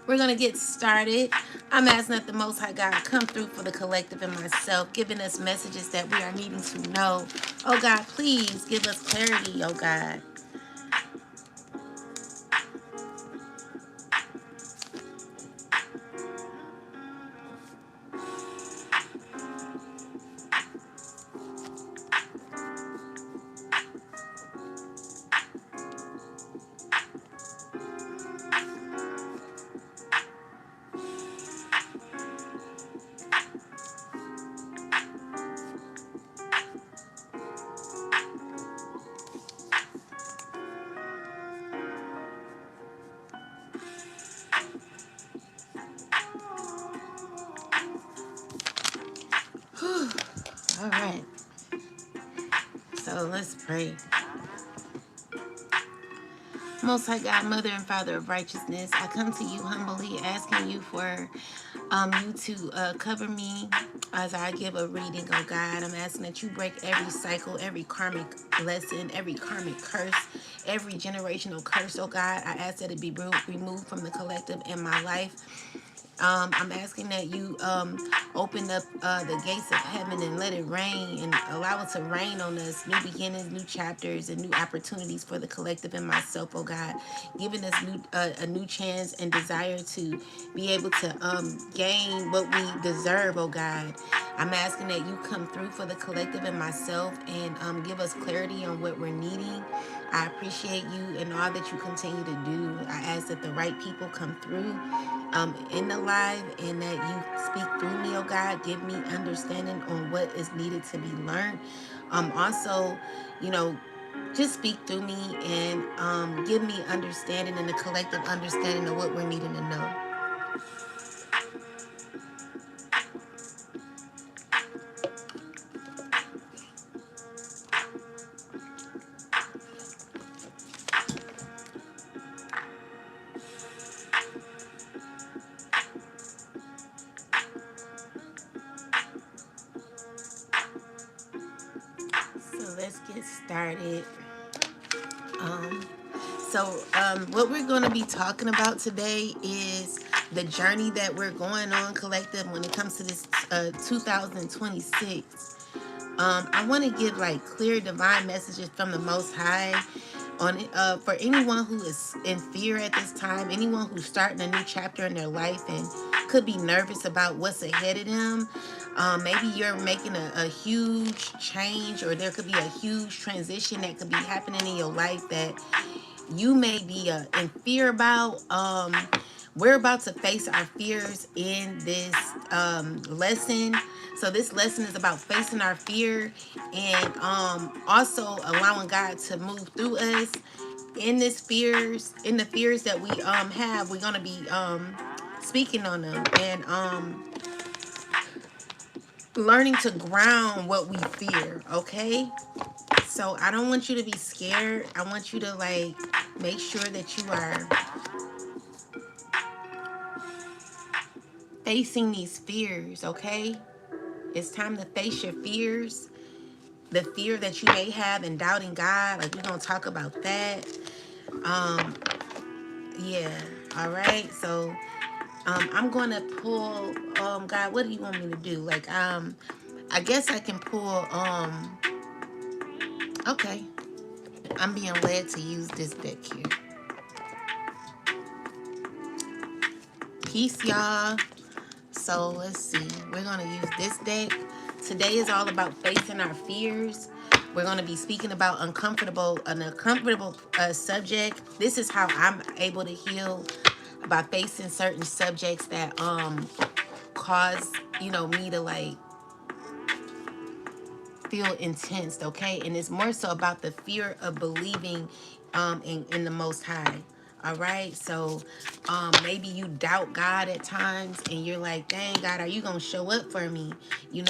We're going to get started. I'm asking that the Most High God come through for the collective and myself, giving us messages that we are needing to know. Oh God, please give us clarity, oh God. All right. So let's pray. Most High God, Mother and Father of righteousness, I come to you humbly asking you for you to cover me as I give a reading, oh God. I'm asking that you break every cycle, every karmic lesson, every karmic curse, every generational curse, oh God. I ask that it be removed from the collective in my life. I'm asking that you open up the gates of heaven and let it rain and allow it to rain on us. New beginnings, new chapters, and new opportunities for the collective and myself, oh God. Giving us a new chance and desire to be able to gain what we deserve, oh God. I'm asking that you come through for the collective and myself and give us clarity on what we're needing. I appreciate you and all that you continue to do. I ask that the right people come through in the live and that you speak through me, oh God. Give me understanding on what is needed to be learned. Also, you know, just speak through me and give me understanding and a collective understanding of what we're needing to know. So let's get started. Um, what we're going to be talking about today is the journey that we're going on, collective, when it comes to this 2026. I want to give like clear divine messages from the Most High on for anyone who is in fear at this time, anyone who's starting a new chapter in their life and could be nervous about what's ahead of them. Maybe you're making a huge change, or there could be a huge transition that could be happening in your life that you may be in fear about. We're about to face our fears in this lesson. So this lesson is about facing our fear and also allowing God to move through us in this fears, in the fears that we have. We're gonna be speaking on them and learning to ground what we fear. Okay. So I don't want you to be scared. I want you to like make sure that you are facing these fears, okay? It's time to face your fears. The fear that you may have in doubting God. Like, we're going to talk about that. Um, yeah. All right. So, I'm going to pull, God, what do you want me to do? Like, I guess I can pull, okay. I'm being led to use this deck here. Peace, y'all. So let's see. We're going to use this deck. Today is all about facing our fears. We're going to be speaking about an uncomfortable subject. This is how I'm able to heal by facing certain subjects that cause, me to like feel intense, okay? And it's more so about the fear of believing in the Most High. All right, so maybe you doubt God at times and you're like, dang, God, are you going to show up for me? You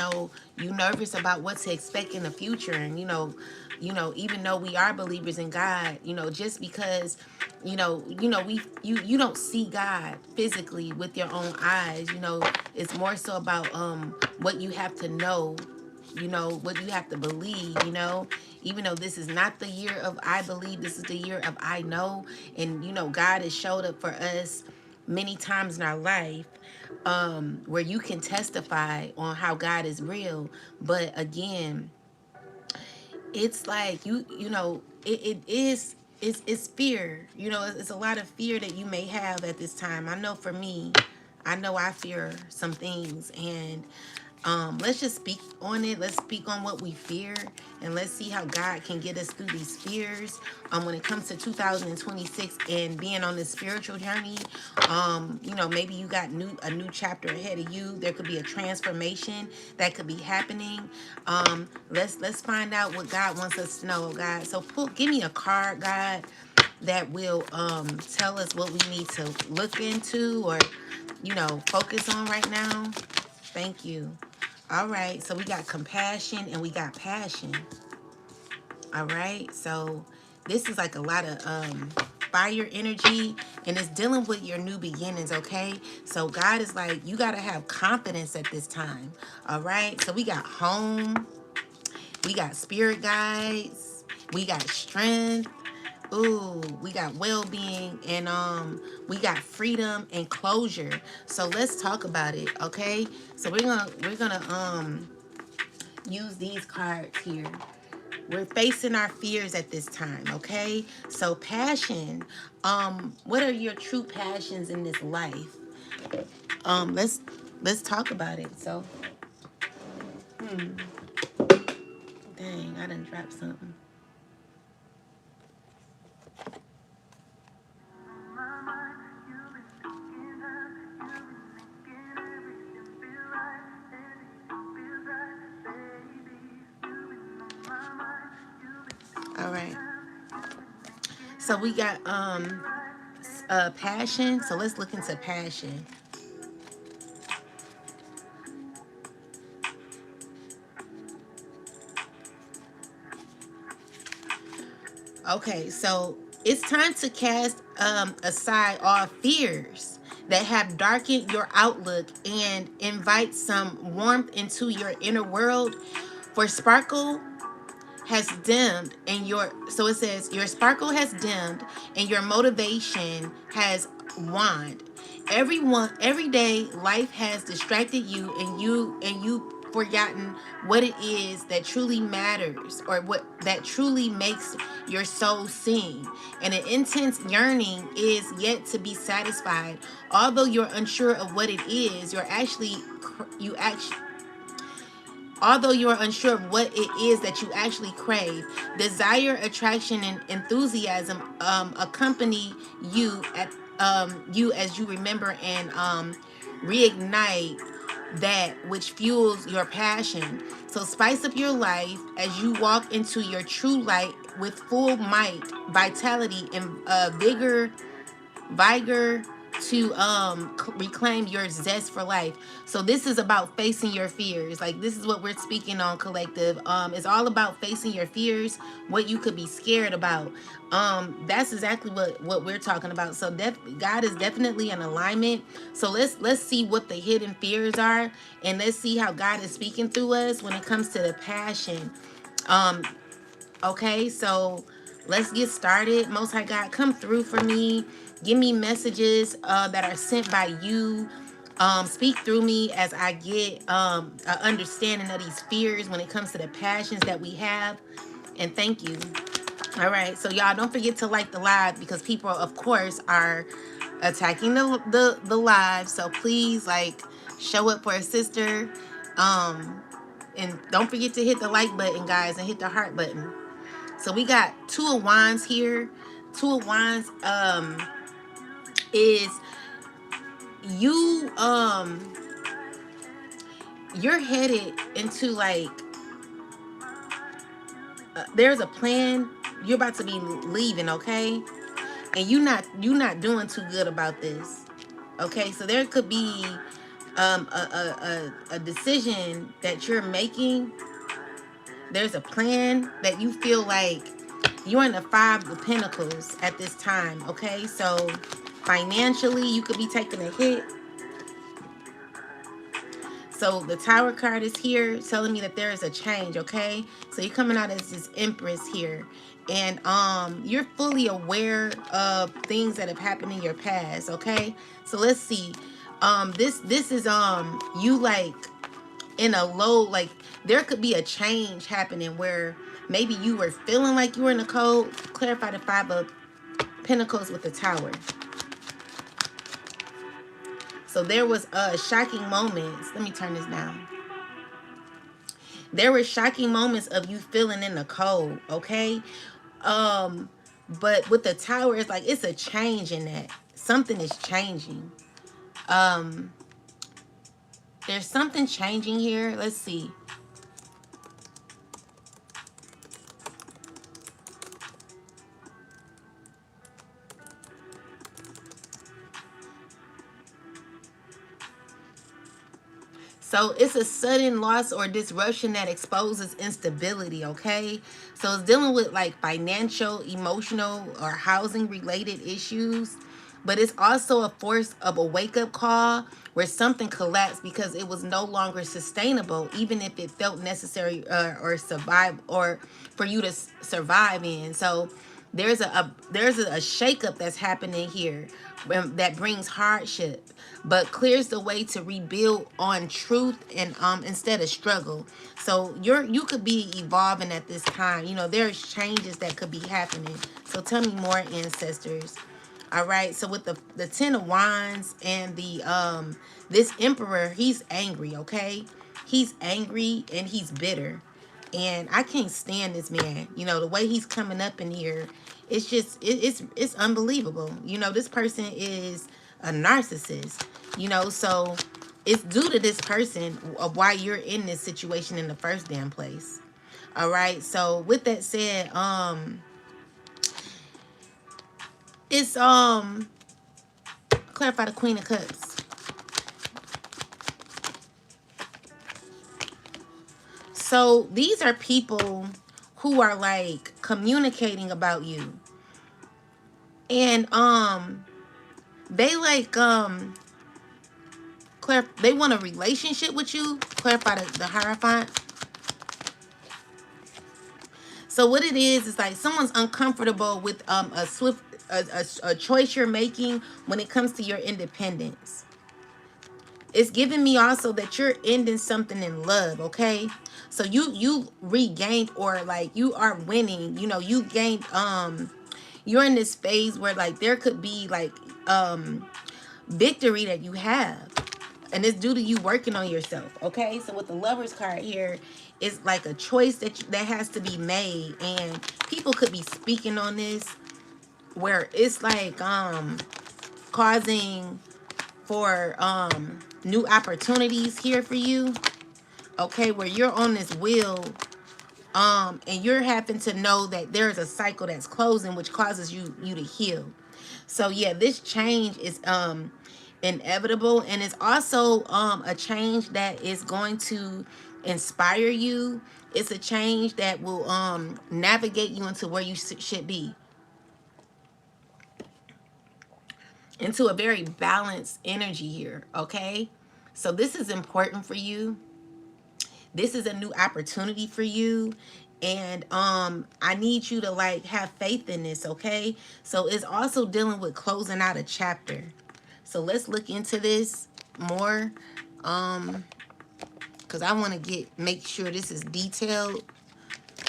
nervous about what to expect in the future. And, even though we are believers in God, just because, you don't see God physically with your own eyes, it's more so about what you have to know, what you have to believe, even though this is not the year of I believe, this is the year of I know. And God has showed up for us many times in our life, where you can testify on how God is real. But again, it's like you know it is it's fear. You know, it's a lot of fear that you may have at this time. I know for me, I know I fear some things, and let's just speak on it. Let's speak on what we fear, and let's see how God can get us through these fears. When it comes to 2026 and being on this spiritual journey, you know, maybe you got a new chapter ahead of you. There could be a transformation that could be happening. Let's find out what God wants us to know, God. So give me a card, God, that will tell us what we need to look into or, you know, focus on right now. Thank you. All right, so we got compassion and we got passion. All right, so this is like a lot of fire energy, and it's dealing with your new beginnings. Okay, so God is like, you got to have confidence at this time. All right, so we got home, we got spirit guides, we got strength. Ooh, we got well-being, and we got freedom and closure. So let's talk about it, okay? So we're gonna use these cards here. We're facing our fears at this time, okay? So passion, what are your true passions in this life? Let's talk about it. So, dang, I done dropped something. All right. So we got passion. So let's look into passion. Okay, so it's time to cast aside all fears that have darkened your outlook and invite some warmth into your inner world. For sparkle has dimmed and it says your sparkle has dimmed and your motivation has waned. Every day life has distracted you, and you forgotten what it is that truly matters, or what that truly makes your soul sing. And an intense yearning is yet to be satisfied. Although you're unsure of what it is, you actually although you are unsure of what it is that you actually crave. Desire, attraction, and enthusiasm accompany you at you as you remember and reignite that which fuels your passion. So spice up your life as you walk into your true light with full might, vitality, and vigor to reclaim your zest for life. So this is about facing your fears. Like, this is what we're speaking on, collective. It's all about facing your fears, what you could be scared about. That's exactly what we're talking about. So God is definitely in alignment. So let's see what the hidden fears are, and let's see how God is speaking through us when it comes to the passion. Okay, so let's get started. Most High God, come through for me. Give me messages that are sent by you. Speak through me as I get an understanding of these fears when it comes to the passions that we have. And thank you. All right, so y'all don't forget to like the live, because people, of course, are attacking the live. So please, like, show up for a sister. And don't forget to hit the like button, guys, and hit the heart button. So we got Two of Wands here. Two of Wands is you you're headed into, like, there's a plan. You're about to be leaving, okay? And you not doing too good about this. Okay? So there could be a decision that you're making. There's a plan that you feel like you're in the Five of Pentacles at this time, okay? So financially, you could be taking a hit. So the Tower card is here telling me that there is a change, okay? So you're coming out as this Empress here. and you're fully aware of things that have happened in your past. Okay, so let's see. This is you like in a low, like there could be a change happening where maybe you were feeling like you were in a cold. Clarify the Five of Pentacles with the Tower. So there was shocking moments. Let me turn this down. There were shocking moments of you feeling in the cold, okay? Um, but with the Tower, it's like it's a change in that. Something is changing. Um, there's something changing here. Let's see. So it's a sudden loss or disruption that exposes instability, okay? So it's dealing with like financial, emotional, or housing related issues. But it's also a force of a wake up call where something collapsed because it was no longer sustainable, even if it felt necessary or survive or for you to survive in. So there's a shakeup that's happening here that brings hardship, but clears the way to rebuild on truth and instead of struggle. So you could be evolving at this time. You know, there's changes that could be happening. So tell me more, ancestors. All right. So with the Ten of Wands and the this Emperor, he's angry. Okay, he's angry and he's bitter, and I can't stand this man. You know, the way he's coming up in here, it's just it's unbelievable. You know, this person is a narcissist. You know, so it's due to this person of why you're in this situation in the first damn place. All right. So with that said, it's clarify the Queen of Cups. So these are people who are like communicating about you. And they like they want a relationship with you. Clarify the Hierophant. So what it is like someone's uncomfortable with a swift a choice you're making when it comes to your independence. It's giving me also that you're ending something in love, okay? So you regained, or like you are winning, you know, you gained you're in this phase where like there could be like victory that you have, and it's due to you working on yourself, okay? So with the Lovers card here, it's like a choice that has to be made, and people could be speaking on this where it's like causing for new opportunities here for you, okay, where you're on this wheel and you're having to know that there's a cycle that's closing, which causes you to heal. So yeah, this change is inevitable, and it's also a change that is going to inspire you. It's a change that will navigate you into where you should be, into a very balanced energy here, okay? So this is important for you. This is a new opportunity for you, and I need you to like have faith in this, okay? So it's also dealing with closing out a chapter. So let's look into this more, because I want to make sure this is detailed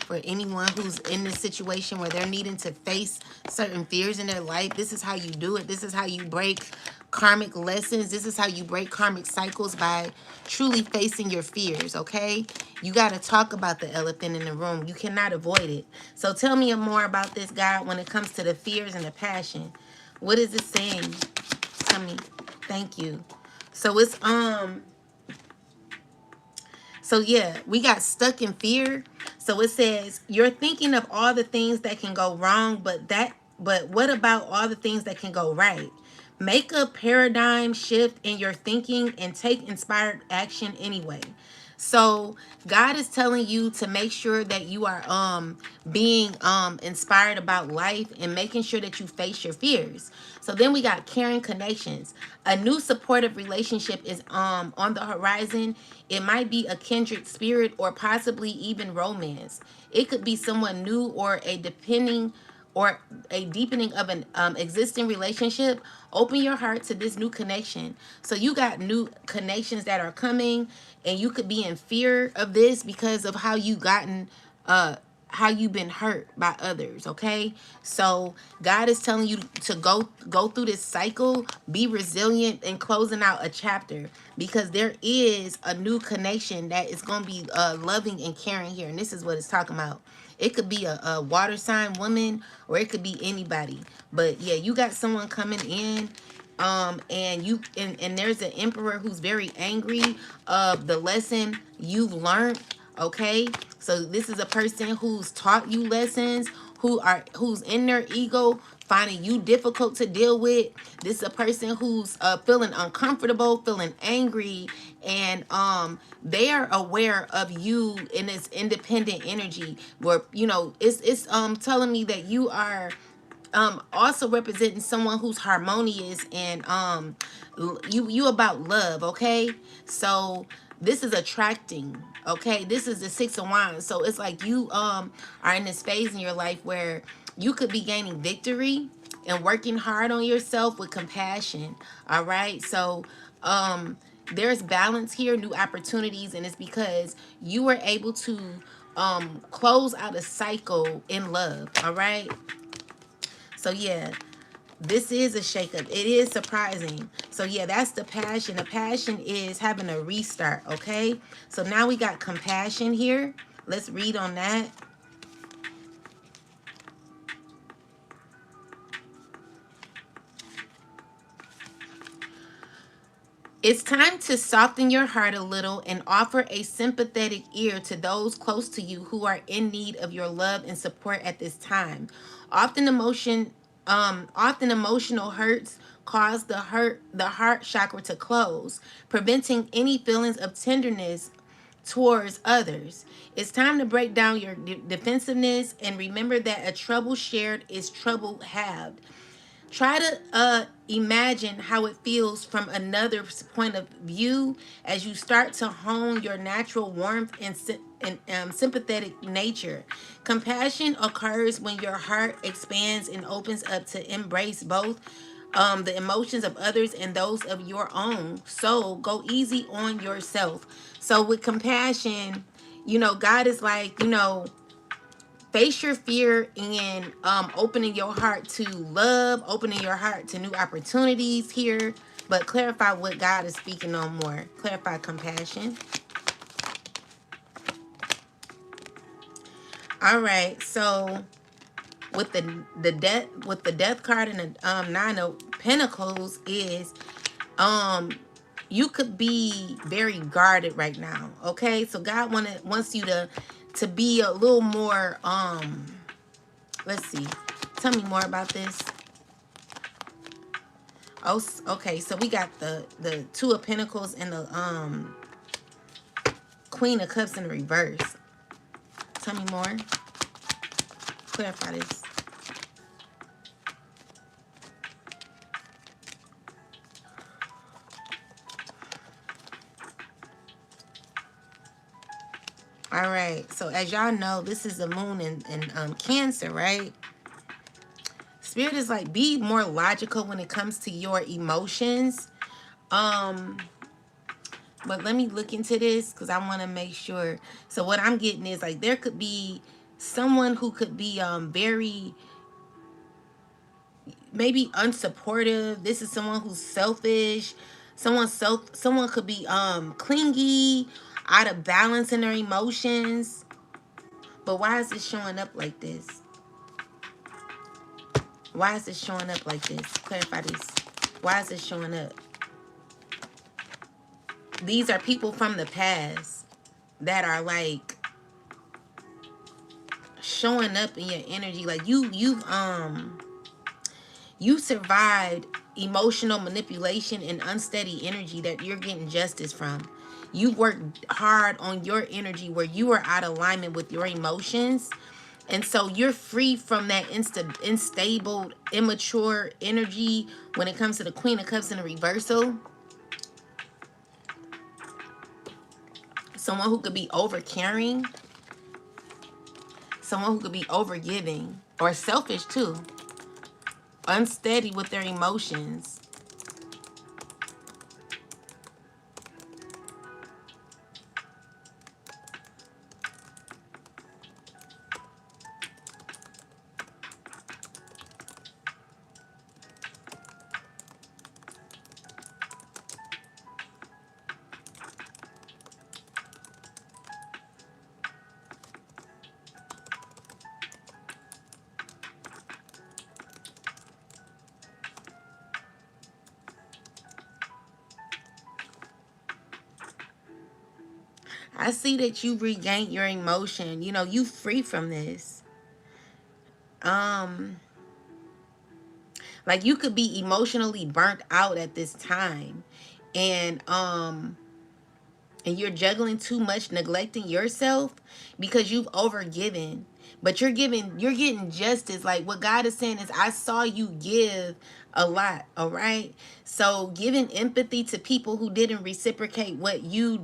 for anyone who's in this situation where they're needing to face certain fears in their life. This is how you do it. This is how you break karmic lessons. This is how you break karmic cycles, by truly facing your fears, okay? You got to talk about the elephant in the room. You cannot avoid it. So tell me more about this, God, when it comes to the fears and the passion. What is it saying? Tell me. Thank you. So it's so yeah, we got stuck in fear. So it says you're thinking of all the things that can go wrong, but what about all the things that can go right? Make a paradigm shift in your thinking and take inspired action anyway. So God is telling you to make sure that you are being inspired about life and making sure that you face your fears. So then we got caring connections. A new supportive relationship is on the horizon. It might be a kindred spirit or possibly even romance. It could be someone new or a deepening of an existing relationship. Open your heart to this new connection. So you got new connections that are coming, and you could be in fear of this because of how you've been hurt by others. Okay, so God is telling you to go through this cycle, be resilient, and closing out a chapter, because there is a new connection that is going to be loving and caring here. And this is what it's talking about. It could be a water sign woman, or it could be anybody. But yeah, you got someone coming in, and there's an emperor who's very angry of the lesson you've learned. Okay, so this is a person who's taught you lessons, who's in their ego, finding you difficult to deal with. This is a person who's feeling uncomfortable, feeling angry, and they are aware of you in this independent energy, where it's telling me that you are also representing someone who's harmonious, and you about love. Okay, so this is attracting. Okay, this is the Six of Wands. So it's like you are in this phase in your life where you could be gaining victory and working hard on yourself with compassion. All right, so there's balance here, new opportunities, and it's because you were able to close out a cycle in love. All right, so yeah, this is a shakeup. It is surprising. So yeah, that's the passion. The passion is having a restart. Okay, so now we got compassion here. Let's read on that. It's time to soften your heart a little and offer a sympathetic ear to those close to you who are in need of your love and support at this time. Often often emotional hurts cause the heart chakra to close, preventing any feelings of tenderness towards others. It's time to break down your defensiveness and remember that a trouble shared is trouble halved. Try to imagine how it feels from another's point of view as you start to hone your natural warmth and sympathetic nature. Compassion occurs when your heart expands and opens up to embrace both the emotions of others and those of your own. So go easy on yourself. So with compassion, God is like, face your fear and opening your heart to love, opening your heart to new opportunities here. But clarify what God is speaking on more. Clarify compassion. All right, so with the death card and the nine of pentacles is you could be very guarded right now. Okay, so God wants you to be a little more let's see. Tell me more about this. Oh, okay. So we got the Two of Pentacles and the Queen of Cups in the reverse. Tell me more. Clarify this. All right. So as y'all know, this is the moon in Cancer, right? Spirit is like, be more logical when it comes to your emotions. But let me look into this because I want to make sure. So what I'm getting is like there could be someone who could be very maybe unsupportive. This is someone who's selfish. Someone could be clingy, out of balance in their emotions. But why is it showing up like this? Why is it showing up like this? Clarify this. Why is it showing up? These are people from the past that are like showing up in your energy. Like you survived emotional manipulation and unsteady energy that you're getting justice from. You worked hard on your energy where you are out of alignment with your emotions. And so you're free from that unstable, immature energy when it comes to the Queen of Cups in a reversal. Someone who could be over caring, someone who could be over giving, or selfish too, unsteady with their emotions. I see that you regained your emotion. You know, you free from this. Um, like you could be emotionally burnt out at this time. And and you're juggling too much, neglecting yourself because you've overgiven. But you're getting justice. Like what God is saying is, I saw you give a lot, all right? So giving empathy to people who didn't reciprocate what you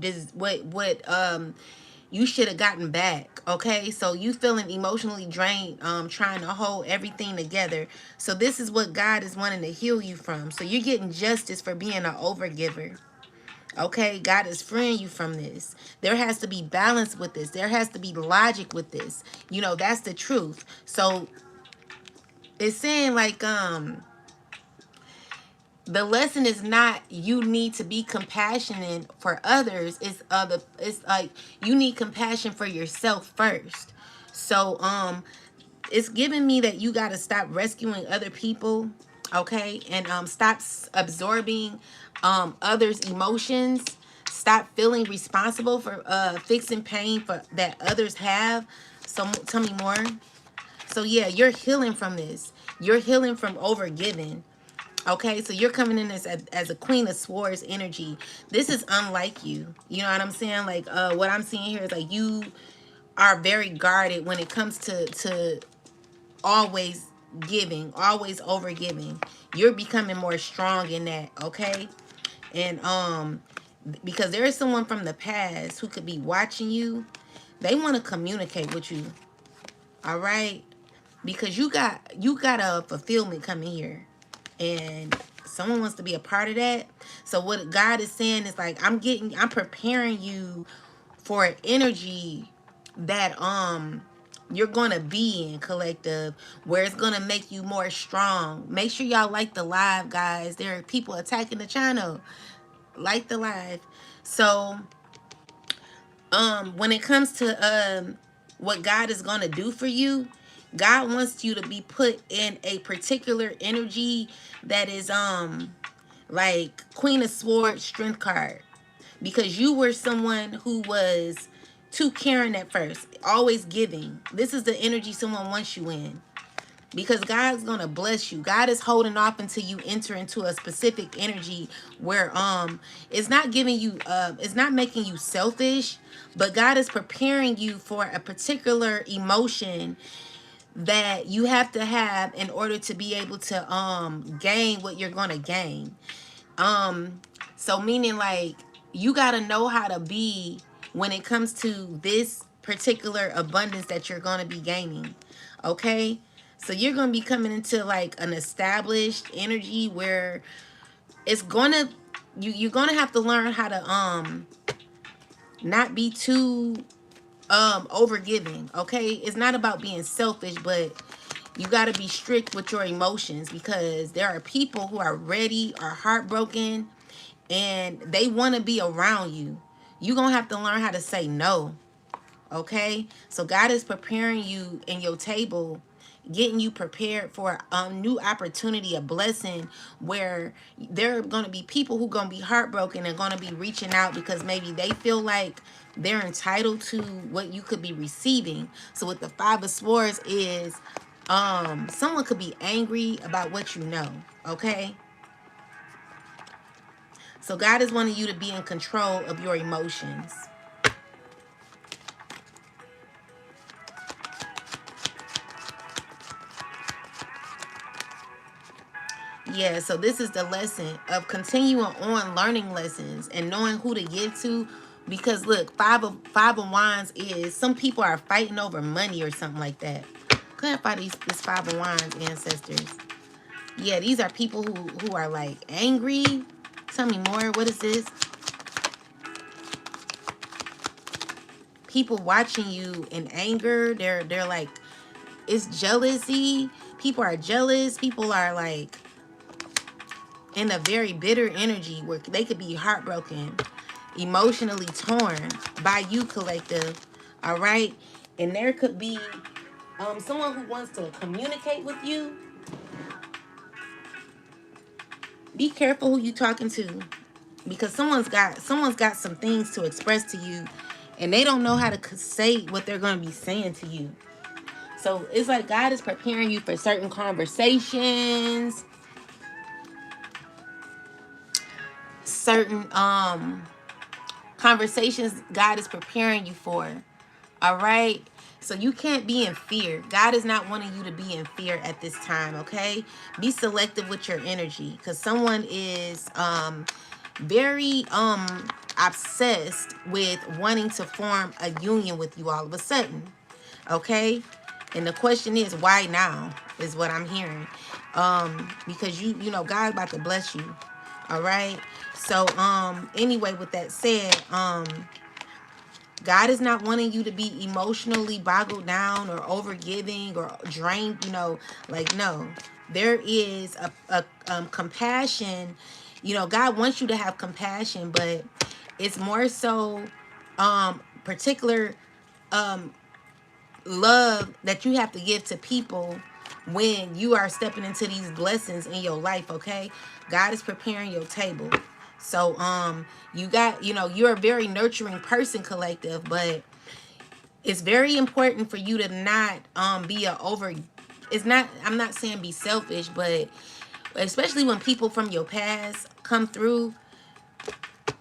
you should have gotten back. Okay, so you feeling emotionally drained, trying to hold everything together. So this is what God is wanting to heal you from. So you're getting justice for being an overgiver. Okay, God is freeing you from this. There has to be balance with this. There has to be logic with this. You know, that's the truth. So it's saying like the lesson is not you need to be compassionate for others. It's like you need compassion for yourself first. So it's giving me that you got to stop rescuing other people, okay, and stop absorbing others emotions. Stop feeling responsible for fixing pain for that others have. So tell me more. So yeah, you're healing from this. You're healing from overgiving. Okay, so you're coming in as a Queen of Swords energy. This is unlike you. You know what I'm saying? Like what I'm seeing here is like you are very guarded when it comes to always giving, always over giving. You're becoming more strong in that, okay? And because there is someone from the past who could be watching you. They want to communicate with you. All right? Because you got a fulfillment coming here. And someone wants to be a part of that. So what God is saying is like I'm preparing you for an energy that you're gonna be in, collective, where it's gonna make you more strong. Make sure y'all like the live, guys. There are people attacking the channel. Like the live. So when it comes to what God is gonna do for you, God wants you to be put in a particular energy that is like Queen of Swords strength card, because you were someone who was too caring at first, always giving. This is the energy someone wants you in, because God's gonna bless you. God is holding off until you enter into a specific energy where it's not giving you it's not making you selfish, but God is preparing you for a particular emotion that you have to have in order to be able to gain what you're gonna gain. So meaning like you got to know how to be when it comes to this particular abundance that you're going to be gaining. Okay? So you're going to be coming into like an established energy where it's going to you're going to have to learn how to not be too overgiving, okay? It's not about being selfish, but you got to be strict with your emotions, because there are people who are ready, are heartbroken, and they want to be around you. You're going to have to learn how to say no. Okay? So God is preparing you in your table, getting you prepared for a new opportunity, a blessing, where there are going to be people who are going to be heartbroken and going to be reaching out because maybe they feel like they're entitled to what you could be receiving. So with the Five of Swords is someone could be angry about what you know. Okay? So God is wanting you to be in control of your emotions. Yeah, so this is the lesson of continuing on learning lessons and knowing who to give to. Because look, five of wands is some people are fighting over money or something like that. Clarify this five of wands, ancestors. Yeah, these are people who are like angry. Tell me more. What is this? People watching you in anger. They're like, it's jealousy. People are jealous. People are like in a very bitter energy where they could be heartbroken, emotionally torn by you, collective. All right, and there could be someone who wants to communicate with you. Be careful who you talking to, because someone's got some things to express to you, and they don't know how to say what they're going to be saying to you. So it's like God is preparing you for certain conversations, certain conversations God is preparing you for. All right. So you can't be in fear. God is not wanting you to be in fear at this time. Okay. Be selective with your energy, because someone is very obsessed with wanting to form a union with you all of a sudden. Okay. And the question is, why now, is what I'm hearing. Because you know God's about to bless you. All right. So anyway, with that said, God is not wanting you to be emotionally boggled down or overgiving or drained, you know, like, no. There is a compassion. You know, God wants you to have compassion, but it's more so particular love that you have to give to people when you are stepping into these blessings in your life. Okay, God is preparing your table. So you got, you know, you're a very nurturing person, collective, but it's very important for you to not be a over, it's not, I'm not saying be selfish, but especially when people from your past come through,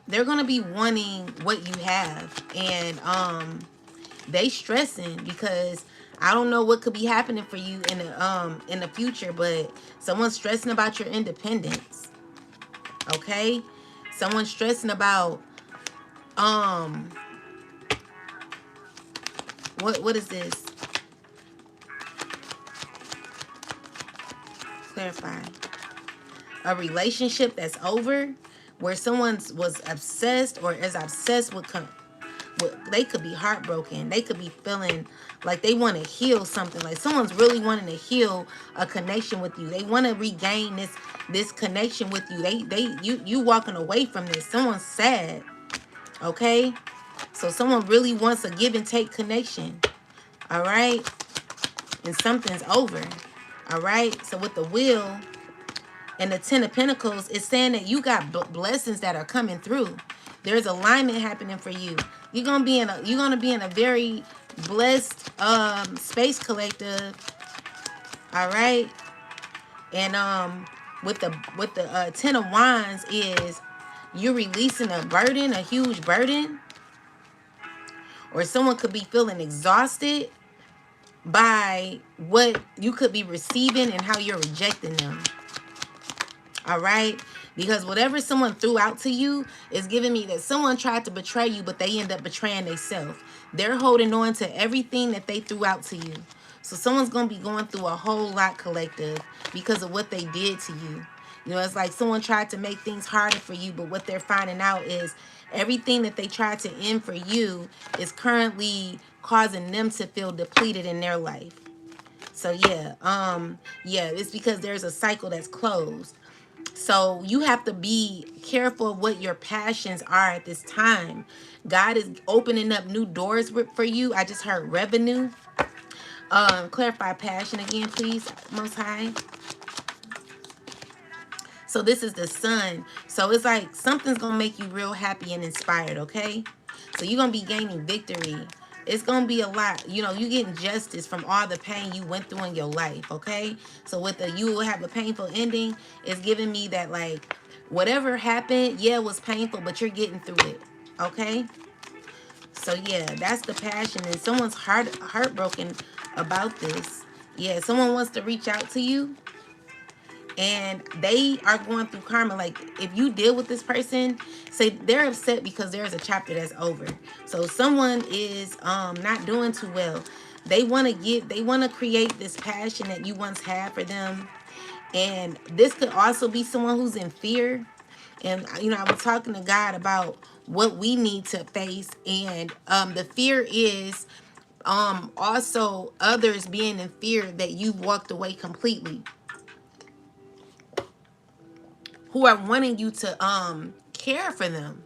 they're gonna be wanting what you have. And they stressing because I don't know what could be happening for you in the future, but someone's stressing about your independence. Okay? Someone's stressing about what is this? Clarify. A relationship that's over, where someone was obsessed or is obsessed with they could be heartbroken. They could be feeling like they want to heal something. Like someone's really wanting to heal a connection with you. They want to regain this connection with you. You walking away from this. Someone's sad. Okay? So someone really wants a give and take connection. All right? And something's over. All right? So with the wheel and the 10 of Pentacles, it's saying that you got blessings that are coming through. There's alignment happening for you. You're gonna be in a very blessed space, collective. All right. And with the 10 of Wands is you're releasing a burden, a huge burden, or someone could be feeling exhausted by what you could be receiving and how you're rejecting them. All right? Because whatever someone threw out to you is giving me that someone tried to betray you, but they end up betraying themselves. They're holding on to everything that they threw out to you. So someone's going to be going through a whole lot, collective, because of what they did to you. You know, it's like someone tried to make things harder for you, but what they're finding out is everything that they tried to end for you is currently causing them to feel depleted in their life. So yeah, it's because there's a cycle that's closed. So you have to be careful of what your passions are at this time. God is opening up new doors for you. I just heard revenue. Clarify passion again, please, Most High. So this is the sun. So it's like something's going to make you real happy and inspired, okay? So you're going to be gaining victory. It's going to be a lot. You know, you're getting justice from all the pain you went through in your life, okay? So with the you will have a painful ending, it's giving me that, like, Whatever happened, yeah, it was painful, but you're getting through it. Okay? So yeah, that's the passion. And someone's heartbroken about this. Yeah, someone wants to reach out to you and they are going through karma. Like if you deal with this person, say they're upset because there's a chapter that's over. So someone is not doing too well. They want to create this passion that you once had for them. And this could also be someone who's in fear. And I was talking to God about what we need to face, and the fear is also others being in fear that you've walked away completely, who are wanting you to care for them,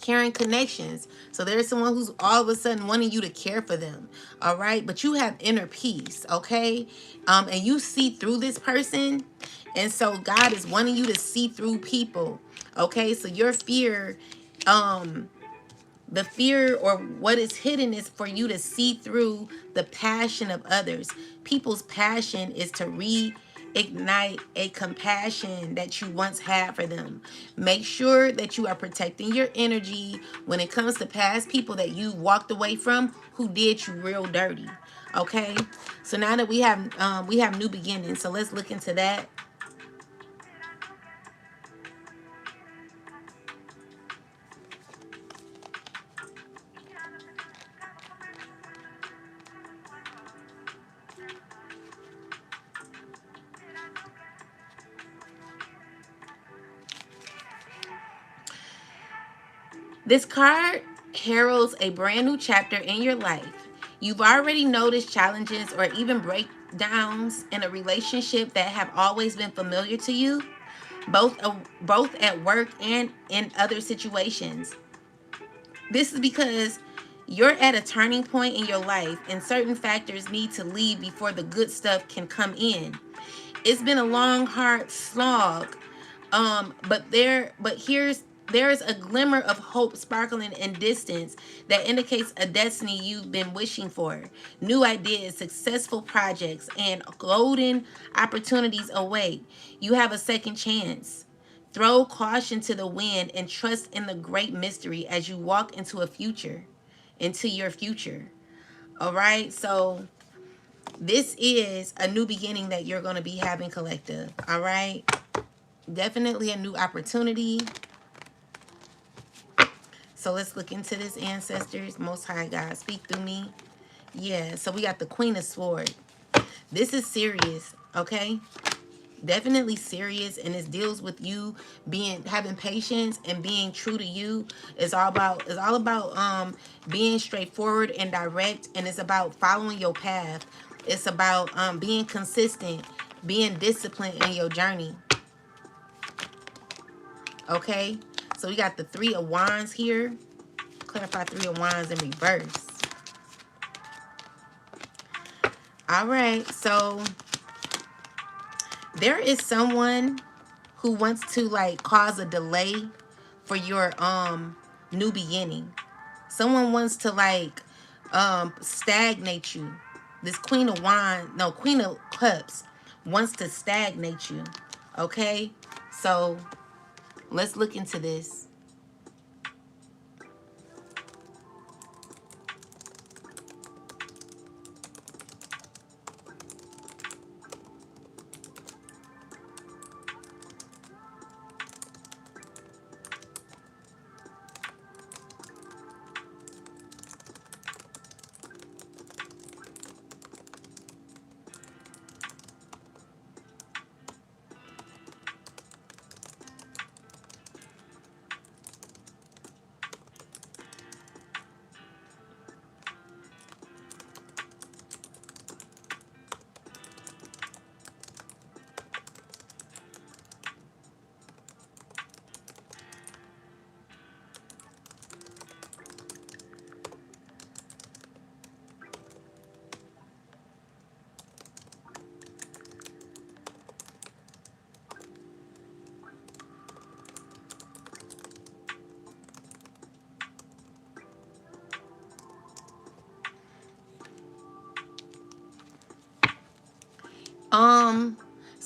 caring connections. So there's someone who's all of a sudden wanting you to care for them. All right, but you have inner peace. Okay, and you see through this person, and so God is wanting you to see through people. Okay, so your fear, the fear or what is hidden is for you to see through the passion of others. People's passion is to reignite a compassion that you once had for them. Make sure that you are protecting your energy when it comes to past people that you walked away from who did you real dirty. Okay, so now that we have new beginnings, so let's look into that. This card heralds a brand new chapter in your life. You've already noticed challenges or even breakdowns in a relationship that have always been familiar to you, both at work and in other situations. This is because you're at a turning point in your life and certain factors need to leave before the good stuff can come in. It's been a long, hard slog. There's a glimmer of hope sparkling in distance that indicates a destiny you've been wishing for. New ideas, successful projects, and golden opportunities await. You have a second chance. Throw caution to the wind and trust in the great mystery as you walk into your future. All right? So this is a new beginning that you're going to be having, collective. All right? Definitely a new opportunity. So let's look into this, ancestors. Most High God, speak through me. Yeah, so we got the Queen of Swords. This is serious, okay? Definitely serious, and it deals with you having patience and being true to you. It's all about being straightforward and direct, and it's about following your path. It's about being consistent, being disciplined in your journey. Okay, so we got the Three of Wands here. Clarify Three of Wands in reverse. All right, so there is someone who wants to like cause a delay for your new beginning. Someone wants to like stagnate you. This Queen of Cups wants to stagnate you. Okay, so let's look into this.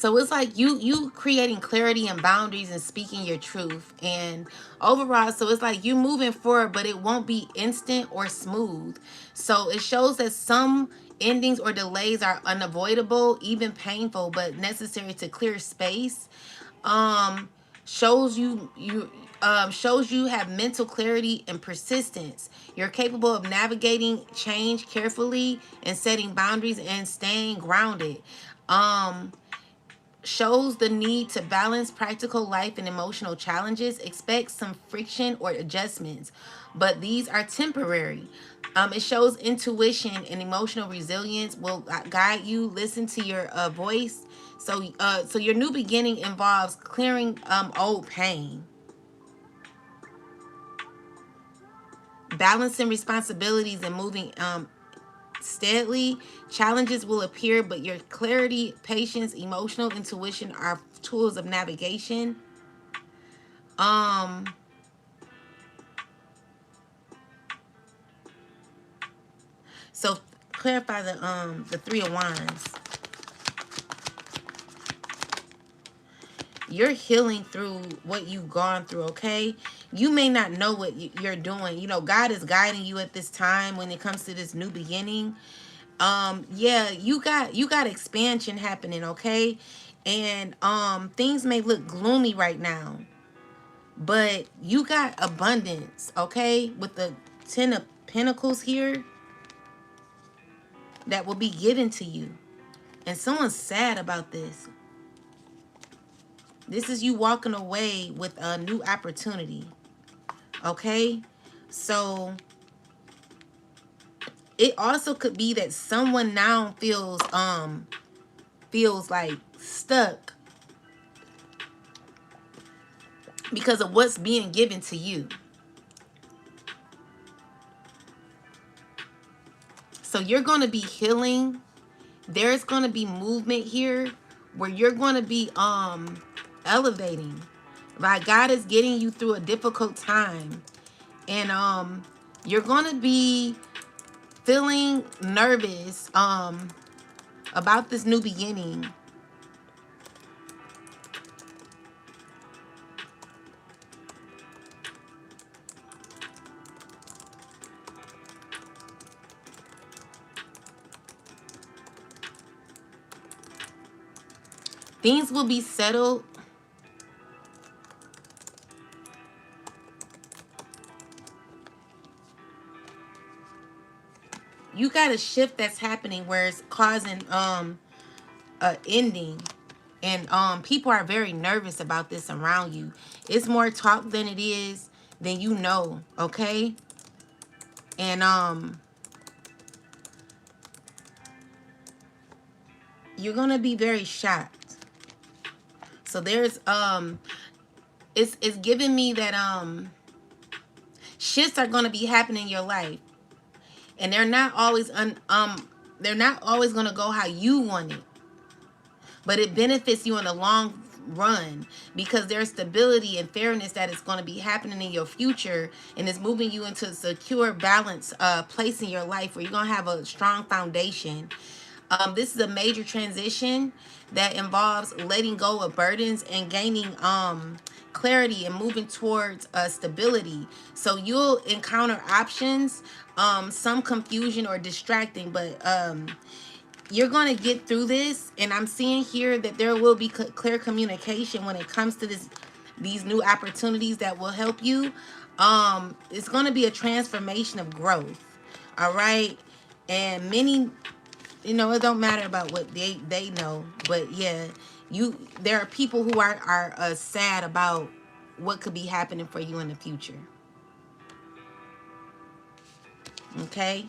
So it's like you creating clarity and boundaries and speaking your truth. And overall, so it's like you moving forward, but it won't be instant or smooth. So it shows that some endings or delays are unavoidable, even painful, but necessary to clear space. um shows you have mental clarity and persistence. You're capable of navigating change carefully and setting boundaries and staying grounded. um Shows the need to balance practical life and emotional challenges. Expect some friction or adjustments, but these are temporary. It shows intuition and emotional resilience will guide you. Listen to your voice. So your new beginning involves clearing old pain, balancing responsibilities, and moving steadily. Challenges will appear, but your clarity, patience, emotional intuition are tools of navigation. Um, so clarify the Three of Wands. You're healing through what you've gone through, okay? You may not know what you're doing. You know, God is guiding you at this time when it comes to this new beginning. Yeah, you got expansion happening, okay? And things may look gloomy right now, but you got abundance, okay? With the 10 of Pentacles here that will be given to you. And someone's sad about this. This is you walking away with a new opportunity, okay? So it also could be that someone now feels like stuck because of what's being given to you. So you're going to be healing. There's going to be movement here where you're going to be elevating. Like God is getting you through a difficult time. And you're going to be feeling nervous about this new beginning. Things will be settled. You got a shift that's happening where it's causing a ending. And people are very nervous about this around you. It's more talk than it is than you know, okay? And you're gonna be very shocked. So there's it's giving me that shifts are gonna be happening in your life. And they're not always they're not always gonna go how you want it. But it benefits you in the long run because there's stability and fairness that is going to be happening in your future, and it's moving you into a secure, balanced place in your life where you're going to have a strong foundation. This is a major transition that involves letting go of burdens and gaining clarity and moving towards stability. So you'll encounter options, some confusion or distracting, but you're going to get through this. And I'm seeing here that there will be clear communication when it comes to these new opportunities that will help you. It's going to be a transformation of growth. All right. And many, you know, it don't matter about what they know, but yeah, there are people who are sad about what could be happening for you in the future. Okay.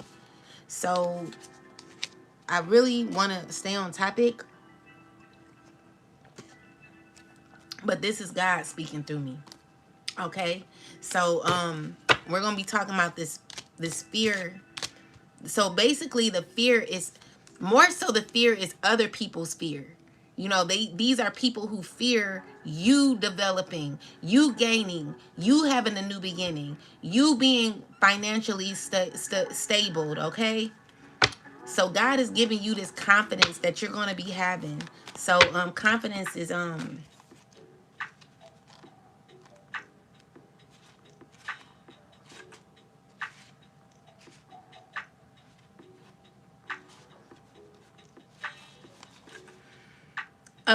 So I really want to stay on topic, but this is God speaking through me. Okay. So we're going to be talking about this fear. So basically the fear is more so the fear is other people's fear. You know, these are people who fear you developing, you gaining, you having a new beginning, you being financially stable, okay? So God is giving you this confidence that you're going to be having. So confidence is a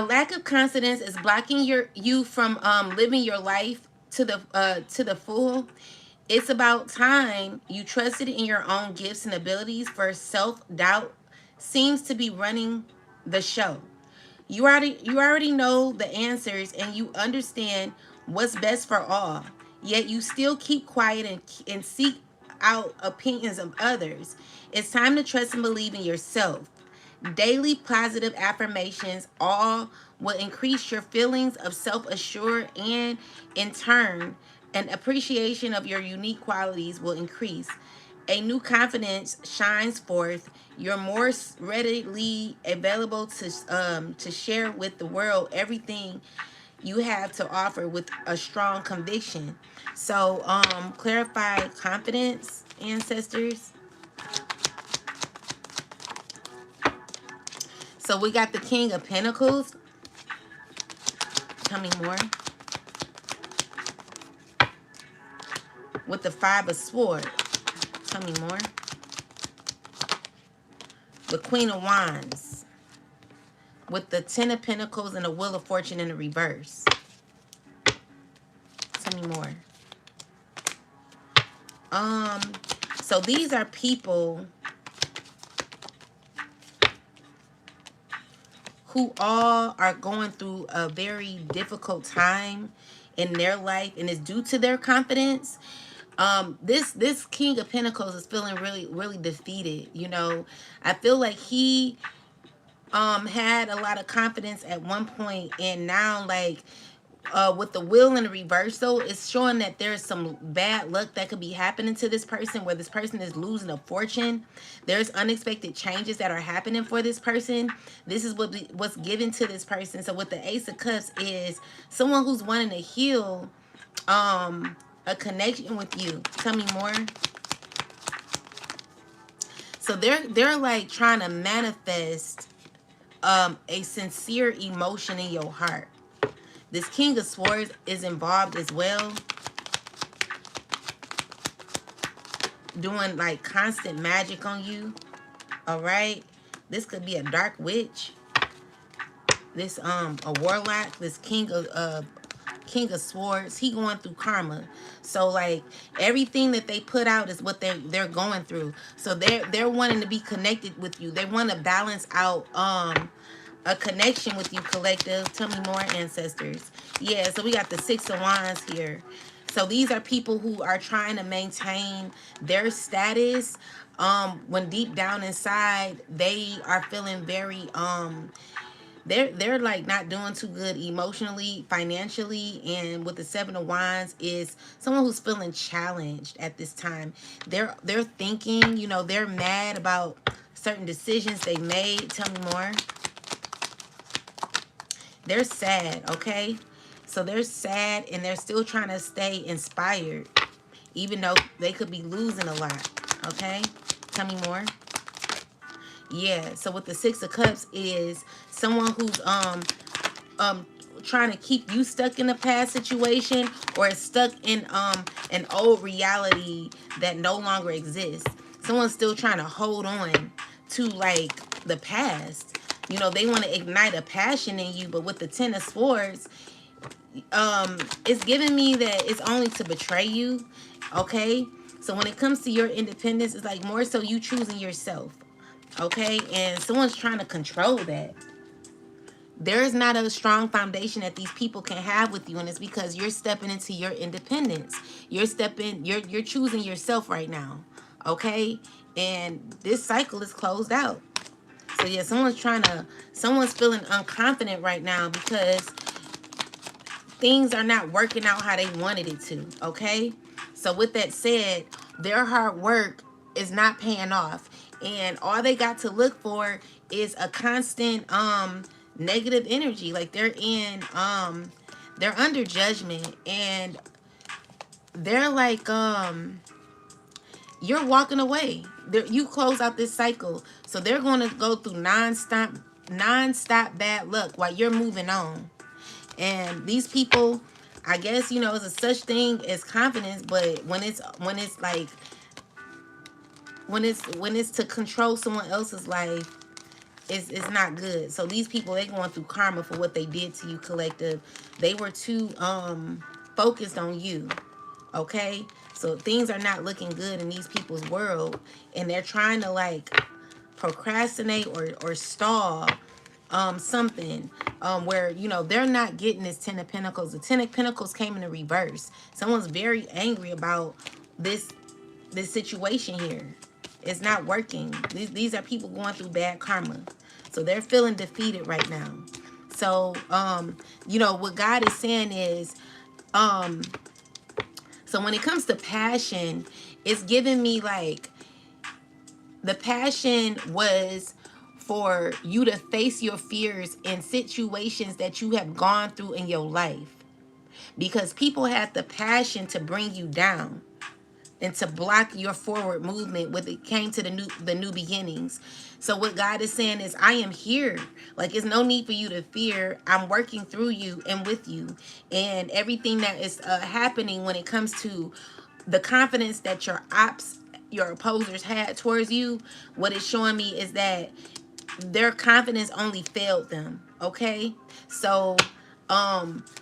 lack of confidence is blocking you from living your life to the full. It's about time you trusted in your own gifts and abilities, for self-doubt seems to be running the show. You already know the answers and you understand what's best for all. Yet you still keep quiet and seek out opinions of others. It's time to trust and believe in yourself. Daily positive affirmations all will increase your feelings of self-assured, and in turn, an appreciation of your unique qualities will increase. A new confidence shines forth. You're more readily available to share with the world everything you have to offer with a strong conviction. So clarify confidence, ancestors. So we got the King of Pentacles. Tell me more. With the Five of Swords. Tell me more. The Queen of Wands. With the Ten of Pentacles and the Wheel of Fortune in the reverse. Tell me more. So these are people who all are going through a very difficult time in their life, and it's due to their confidence. This King of Pentacles is feeling really defeated. You know, I feel like he had a lot of confidence at one point, and now, like, with the wheel in the reversal, it's showing that there's some bad luck that could be happening to this person, where this person is losing a fortune. There's unexpected changes that are happening for this person. This is what's given to this person. So with the Ace of Cups is someone who's wanting to heal a connection with you. Tell me more. So they're like trying to manifest a sincere emotion in your heart. This King of Swords is involved as well, doing like constant magic on you. All right, this could be a dark witch. This a warlock. This King of Swords, he going through karma. So like everything that they put out is what they're going through. So they're wanting to be connected with you. They want to balance out a connection with you, collective. Tell me more, ancestors. Yeah, so we got the Six of Wands here. So these are people who are trying to maintain their status when deep down inside they are feeling very they're like not doing too good emotionally, financially. And with the Seven of Wands is someone who's feeling challenged at this time. They're thinking, you know, they're mad about certain decisions they made. Tell me more. They're sad, okay? So they're sad and they're still trying to stay inspired, even though they could be losing a lot, okay? Tell me more. Yeah, so with the Six of Cups is someone who's trying to keep you stuck in a past situation, or stuck in an old reality that no longer exists. Someone's still trying to hold on to like the past. You know, they want to ignite a passion in you, but with the Ten of Swords, it's giving me that it's only to betray you, okay? So when it comes to your independence, it's like more so you choosing yourself, okay? And someone's trying to control that. There is not a strong foundation that these people can have with you, and it's because you're stepping into your independence. You're choosing yourself right now, okay? And this cycle is closed out. So yeah, someone's feeling unconfident right now because things are not working out how they wanted it to, okay? So with that said, their hard work is not paying off, and all they got to look for is a constant negative energy. Like they're under judgment, and they're like you're walking away. You close out this cycle. So they're going to go through non-stop bad luck while you're moving on. And these people, I guess, you know, it's a such thing as confidence, but when it's like when it's to control someone else's life, it's not good. So these people, they going through karma for what they did to you, collective. They were too focused on you. Okay? So things are not looking good in these people's world, and they're trying to like procrastinate or stall something where, you know, they're not getting this Ten of Pentacles. The Ten of Pentacles came in the reverse. Someone's very angry about this situation here. It's not working. These are people going through bad karma. So they're feeling defeated right now. So you know, what God is saying is so when it comes to passion, it's giving me like the passion was for you to face your fears in situations that you have gone through in your life. Because people had the passion to bring you down and to block your forward movement when it came to the new beginnings. So what God is saying is, I am here. Like, it's no need for you to fear. I'm working through you and with you. And everything that is happening when it comes to the confidence that your opposers had towards you, what it's showing me is that their confidence only failed them. Okay? So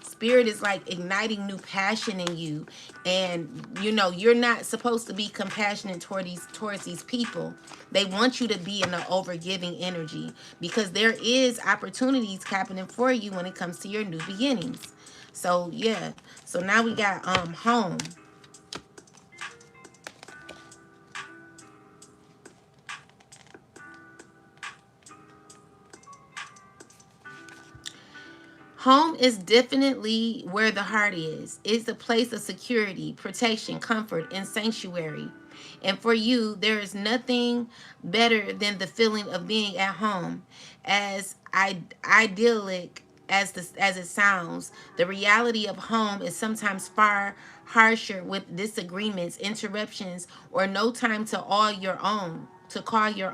spirit is like igniting new passion in you, and you know, you're not supposed to be compassionate towards these people. They want you to be in the overgiving energy, because there is opportunities happening for you when it comes to your new beginnings. So yeah, so now we got home. Home is definitely where the heart is. It's a place of security, protection, comfort, and sanctuary. And for you, there is nothing better than the feeling of being at home. As idyllic as it sounds, the reality of home is sometimes far harsher, with disagreements, interruptions, or no time to call your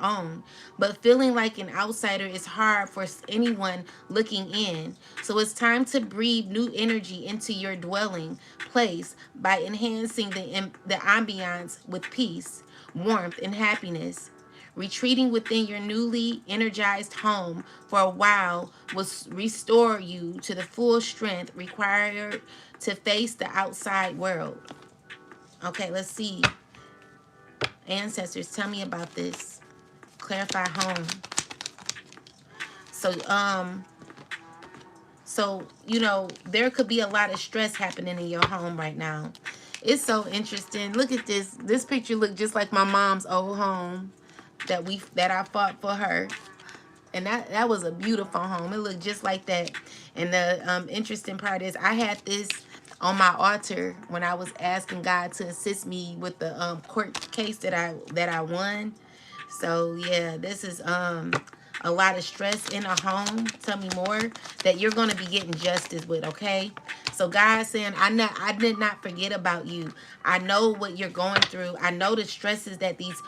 own. But feeling like an outsider is hard for anyone looking in. So it's time to breathe new energy into your dwelling place by enhancing the ambiance with peace, warmth, and happiness. Retreating within your newly energized home for a while will restore you to the full strength required to face the outside world. Okay, let's see. Ancestors, tell me about this. Clarify home. So, you know, there could be a lot of stress happening in your home right now. It's so interesting. Look at this. This picture looked just like my mom's old home that I fought for her. And that was a beautiful home. It looked just like that. And the interesting part is, I had this on my altar when I was asking God to assist me with the court case that I won. So yeah, this is a lot of stress in a home. Tell me more, that you're going to be getting justice with. Okay, so God's saying, I did not forget about you. I know what you're going through. I know the stresses that these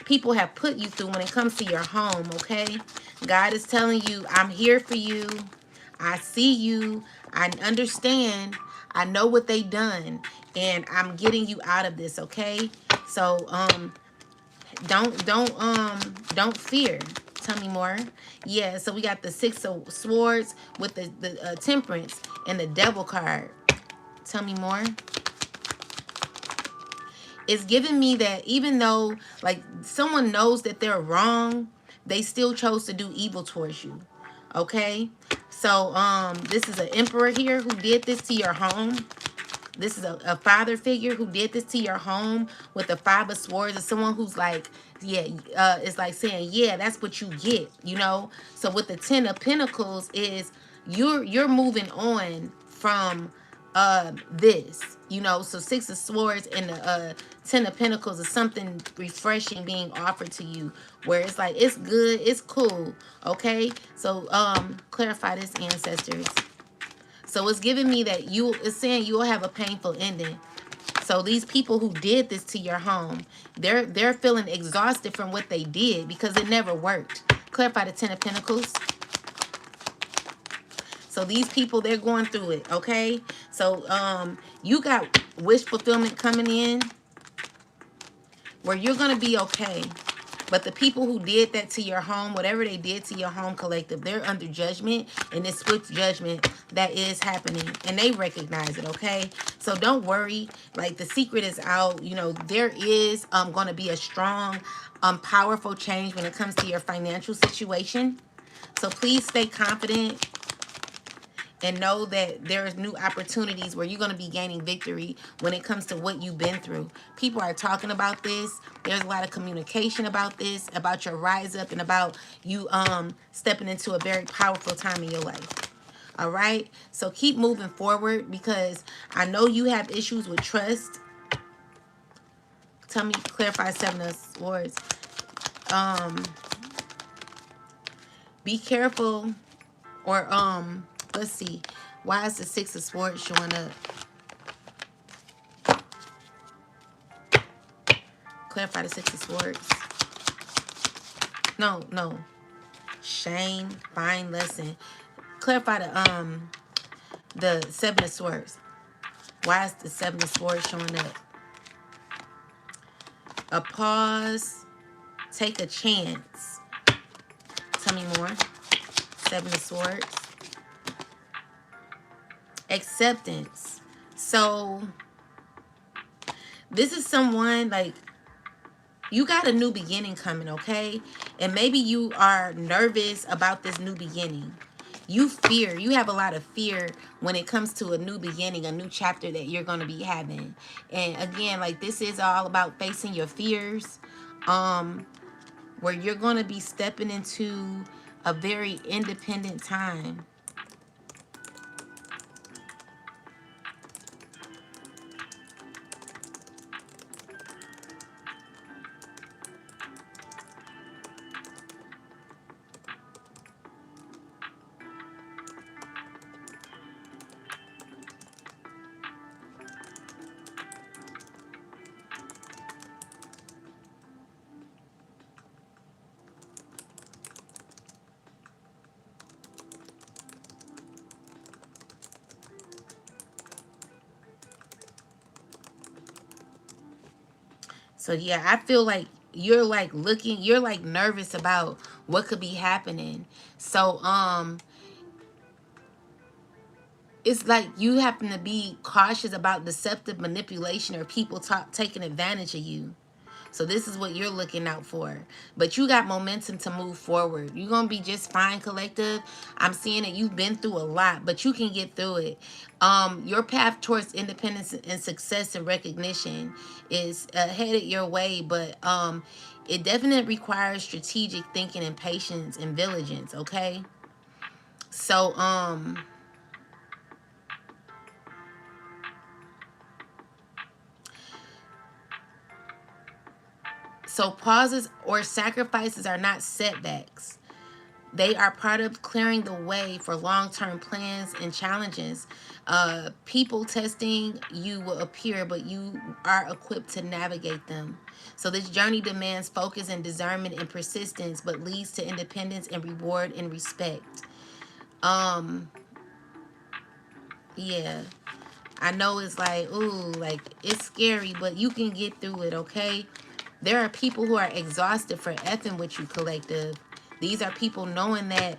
people have put you through when it comes to your home. Okay, God is telling you, I'm here for you. I see you. I understand. I know what they done, and I'm getting you out of this. Okay, so don't fear. Tell me more. Yeah, so we got the Six of Swords with the Temperance and the Devil card. Tell me more. It's giving me that even though like someone knows that they're wrong, they still chose to do evil towards you. Okay, so this is an Emperor here who did this to your home. This is a father figure who did this to your home with the Five of Swords. It's someone who's like, yeah, it's like saying, yeah, that's what you get, you know. So with the Ten of Pentacles is you're moving on from this, you know. So Six of Swords and the Ten of Pentacles is something refreshing being offered to you, where it's like, it's good, it's cool. Okay, so clarify this, ancestors. So it's giving me that it's saying you will have a painful ending. So these people who did this to your home, they're feeling exhausted from what they did because it never worked. Clarify the Ten of Pentacles. So these people, they're going through it, okay? So you got wish fulfillment coming in where you're going to be okay. But the people who did that to your home, whatever they did to your home collective, they're under judgment, and this swift judgment that is happening, and they recognize it, okay? So don't worry. Like, the secret is out. You know, there is going to be a strong, powerful change when it comes to your financial situation. So please stay confident and know that there's new opportunities where you're going to be gaining victory when it comes to what you've been through. People are talking about this. There's a lot of communication about this, about your rise up, and about you stepping into a very powerful time in your life. All right? So keep moving forward, because I know you have issues with trust. Tell me, clarify Seven of Swords. Be careful, or let's see. Why is the Six of Swords showing up? Clarify the Six of Swords. No. Shame, fine lesson. Clarify the Seven of Swords. Why is the Seven of Swords showing up? A pause. Take a chance. Tell me more. Seven of Swords. Acceptance. So this is someone, like, you got a new beginning coming, okay? And maybe you are nervous about this new beginning. You have a lot of fear when it comes to a new beginning, a new chapter that you're going to be having. And again, like, this is all about facing your fears, where you're going to be stepping into a very independent time. So yeah, I feel like you're like you're like nervous about what could be happening. So it's like you happen to be cautious about deceptive manipulation or people taking advantage of you. So this is what you're looking out for. But you got momentum to move forward. You're going to be just fine, collective. I'm seeing that you've been through a lot, but you can get through it. Your path towards independence and success and recognition is headed your way, but it definitely requires strategic thinking and patience and diligence, okay? So, so pauses or sacrifices are not setbacks. They are part of clearing the way for long-term plans and challenges. People testing you will appear, but you are equipped to navigate them. So this journey demands focus and discernment and persistence, but leads to independence and reward and respect. Yeah. I know it's like, ooh, like, it's scary, but you can get through it, okay? There are people who are exhausted for effing with you, collective. These are people knowing that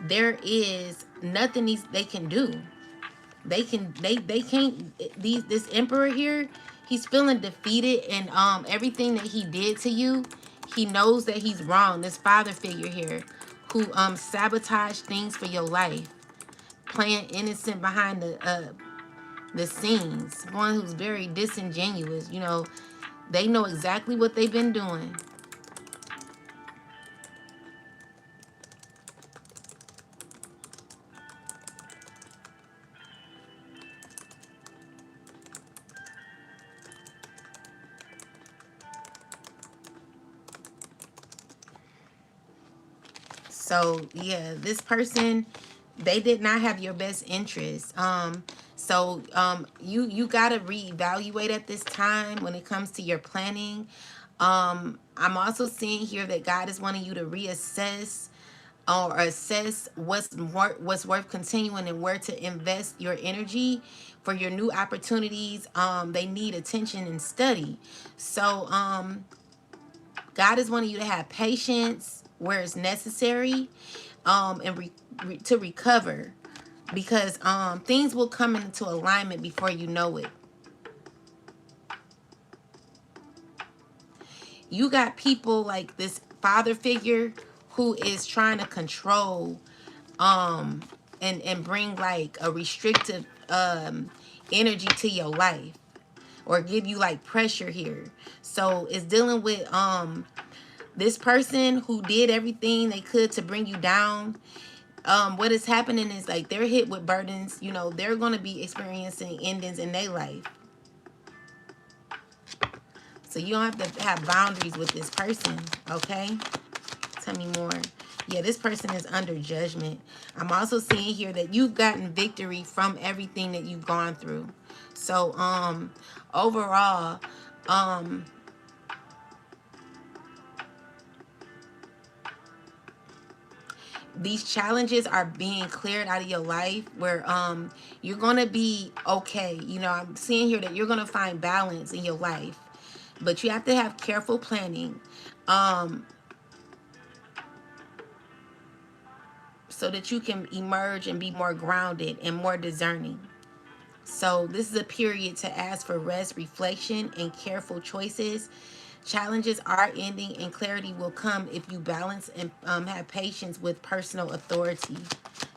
there is nothing they can do. They can't, this emperor here, he's feeling defeated, and everything that he did to you, he knows that he's wrong. This father figure here who sabotaged things for your life, playing innocent behind the scenes, one who's very disingenuous. You know, they know exactly what they've been doing. So yeah, this person, they did not have your best interest. So you got to reevaluate at this time when it comes to your planning. I'm also seeing here that God is wanting you to reassess or assess what's worth continuing and where to invest your energy for your new opportunities. They need attention and study. So God is wanting you to have patience where it's necessary, and to recover, because things will come into alignment before you know it. You got people like this father figure who is trying to control and bring like a restrictive energy to your life, or give you like pressure here. So it's dealing with this person who did everything they could to bring you down. What is happening is like they're hit with burdens. You know, they're going to be experiencing endings in their life. So you don't have to have boundaries with this person, okay? Tell me more. Yeah, this person is under judgment. I'm also seeing here that you've gotten victory from everything that you've gone through. So overall, these challenges are being cleared out of your life, where you're going to be okay. You know, I'm seeing here that you're going to find balance in your life, but you have to have careful planning, so that you can emerge and be more grounded and more discerning. So this is a period to ask for rest, reflection, and careful choices. Challenges are ending, and clarity will come if you balance and have patience with personal authority.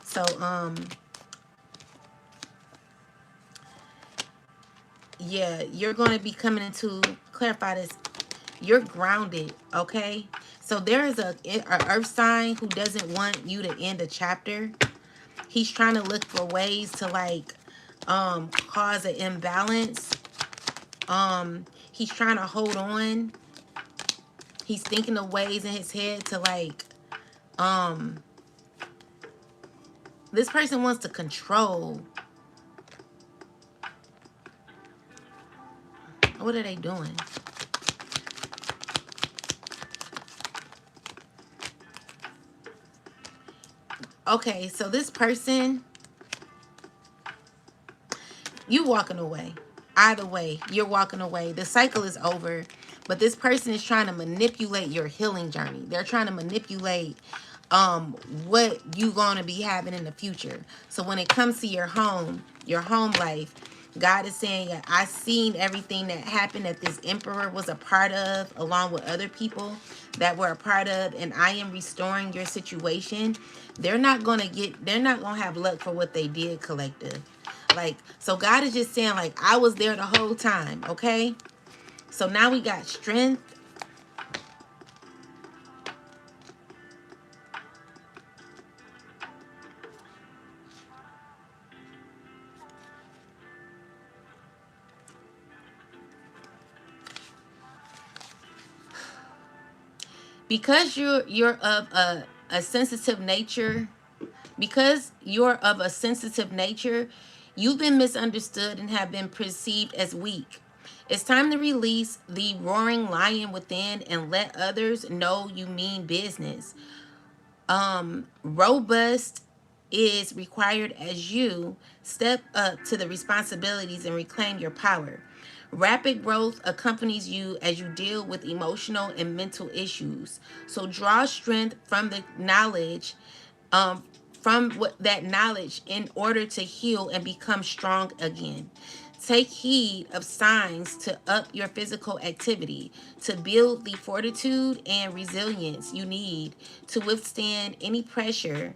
So yeah, you're going to be coming into, clarify this, you're grounded, okay? So there is a earth sign who doesn't want you to end a chapter. He's trying to look for ways to like cause an imbalance. He's trying to hold on. He's thinking of ways in his head to like this person wants to control. What are they doing? Okay, so this person, you walking away. Either way, you're walking away. The cycle is over. But this person is trying to manipulate your healing journey. They're trying to manipulate what you gonna be having in the future. So when it comes to your home life, God is saying, I seen everything that happened that this emperor was a part of, along with other people that were a part of, and I am restoring your situation. They're not gonna have luck for what they did, collective. Like, so God is just saying, like, I was there the whole time, okay? So now we got strength. Because you're of a sensitive nature, because you're of a sensitive nature, you've been misunderstood and have been perceived as weak. It's time to release the roaring lion within and let others know you mean business. Robust is required as you step up to the responsibilities and reclaim your power. Rapid growth accompanies you as you deal with emotional and mental issues. So draw strength from the knowledge, from what that knowledge, in order to heal and become strong again. Take heed of signs to up your physical activity, to build the fortitude and resilience you need to withstand any pressure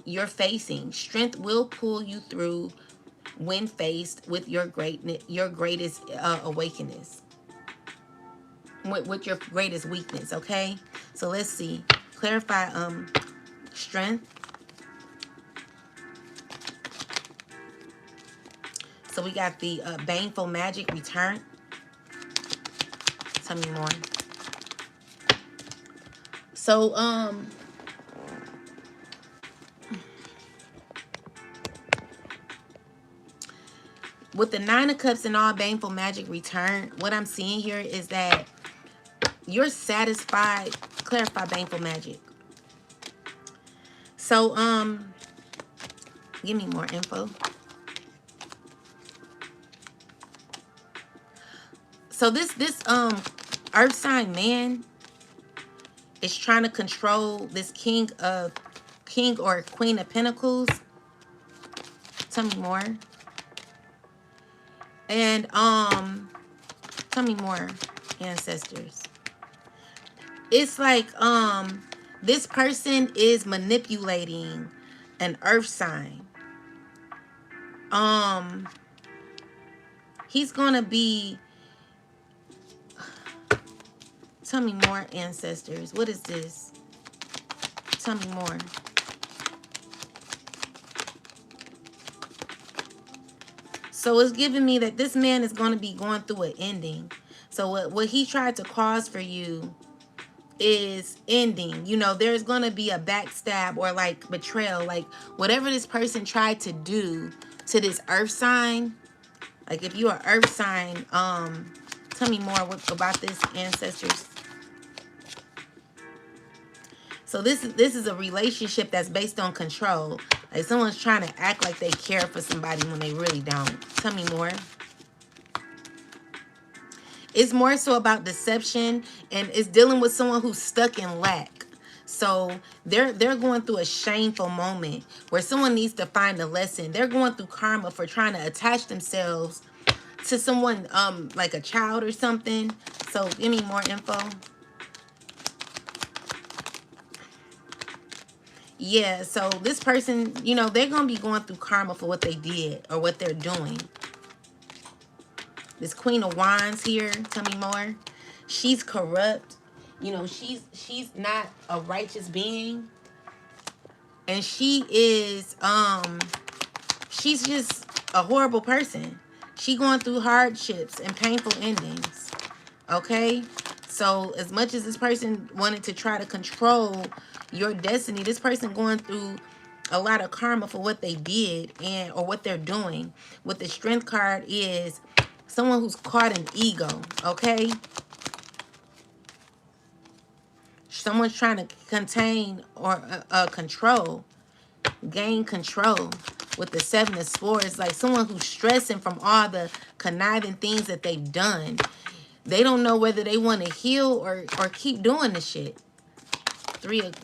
you're facing. Strength will pull you through when faced with your greatest awakeness, with your greatest weakness. Okay, so let's see. Clarify strength. So we got the baneful magic return. Tell me more. So with the Nine of Cups and all baneful magic return, what I'm seeing here is that you're satisfied. Clarify baneful magic. So, give me more info. So this earth sign man is trying to control this king or queen of pentacles. Tell me more. And tell me more, ancestors. It's like this person is manipulating an earth sign. He's gonna be, tell me more, ancestors. What is this? Tell me more. So it's giving me that this man is going to be going through an ending. So what he tried to cause for you is ending. You know, there's going to be a backstab or like betrayal. Like whatever this person tried to do to this earth sign. Like if you're an earth sign, tell me more about this, ancestors. So this is a relationship that's based on control. Like someone's trying to act like they care for somebody when they really don't. Tell me more. It's more so about deception, and it's dealing with someone who's stuck in lack. So they're going through a shameful moment where someone needs to find a lesson. They're going through karma for trying to attach themselves to someone like a child or something. So give me more info. Yeah, so this person, you know, they're going to be going through karma for what they did or what they're doing. This Queen of Wands here, tell me more. She's corrupt. You know, she's not a righteous being. And she is, she's just a horrible person. She going through hardships and painful endings. Okay? So as much as this person wanted to try to control your destiny, this person going through a lot of karma for what they did and or what they're doing. What the Strength card is someone who's caught in ego, okay? Someone's trying to contain or control, gain control with the Seven of Swords. Like someone who's stressing from all the conniving things that they've done. They don't know whether they want to heal or keep doing the shit.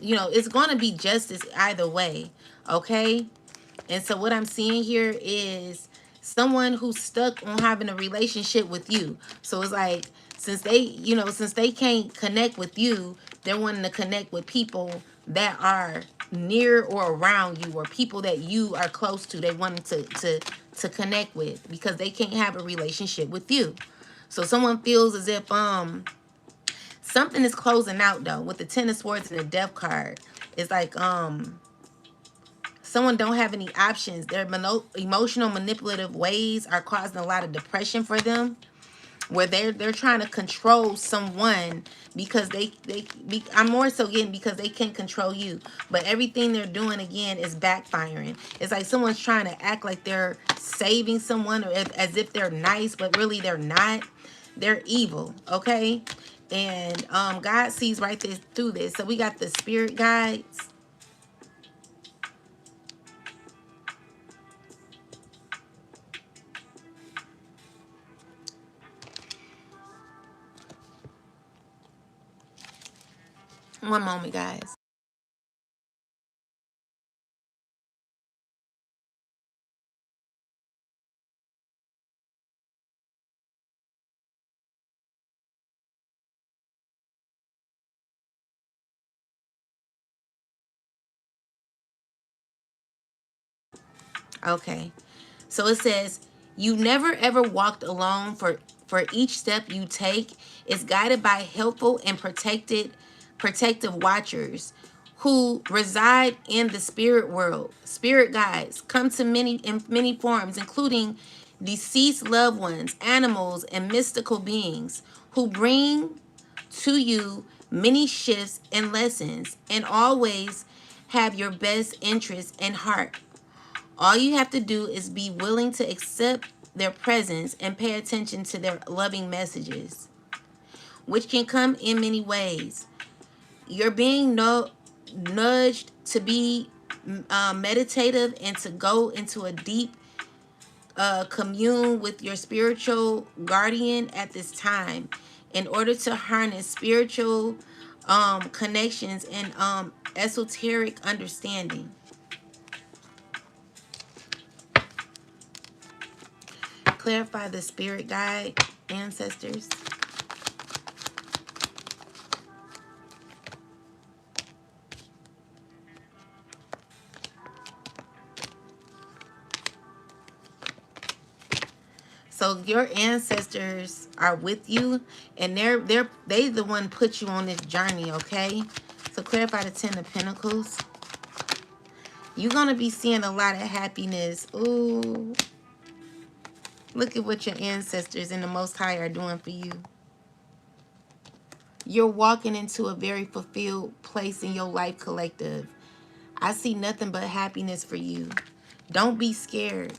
You know, it's going to be justice either way, okay? And so what I'm seeing here is someone who's stuck on having a relationship with you. So it's like, since they, you know, since they can't connect with you, they're wanting to connect with people that are near or around you, or people that you are close to. They want to connect with because they can't have a relationship with you. So someone feels as if something is closing out though with the Ten of Swords and the Death card. It's like someone don't have any options. Their emotional manipulative ways are causing a lot of depression for them, where they're trying to control someone because I'm more so getting because they can't control you. But everything they're doing again is backfiring. It's like someone's trying to act like they're saving someone or as if they're nice, but really they're not. They're evil, okay? And God sees right through this. So we got the spirit guides. One moment, guys. Okay. So it says, you never ever walked alone, for each step you take is guided by helpful and protective watchers who reside in the spirit world. Spirit guides come to in many forms, including deceased loved ones, animals, and mystical beings who bring to you many shifts and lessons and always have your best interest in heart. All you have to do is be willing to accept their presence and pay attention to their loving messages, which can come in many ways. You're being nudged to be meditative and to go into a deep commune with your spiritual guardian at this time in order to harness spiritual connections and esoteric understanding. Clarify the spirit guide, ancestors. So your ancestors are with you, and they the one put you on this journey, okay? So clarify the Ten of Pentacles. You're gonna be seeing a lot of happiness. Ooh, look at what your ancestors and the Most High are doing for you. You're walking into a very fulfilled place in your life, collective. I see nothing but happiness for you. Don't be scared.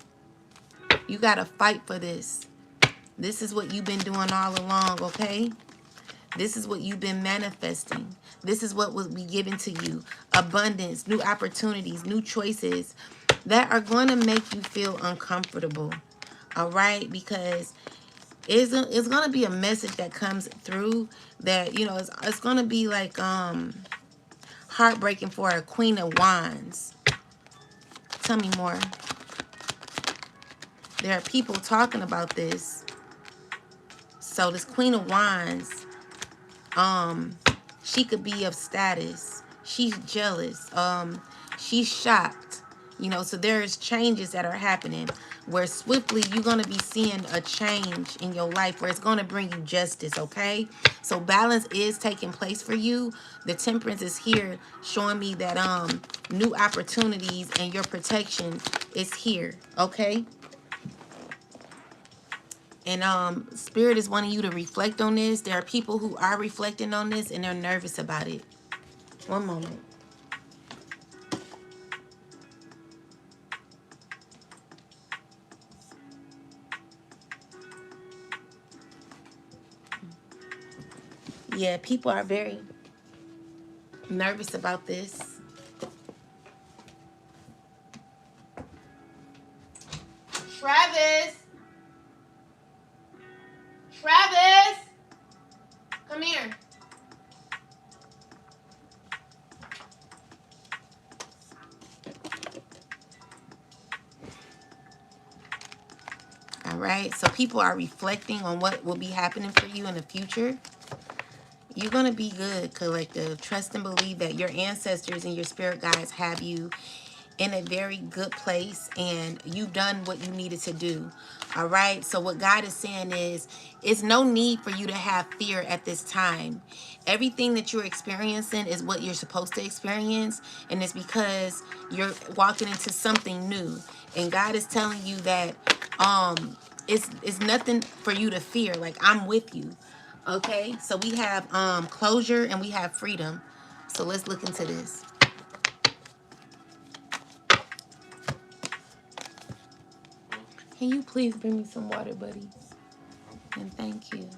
You gotta fight for this. This is what you've been doing all along, okay? This is what you've been manifesting. This is what will be given to you. Abundance, new opportunities, new choices that are going to make you feel uncomfortable. All right? Because it's going to be a message that comes through that, you know, it's going to be like heartbreaking for a Queen of Wands. Tell me more. There are people talking about this. So this Queen of Wands, she could be of status. She's jealous. She's shocked. You know, so there's changes that are happening where swiftly you're going to be seeing a change in your life where it's going to bring you justice, okay? So balance is taking place for you. The Temperance is here showing me that new opportunities and your protection is here, okay? And Spirit is wanting you to reflect on this. There are people who are reflecting on this and they're nervous about it. One moment. Yeah, people are very nervous about this. Travis! Travis! Come here. All right, so people are reflecting on what will be happening for you in the future. You're going to be good, collective. Trust and believe that your ancestors and your spirit guides have you in a very good place and you've done what you needed to do. All right, so what God is saying is, it's no need for you to have fear at this time. Everything that you're experiencing is what you're supposed to experience, and it's because you're walking into something new. And God is telling you that it's nothing for you to fear. Like, I'm with you. Okay, so we have closure and we have freedom. So let's look into this. Can you please bring me some water, buddy? And thank you.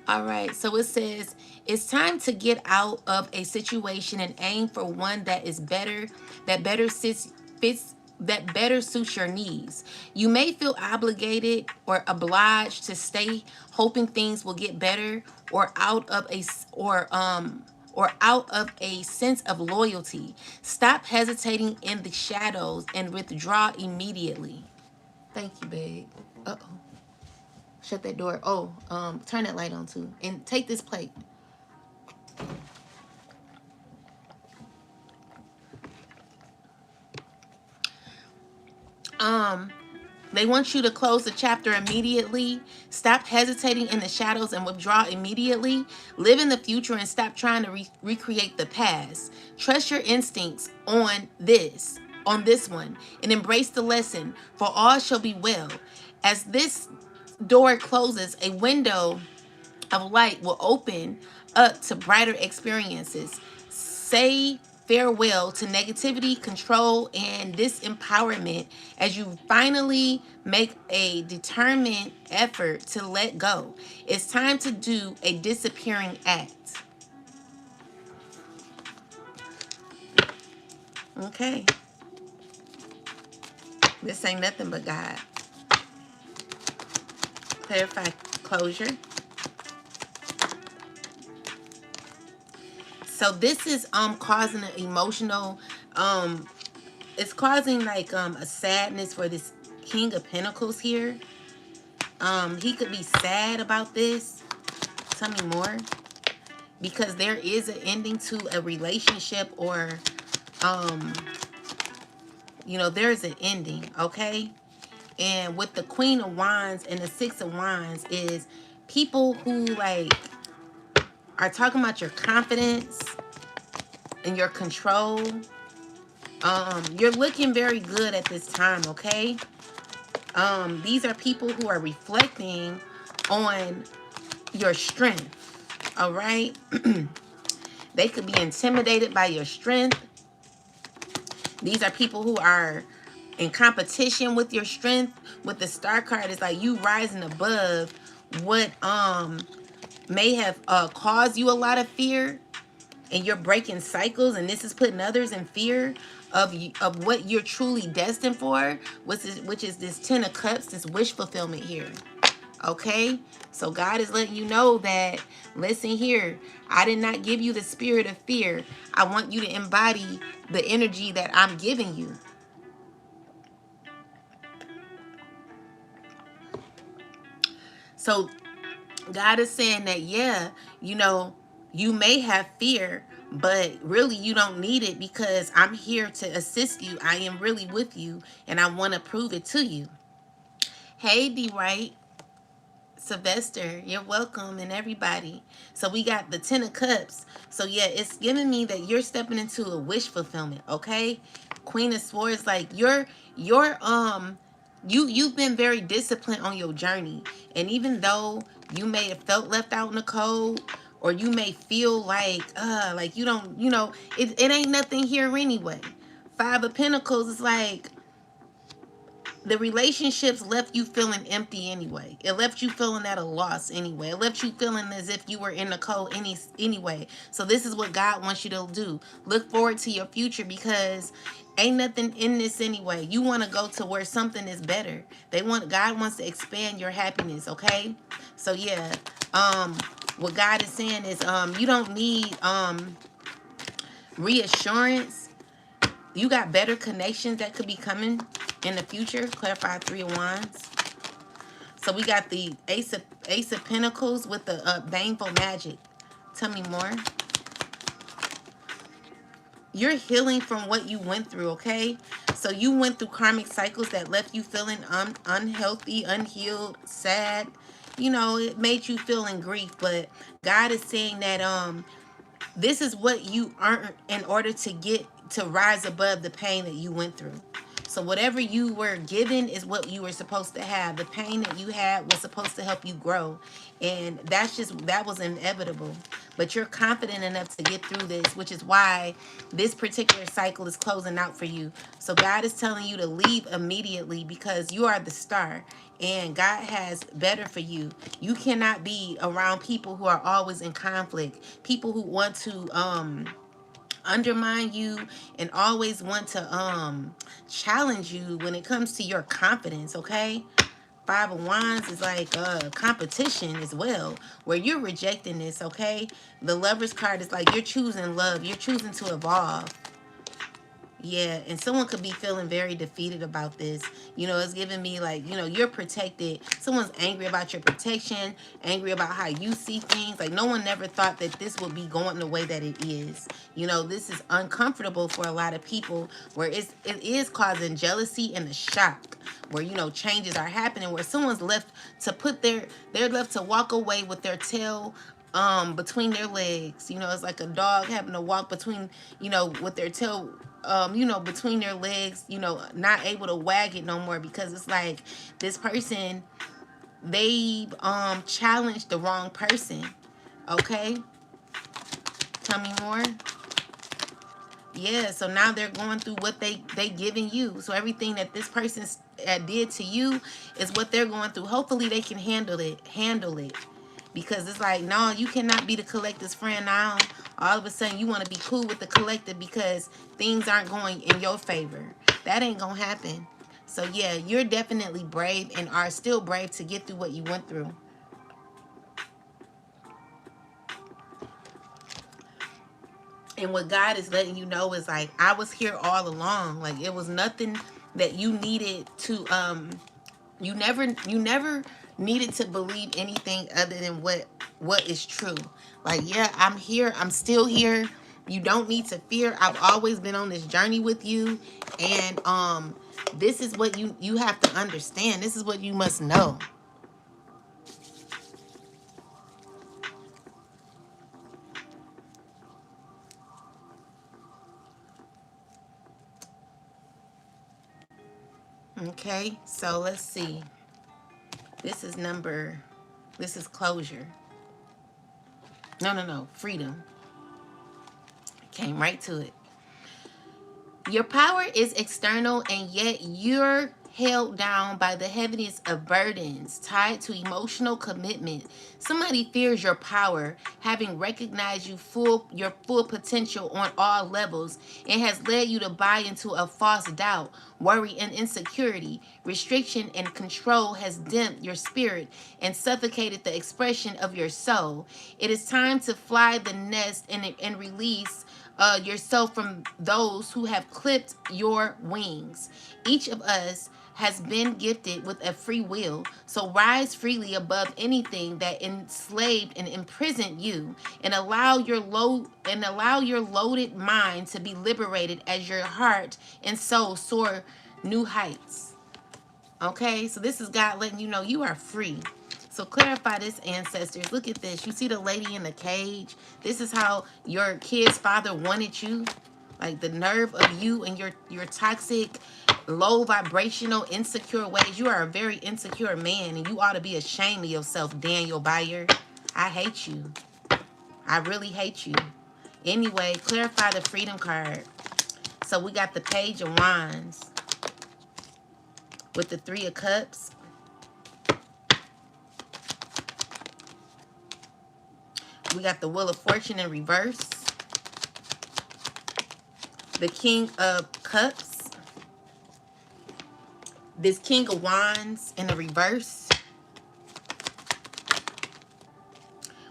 All right, so it says, it's time to get out of a situation and aim for one that is better, that better suits your needs. You may feel obligated or obliged to stay hoping things will get better or out of a sense of loyalty. Stop hesitating in the shadows and withdraw immediately. Thank you, babe. Uh-oh. Shut that door. Oh, turn that light on too. And take this plate. They want you to close the chapter immediately. Stop hesitating in the shadows and withdraw immediately. Live in the future and stop trying to recreate the past. Trust your instincts on this one, and embrace the lesson, for all shall be well. As this door closes, a window of light will open up to brighter experiences. Say farewell to negativity, control, and disempowerment as you finally make a determined effort to let go. It's time to do a disappearing act. Okay. This ain't nothing but God. Clarify closure. So this is causing an emotional it's causing like a sadness for this King of Pentacles here. He could be sad about this. Tell me more. Because there is an ending to a relationship, or you know, there's an ending, okay? And with the Queen of Wands and the Six of Wands is people who like are talking about your confidence and your control. You're looking very good at this time, okay? These are people who are reflecting on your strength, all right? They could be intimidated by your strength. These are people who are in competition with your strength. With the Star card, it's like you rising above what may have caused you a lot of fear, and you're breaking cycles, and this is putting others in fear of what you're truly destined for, which is this Ten of Cups, this wish fulfillment here. Okay, so God is letting you know that, listen here, I did not give you the spirit of fear. I want you to embody the energy that I'm giving you. So God is saying that, yeah, you know, you may have fear, but really you don't need it, because I'm here to assist you. I am really with you, and I want to prove it to you. Hey, D. Wright. Sylvester, you're welcome, and everybody. So we got the Ten of Cups. So yeah, it's giving me that you're stepping into a wish fulfillment, okay? Queen of Swords, like you're you've been very disciplined on your journey. And even though you may have felt left out in the cold, or you may feel like you don't, you know, it ain't nothing here anyway. Five of Pentacles is like, the relationships left you feeling empty anyway. It left you feeling at a loss anyway. It left you feeling as if you were in the cold anyway. So this is what God wants you to do. Look forward to your future, because ain't nothing in this anyway. You want to go to where something is better. God wants to expand your happiness, okay? So yeah, what God is saying is you don't need reassurance. You got better connections that could be coming in the future. Clarify Three of Wands. So we got the Ace of Pentacles with the Baneful Magic. Tell me more. You're healing from what you went through, okay? So you went through karmic cycles that left you feeling unhealthy, unhealed, sad. You know, it made you feel in grief. But God is saying that this is what you earned in order to rise above the pain that you went through. So whatever you were given is what you were supposed to have. The pain that you had was supposed to help you grow. And that was inevitable. But you're confident enough to get through this, which is why this particular cycle is closing out for you. So God is telling you to leave immediately, because you are the star. And God has better for you. You cannot be around people who are always in conflict. People who want to undermine you and always want to challenge you when it comes to your confidence, okay? Five of Wands is like competition as well, where you're rejecting this, okay? The Lover's card is like you're choosing love. You're choosing to evolve. Yeah, and someone could be feeling very defeated about this. You know, it's giving me like, you know, you're protected. Someone's angry about your protection, angry about how you see things. Like, no one never thought that this would be going the way that it is. You know, this is uncomfortable for a lot of people, where it is causing jealousy and a shock, where, you know, changes are happening, where someone's left to they're left to walk away with their tail between their legs. You know, it's like a dog having to walk between, you know, with their tail you know, between their legs, you know, not able to wag it no more, because it's like this person, they challenged the wrong person. Okay, tell me more. Yeah, so now they're going through what they giving you. So everything that this person did to you is what they're going through. Hopefully they can handle it, because it's like, no, you cannot be the collective's friend now. All of a sudden you want to be cool with the collective because things aren't going in your favor. That ain't gonna happen. So yeah, you're definitely brave and are still brave to get through what you went through. And what God is letting you know is like, I was here all along. Like, it was nothing that you needed to you never needed to believe anything other than what is true. Like, yeah, I'm here, I'm still here. You don't need to fear. I've always been on this journey with you. And this is what you have to understand. This is what you must know. Okay, so let's see. This is closure. No, freedom. Came right to it. Your power is external, and yet you're held down by the heaviness of burdens tied to emotional commitment. Somebody fears your power, having recognized your full potential on all levels, and has led you to buy into a false doubt. Worry and insecurity, restriction and control has dimmed your spirit and suffocated the expression of your soul. It is time to fly the nest and release yourself from those who have clipped your wings. Each of us has been gifted with a free will, so rise freely above anything that enslaved and imprisoned you, and allow your loaded mind to be liberated as your heart and soul soar new heights. Okay, so this is God letting you know you are free. So clarify this, ancestors. Look at this. You see the lady in the cage? This is how your kid's father wanted you. Like, the nerve of you and your toxic, low vibrational, insecure ways. You are a very insecure man, and you ought to be ashamed of yourself, Daniel Bayer. I hate you. I really hate you. Anyway, clarify the freedom card. So we got the Page of Wands with the Three of Cups. We got the Wheel of Fortune in reverse. The King of Cups. This King of Wands in the reverse.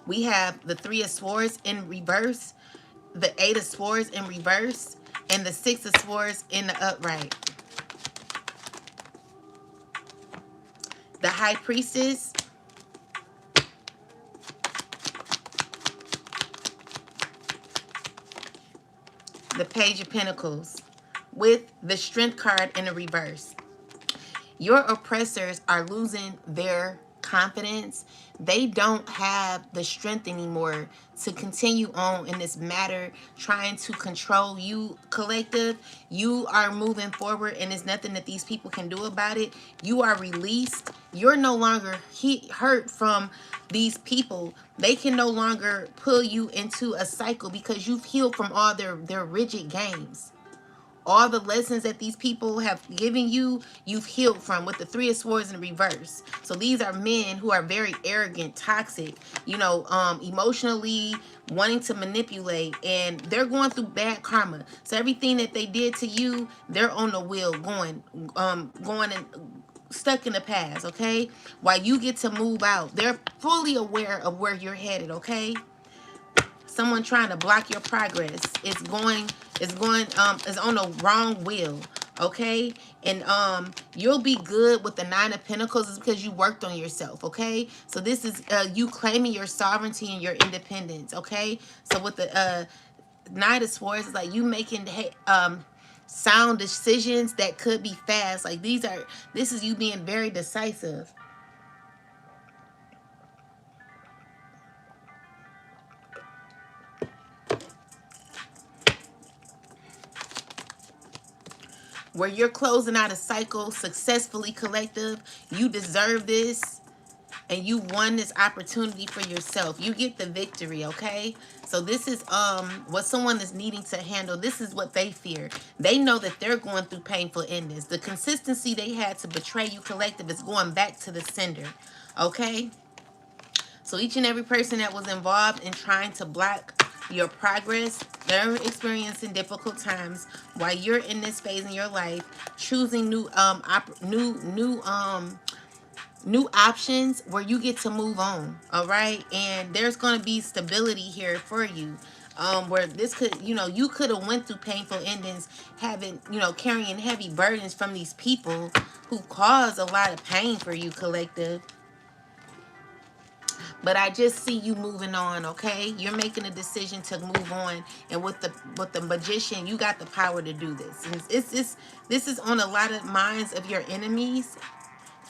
We have the Three of Swords in reverse. The Eight of Swords in reverse. And the Six of Swords in the upright. The High Priestess. The Page of Pentacles with the Strength card in the reverse. Your oppressors are losing their confidence. They don't have the strength anymore to continue on in this matter, trying to control you, collective. You are moving forward, and there's nothing that these people can do about it. You are released. You're no longer hurt from these people. They can no longer pull you into a cycle because you've healed from all their rigid games. All the lessons that these people have given you, you've healed from with the Three of Swords in reverse. So these are men who are very arrogant, toxic, emotionally wanting to manipulate, and they're going through bad karma. So everything that they did to you, they're on the wheel going and stuck in the past, okay? While you get to move out, they're fully aware of where you're headed, okay? Someone trying to block your progress is on the wrong wheel, okay? And you'll be good with the Nine of Pentacles is because you worked on yourself, okay? So this is you claiming your sovereignty and your independence, okay? So with the Knight of Swords, it's like you making sound decisions that could be fast. Like, this is you being very decisive. Where you're closing out a cycle successfully, collective. You deserve this. and you won this opportunity for yourself. You get the victory, okay? So this is what someone is needing to handle. This is what they fear. They know that they're going through painful endings. The consistency they had to betray you, collective, is going back to the sender, okay? So each and every person that was involved in trying to block your progress, they're experiencing difficult times while you're in this phase in your life, choosing new options where you get to move on. All right, and there's going to be stability here for you, where this could, you could have went through painful endings, having, carrying heavy burdens from these people who cause a lot of pain for you, collective. But I just see you moving on, okay? You're making a decision to move on, and with the magician, you got the power to do this. And this is on a lot of minds of your enemies,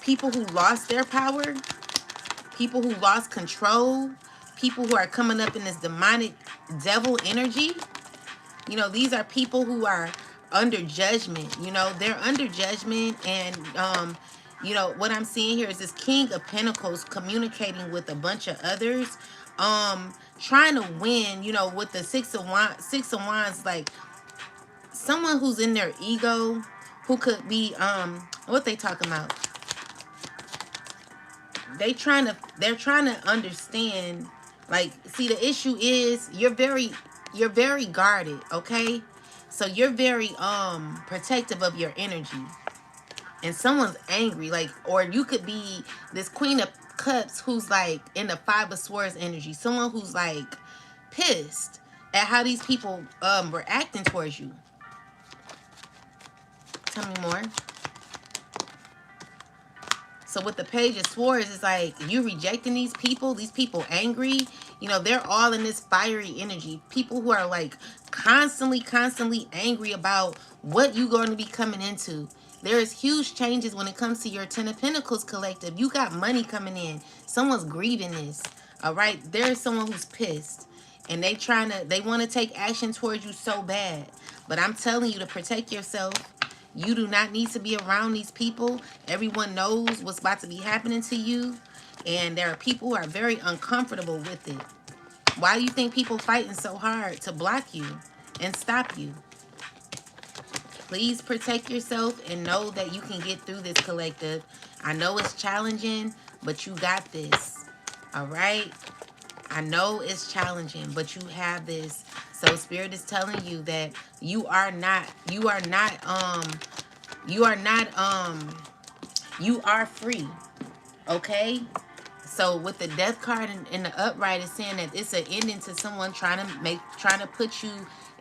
people who lost their power, people who lost control, people who are coming up in this demonic devil energy. These are people who are under judgment. They're under judgment, and what I'm seeing here is this King of Pentacles communicating with a bunch of others, trying to win, with the Six of Wands, like someone who's in their ego, who could be, what they talking about? They're trying to understand, like, see, the issue is you're very guarded, okay? So you're very protective of your energy. And someone's angry, like, or you could be this Queen of Cups who's like in the Five of Swords energy. Someone who's like pissed at how these people were acting towards you. Tell me more. So with the Page of Swords, it's like you rejecting these people angry. They're all in this fiery energy. People who are like constantly angry about what you're going to be coming into. There is huge changes when it comes to your Ten of Pentacles, collective. You got money coming in. Someone's grieving this. All right. There is someone who's pissed, and they want to take action towards you so bad. But I'm telling you to protect yourself. You do not need to be around these people. Everyone knows what's about to be happening to you. And there are people who are very uncomfortable with it. Why do you think people fighting so hard to block you and stop you? Please protect yourself and know that you can get through this, collective. I know it's challenging, but you got this. All right? I know it's challenging, but you have this. So Spirit is telling you that you are free. Okay? So with the Death card in the upright, it's saying that it's an ending to someone trying to put you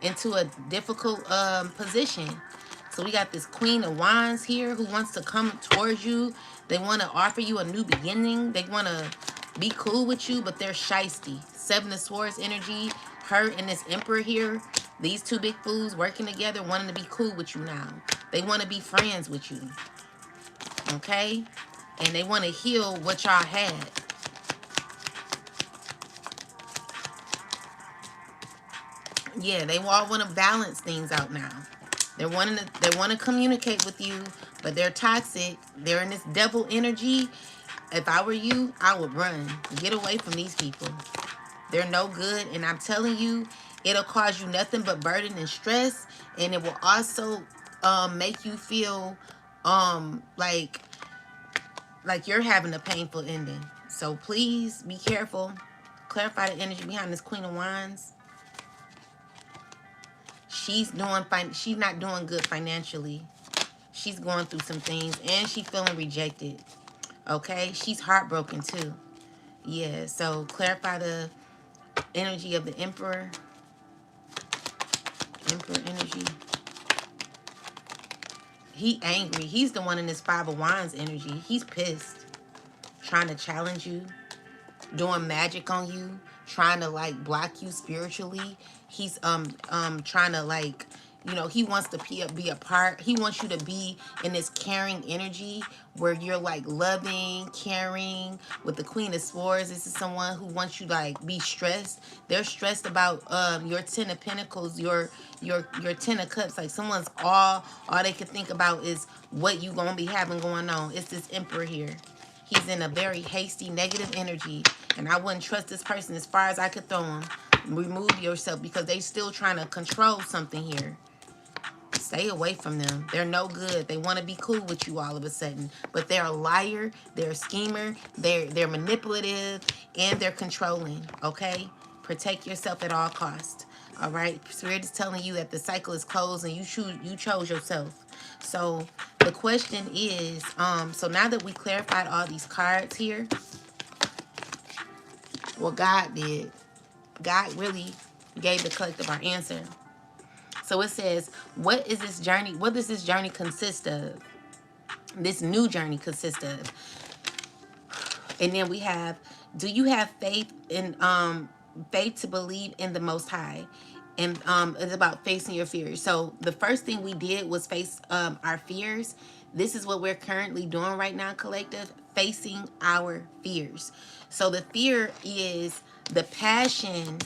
into a difficult position. So we got this Queen of Wands here who wants to come towards you. They want to offer you a new beginning. They want to be cool with you, but they're shisty. Seven of Swords energy. Her and this Emperor here. These two big fools working together, wanting to be cool with you now. They want to be friends with you. Okay? And they want to heal what y'all had. Yeah, they all want to balance things out now. They want to communicate with you, but they're toxic. They're in this devil energy. If I were you, I would run. Get away from these people. They're no good, and I'm telling you, it'll cause you nothing but burden and stress, and it will also make you feel like you're having a painful ending. So please be careful. Clarify the energy behind this Queen of Wands. She's not doing good financially. She's going through some things, and she's feeling rejected. Okay? She's heartbroken too. Yeah, so clarify the energy of the Emperor. Emperor energy. He angry. He's the one in this Five of Wands energy. He's pissed. Trying to challenge you. Doing magic on you. Trying to like block you spiritually. He's trying to like, he wants to be a part. He wants you to be in this caring energy where you're like loving, caring. With the Queen of Swords, this is someone who wants you to like be stressed. They're stressed about your Ten of Pentacles, your Ten of Cups. Like someone's all they can think about is what you gonna be having going on. It's this Emperor here. He's in a very hasty, negative energy. And I wouldn't trust this person as far as I could throw him. Remove yourself because they still trying to control something here. Stay away from them. They're no good. They want to be cool with you all of a sudden. But they're a liar. They're a schemer. They're manipulative. And they're controlling. Okay? Protect yourself at all costs. All right? Spirit is telling you that the cycle is closed and you chose yourself. So the question is, so now that we clarified all these cards here, what God did, God really gave the collective our answer. So it says, what does this journey consist of? This new journey consists of. And then we have, do you have faith in faith to believe in the Most High? And it's about facing your fears. So the first thing we did was face our fears. This is what we're currently doing right now, collective, facing our fears. So the fear is the passion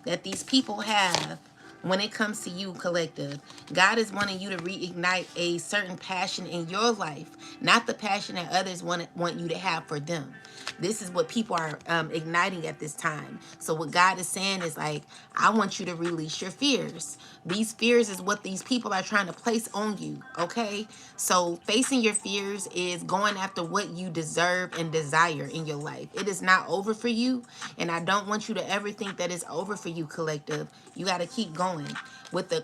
that these people have when it comes to you, collective. God is wanting you to reignite a certain passion in your life, not the passion that others want you to have for them. This is what people are igniting at this time. So what God is saying is like, I want you to release your fears. These fears is what these people are trying to place on you, okay? So facing your fears is going after what you deserve and desire in your life. It is not over for you, and I don't want you to ever think that it's over for you, collective. You got to keep going. With the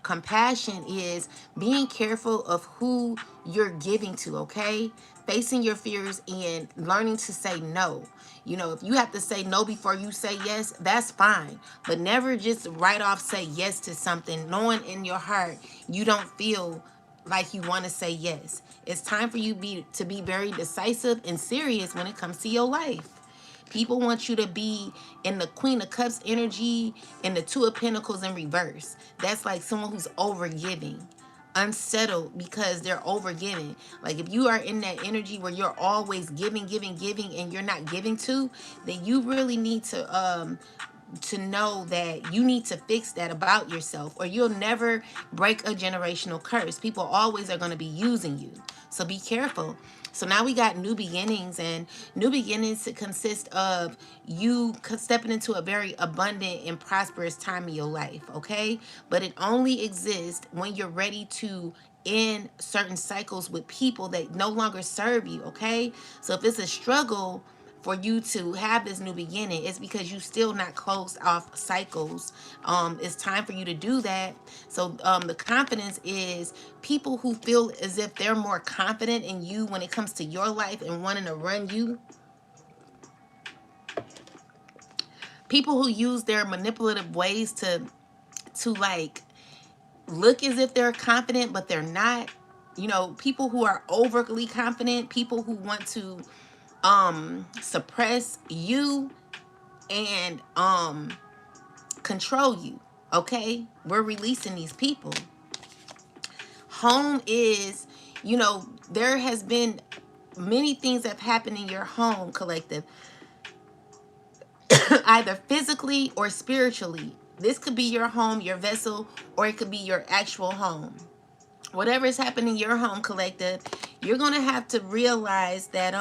compassion is being careful of who you're giving to, okay? Facing your fears and learning to say no. You know, if you have to say no before you say yes, that's fine. But never just right off say yes to something, knowing in your heart you don't feel like you want to say yes. It's time for you to be very decisive and serious when it comes to your life. People want you to be in the Queen of Cups energy and the Two of Pentacles in reverse. That's like someone who's overgiving, unsettled because they're overgiving. Like if you are in that energy where you're always giving, and you're not giving to, then you really need to know that you need to fix that about yourself, or you'll never break a generational curse. People always are going to be using you. So be careful. So now we got new beginnings, and new beginnings consist of you stepping into a very abundant and prosperous time in your life, okay? But it only exists when you're ready to end certain cycles with people that no longer serve you, okay? So if it's a struggle for you to have this new beginning, it's because you still not closed off cycles. It's time for you to do that. So the confidence is people who feel as if they're more confident in you when it comes to your life and wanting to run you. People who use their manipulative ways to like look as if they're confident, but they're not. You know, people who are overly confident, people who want to suppress you and control you, okay? We're releasing these people. Home is, you know, there has been many things that have happened in your home, collective, either physically or spiritually. This could be your home, your vessel, or it could be your actual home. Whatever is happening in your home, collective, you're going to have to realize that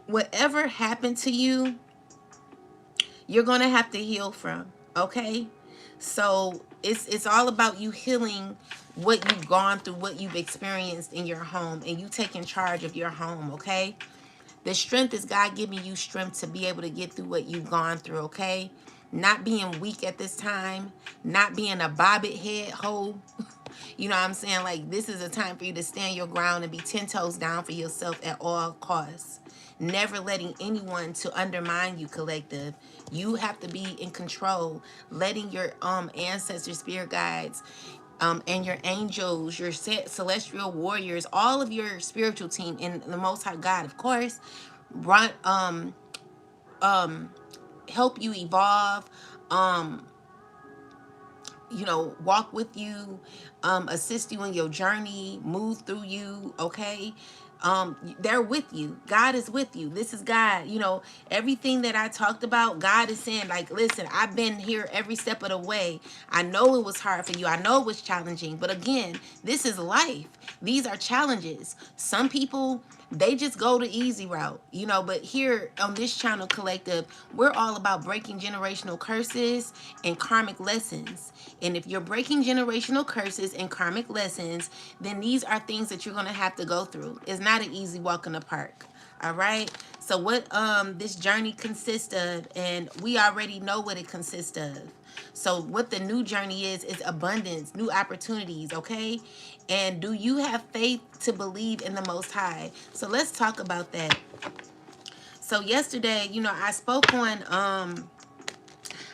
whatever happened to you, you're going to have to heal from, okay? So it's all about you healing what you've gone through, what you've experienced in your home, and you taking charge of your home, okay? The strength is God giving you strength to be able to get through what you've gone through, okay? Not being weak at this time, not being a bobbit head hoe. You know what I'm saying? Like, this is a time for you to stand your ground and be 10 toes down for yourself at all costs. Never letting anyone to undermine you, collective. You have to be in control, letting your ancestors, spirit guides, and your angels, your celestial warriors, all of your spiritual team, and the Most High God, of course, run, help you evolve, you know, walk with you, assist you in your journey, move through you, okay? They're with you. God is with you. This is God. You know, everything that I talked about, God is saying, like, listen, I've been here every step of the way. I know it was hard for you. I know it was challenging. But again, this is life. These are challenges. Some people, they just go the easy route, you know, but here on this channel collective, we're all about breaking generational curses and karmic lessons. And if you're breaking generational curses and karmic lessons, then these are things that you're going to have to go through. It's not an easy walk in the park. All right. So what this journey consists of, and we already know what it consists of. So what the new journey is abundance, new opportunities, okay? And do you have faith to believe in the Most High? So let's talk about that. So yesterday, you know, I spoke on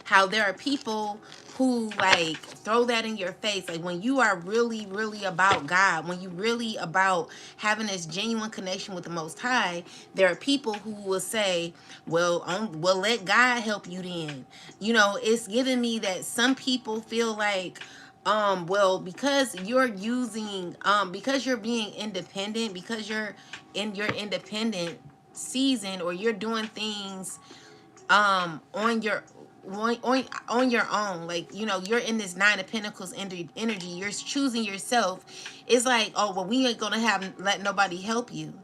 how there are people who like throw that in your face. Like when you are really, really about God, when you really about having this genuine connection with the Most High, there are people who will say, well, let God help you then. You know, it's giving me that some people feel like, well, because you're using, because you're being independent, because you're in your independent season, or you're doing things on your on your own, like, you know, you're in this Nine of Pentacles energy, you're choosing yourself. It's like, oh well, we ain't gonna let nobody help you.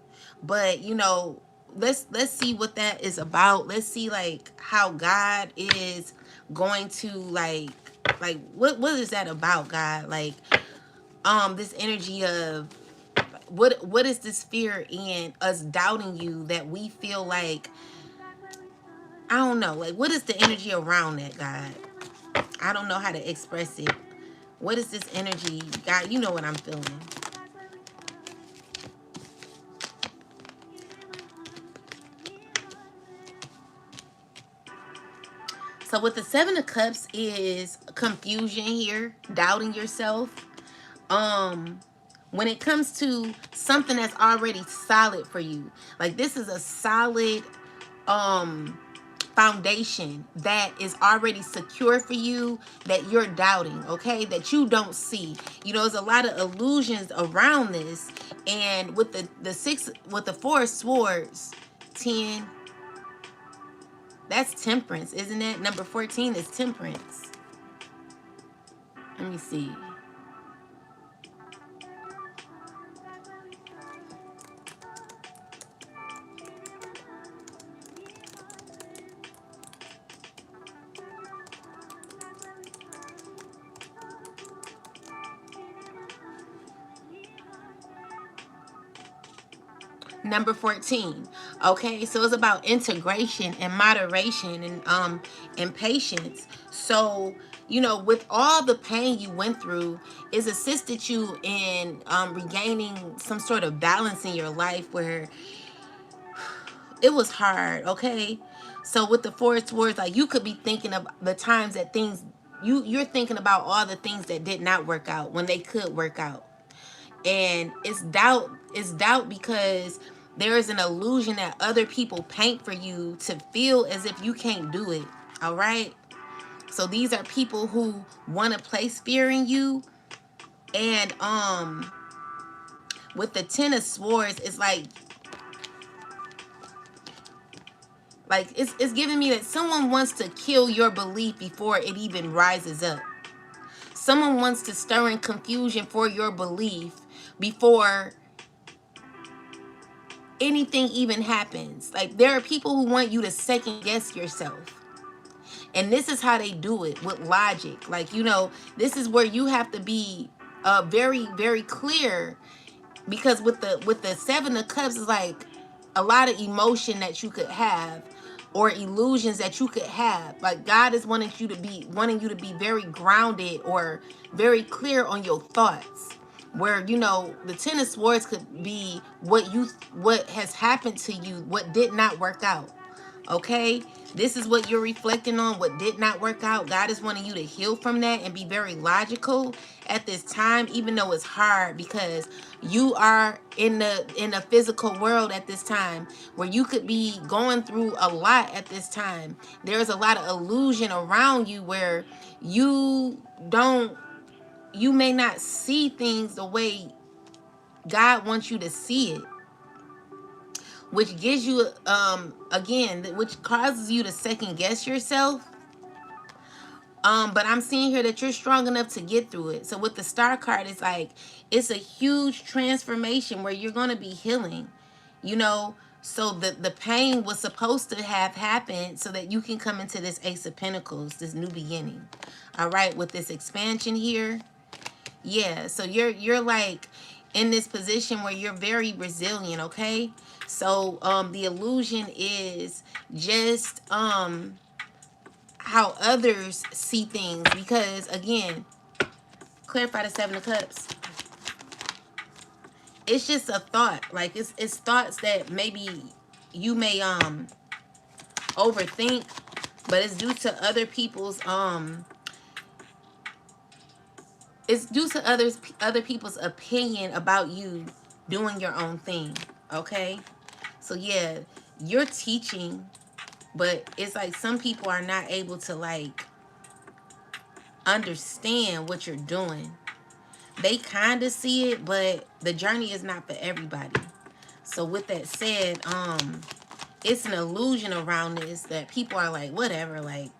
But you know, let's see what that is about. Let's see like how God is going to like what is that about, God? Like this energy of what is this fear in us doubting you, that we feel like, I don't know. Like, what is the energy around that, God? I don't know how to express it. What is this energy? God, you know what I'm feeling. So with the Seven of Cups is confusion here, doubting yourself. When it comes to something that's already solid for you, like this is a solid foundation that is already secure for you, that you're doubting, okay, that you don't see. You know, there's a lot of illusions around this. And with the six, with the Four of Swords, 10, that's temperance, isn't it? Number 14 is temperance. Let me see. Number 14. Okay, so it's about integration and moderation and patience. So, you know, with all the pain you went through, it's assisted you in regaining some sort of balance in your life, where it was hard, okay? So with the Four of Swords, like, you could be thinking of the times that things, you're thinking about all the things that did not work out when they could work out. And it's doubt because there is an illusion that other people paint for you to feel as if you can't do it. All right, so these are people who want to place fear in you. And with the Ten of Swords, it's like it's giving me that someone wants to kill your belief before it even rises up. Someone wants to stir in confusion for your belief before anything even happens. Like, there are people who want you to second guess yourself. And this is how they do it, with logic. Like, you know, this is where you have to be very, very clear. Because with the Seven of Cups, is like a lot of emotion that you could have, or illusions that you could have. Like, God is wanting you to be very grounded or very clear on your thoughts. Where, you know, the Ten of Swords could be what has happened to you, what did not work out. Okay, this is what you're reflecting on, what did not work out. God is wanting you to heal from that and be very logical at this time, even though it's hard, because you are in the physical world at this time, where you could be going through a lot at this time. There's a lot of illusion around you where you don't you may not see things the way God wants you to see it, which gives you again, which causes you to second guess yourself. But I'm seeing here that you're strong enough to get through it. So with the star card, it's like it's a huge transformation where you're going to be healing, you know. So the pain was supposed to have happened so that you can come into this Ace of Pentacles, this new beginning. All right, with this expansion here. Yeah, so you're like in this position where you're very resilient, okay? So the illusion is just how others see things, because again, clarify the Seven of Cups. It's just a thought. Like it's thoughts that maybe you may overthink, but it's due to other people's it's due to other people's opinion about you doing your own thing, okay? So yeah, you're teaching, but it's like some people are not able to like understand what you're doing. They kind of see it, but the journey is not for everybody. So with that said, it's an illusion around this that people are like, whatever, like,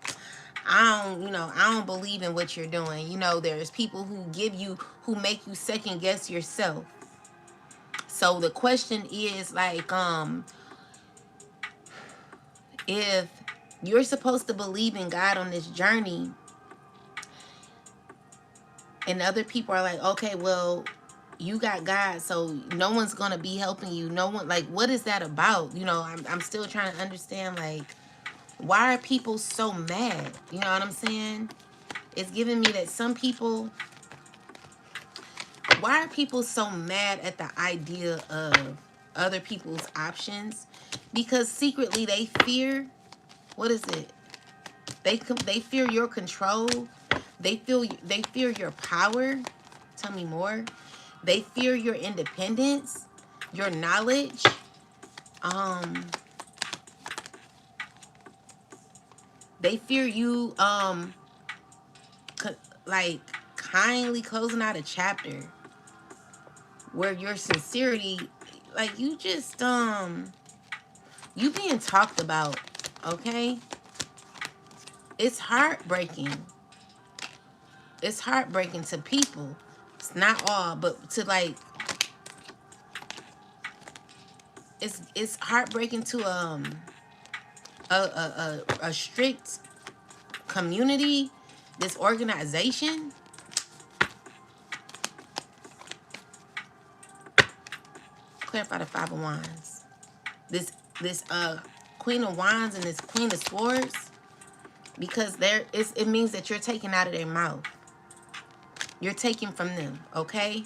I don't believe in what you're doing. You know, there's people who make you second guess yourself. So the question is like, if you're supposed to believe in God on this journey, and other people are like, okay, well, you got God, so no one's gonna be helping you. No one, like, what is that about? You know, I'm still trying to understand, like, why are people so mad? You know what I'm saying? It's giving me that some people, why are people so mad at the idea of other people's options? Because secretly they fear, what is it? They fear your control. They fear your power. Tell me more. They fear your independence, your knowledge. They fear you like kindly closing out a chapter where your sincerity, like you just you being talked about, okay? It's heartbreaking. It's heartbreaking to people. It's not all, but to like, it's heartbreaking to a strict community, this organization. Clarify the Five of Wands. This Queen of Wands and this Queen of Swords, because it means that you're taking out of their mouth. You're taking from them, okay?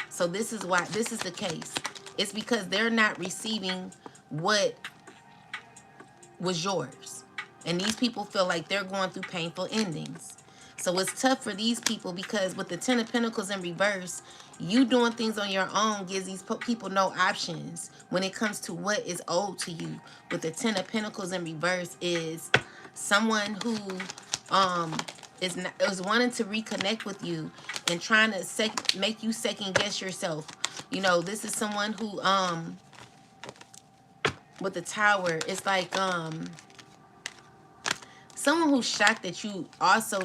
So this is why this is the case. It's because they're not receiving what was yours. And these people feel like they're going through painful endings. So it's tough for these people because with the Ten of Pentacles in reverse, you doing things on your own gives these people no options when it comes to what is owed to you. With the Ten of Pentacles in reverse is someone who is wanting to reconnect with you and trying to make you second guess yourself. You know, this is someone who with the Tower, it's like someone who's shocked that you also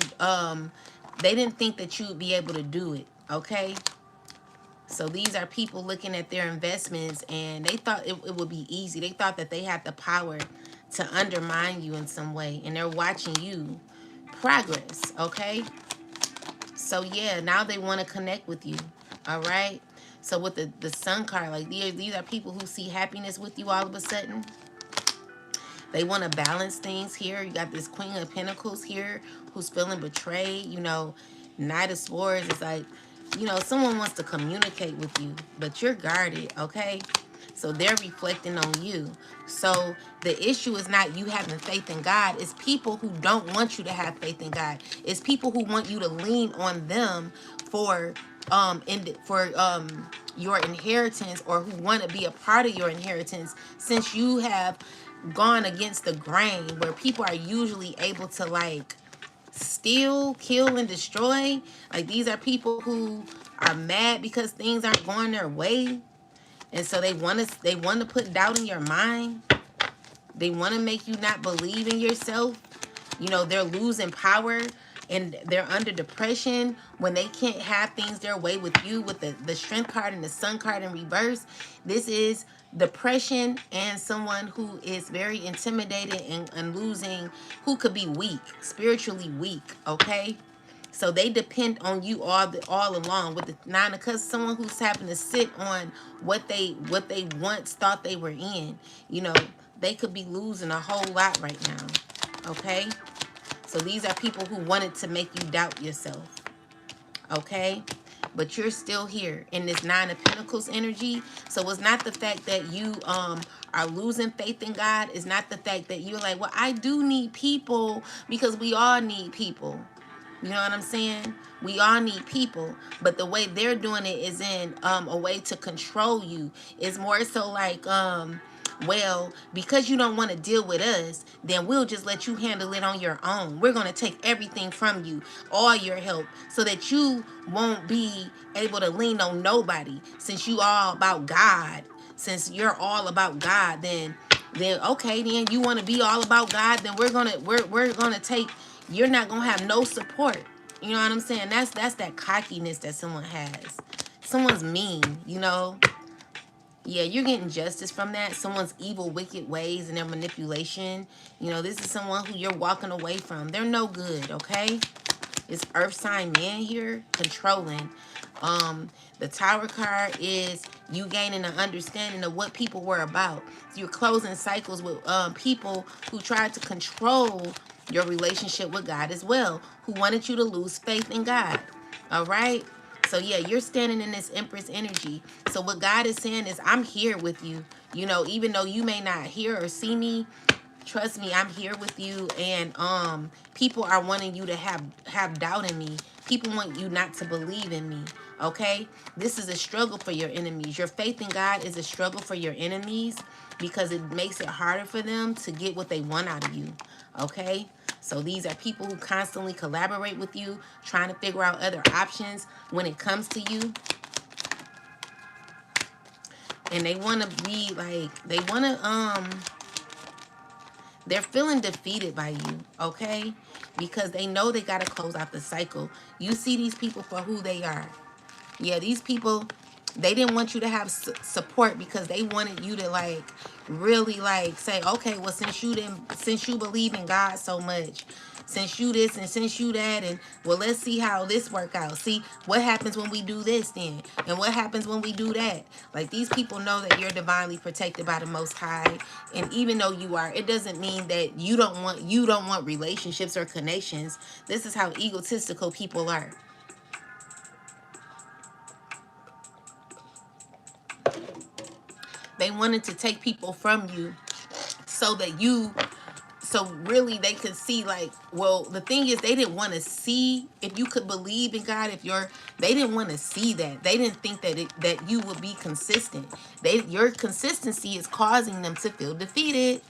they didn't think that you would be able to do it, okay? So these are people looking at their investments and they thought it would be easy. They thought that they had the power to undermine you in some way, and they're watching you progress, okay? So yeah, now they want to connect with you, all right? So with the Sun card, like these are people who see happiness with you all of a sudden. They want to balance things here. You got this Queen of Pentacles here who's feeling betrayed. You know, Knight of Swords is like, you know, someone wants to communicate with you, but you're guarded, okay? So they're reflecting on you. So the issue is not you having faith in God. It's people who don't want you to have faith in God. It's people who want you to lean on them for your inheritance, or who want to be a part of your inheritance, since you have gone against the grain, where people are usually able to like steal, kill, and destroy. Like, these are people who are mad because things aren't going their way. And so they want to put doubt in your mind. They want to make you not believe in yourself. You know, they're losing power and they're under depression when they can't have things their way with you, with the strength card and the sun card in reverse. This is depression and someone who is very intimidated and losing, who could be weak, spiritually weak, okay? So they depend on you all along with the nine of cups. Someone who's having to sit on what they once thought they were in. You know, they could be losing a whole lot right now. Okay? So these are people who wanted to make you doubt yourself. Okay? But you're still here in this Nine of Pentacles energy. So it's not the fact that you are losing faith in God. It's not the fact that you're like, well, I do need people, because we all need people. You know what I'm saying? We all need people, but the way they're doing it is in a way to control you. It's more so like, well, because you don't want to deal with us, then we'll just let you handle it on your own. We're going to take everything from you, all your help, so that you won't be able to lean on nobody. Since you all about God, since you're all about God, then okay, then you want to be all about God, then we're gonna take, you're not gonna have no support. You know what I'm saying? That's that cockiness that someone has. Someone's mean, you know. Yeah, you're getting justice from that. Someone's evil, wicked ways and their manipulation. You know, this is someone who you're walking away from. They're no good, okay? It's Earth sign man here, controlling. The Tower card is you gaining an understanding of what people were about. So you're closing cycles with people who tried to control your relationship with God as well, who wanted you to lose faith in God. All right? So yeah, you're standing in this Empress energy. So what God is saying is, I'm here with you. You know, even though you may not hear or see me, trust me, I'm here with you. And people are wanting you to have doubt in me. People want you not to believe in me. Okay? This is a struggle for your enemies. Your faith in God is a struggle for your enemies, because it makes it harder for them to get what they want out of you. Okay? So these are people who constantly collaborate with you, trying to figure out other options when it comes to you. And they want to be like, they're feeling defeated by you, okay? Because they know they got to close out the cycle. You see these people for who they are. Yeah, these people, they didn't want you to have support, because they wanted you to like really like say, okay, well, since you believe in God so much, since you this and since you that, and well, let's see how this work out. See what happens when we do this then, and what happens when we do that. Like, these people know that you're divinely protected by the Most High, and even though you are, it doesn't mean that you don't want relationships or connections. This is how egotistical people are. They wanted to take people from you so that so really they could see, like, well, the thing is, they didn't want to see if you could believe in God. They didn't want to see that. They didn't think that you would be consistent. Your consistency is causing them to feel defeated.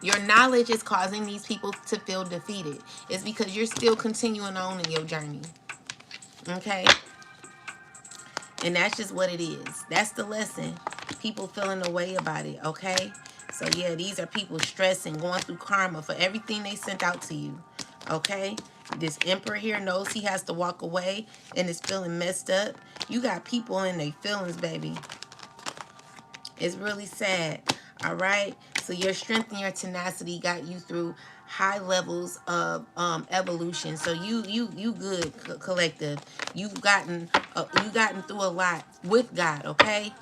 Your knowledge is causing these people to feel defeated. It's because you're still continuing on in your journey. Okay? And that's just what it is. That's the lesson. People feeling a way about it, okay? So yeah, these are people stressing, going through karma for everything they sent out to you, okay? This Emperor here knows he has to walk away and is feeling messed up. You got people in their feelings, baby. It's really sad, all right? So your strength and your tenacity got you through high levels of evolution. So you good, collective. You've gotten through a lot with God, okay?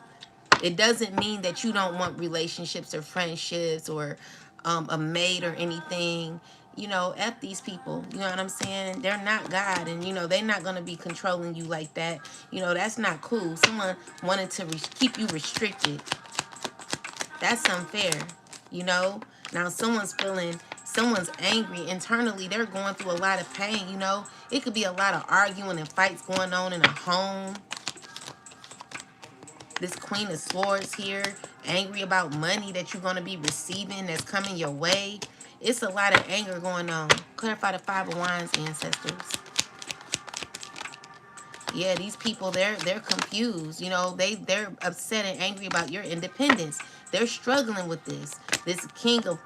It doesn't mean that you don't want relationships or friendships or a mate or anything. You know, F these people. You know what I'm saying? They're not God, and, you know, they're not going to be controlling you like that. You know, that's not cool. Someone wanted to keep you restricted. That's unfair, you know? Now, someone's angry internally. They're going through a lot of pain, you know? It could be a lot of arguing and fights going on in a home. This Queen of Swords here, angry about money that you're going to be receiving that's coming your way. It's a lot of anger going on. Clarify the Five of Wands, ancestors. Yeah, these people, they're confused. You know, they're upset and angry about your independence. They're struggling with this. This King of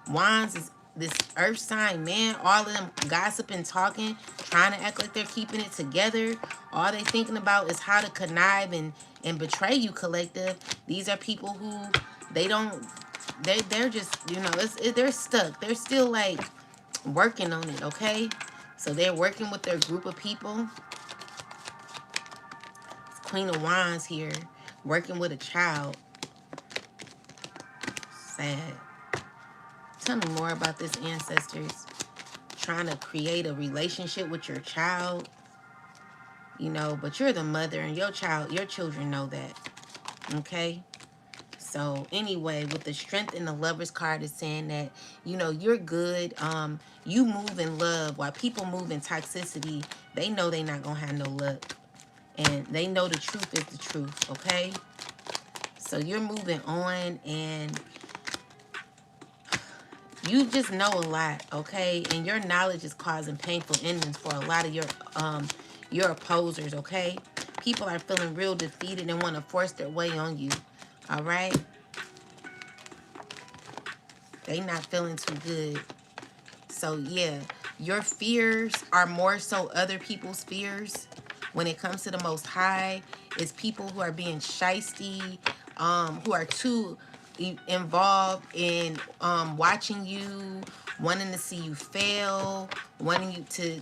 Wands is this earth sign man. All of them gossiping, talking, trying to act like they're keeping it together. All they thinking about is how to connive and betray you, collective. These are people who they don't. They're just, you know, they're stuck. They're still like working on it. Okay, so they're working with their group of people. Queen of Wands here, working with a child. Sad. Tell me more about this, ancestors. Trying to create a relationship with your child, you know, but you're the mother and your children know that. Okay? So anyway, with the Strength in the Lovers card is saying that, you know, you're good. You move in love while people move in toxicity. They know they're not gonna have no luck. And they know the truth is the truth, okay? So you're moving on and you just know a lot, okay? And your knowledge is causing painful endings for a lot of your opposers, okay? People are feeling real defeated and want to force their way on you, all right? They not feeling too good. So, yeah, your fears are more so other people's fears. When it comes to the Most High, it's people who are being shysty, who are too involved in watching you, wanting to see you fail, wanting you to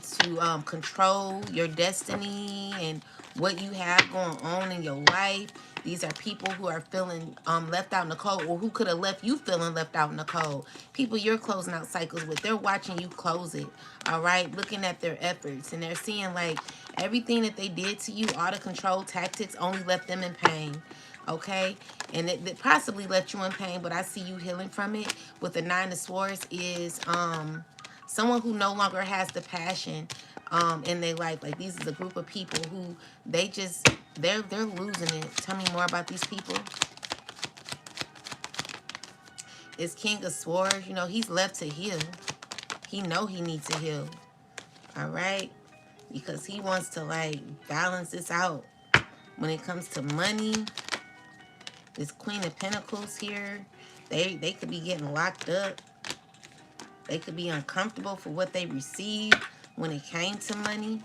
control your destiny and what you have going on in your life. These are people who are feeling left out in the cold, or who could have left you feeling left out in the cold. People you're closing out cycles with, they're watching you close it, all right? Looking at their efforts, and they're seeing like everything that they did to you, all the control tactics only left them in pain, okay? And it possibly left you in pain, but I see you healing from it. With the Nine of Swords is someone who no longer has the passion in their life. Like, these is a group of people who they're losing it. Tell me more about these people. It's King of Swords. You know, he's left to heal. He know he needs to heal. All right? Because he wants to, like, balance this out. When it comes to money, this Queen of Pentacles here, they could be getting locked up. They could be uncomfortable for what they received when it came to money.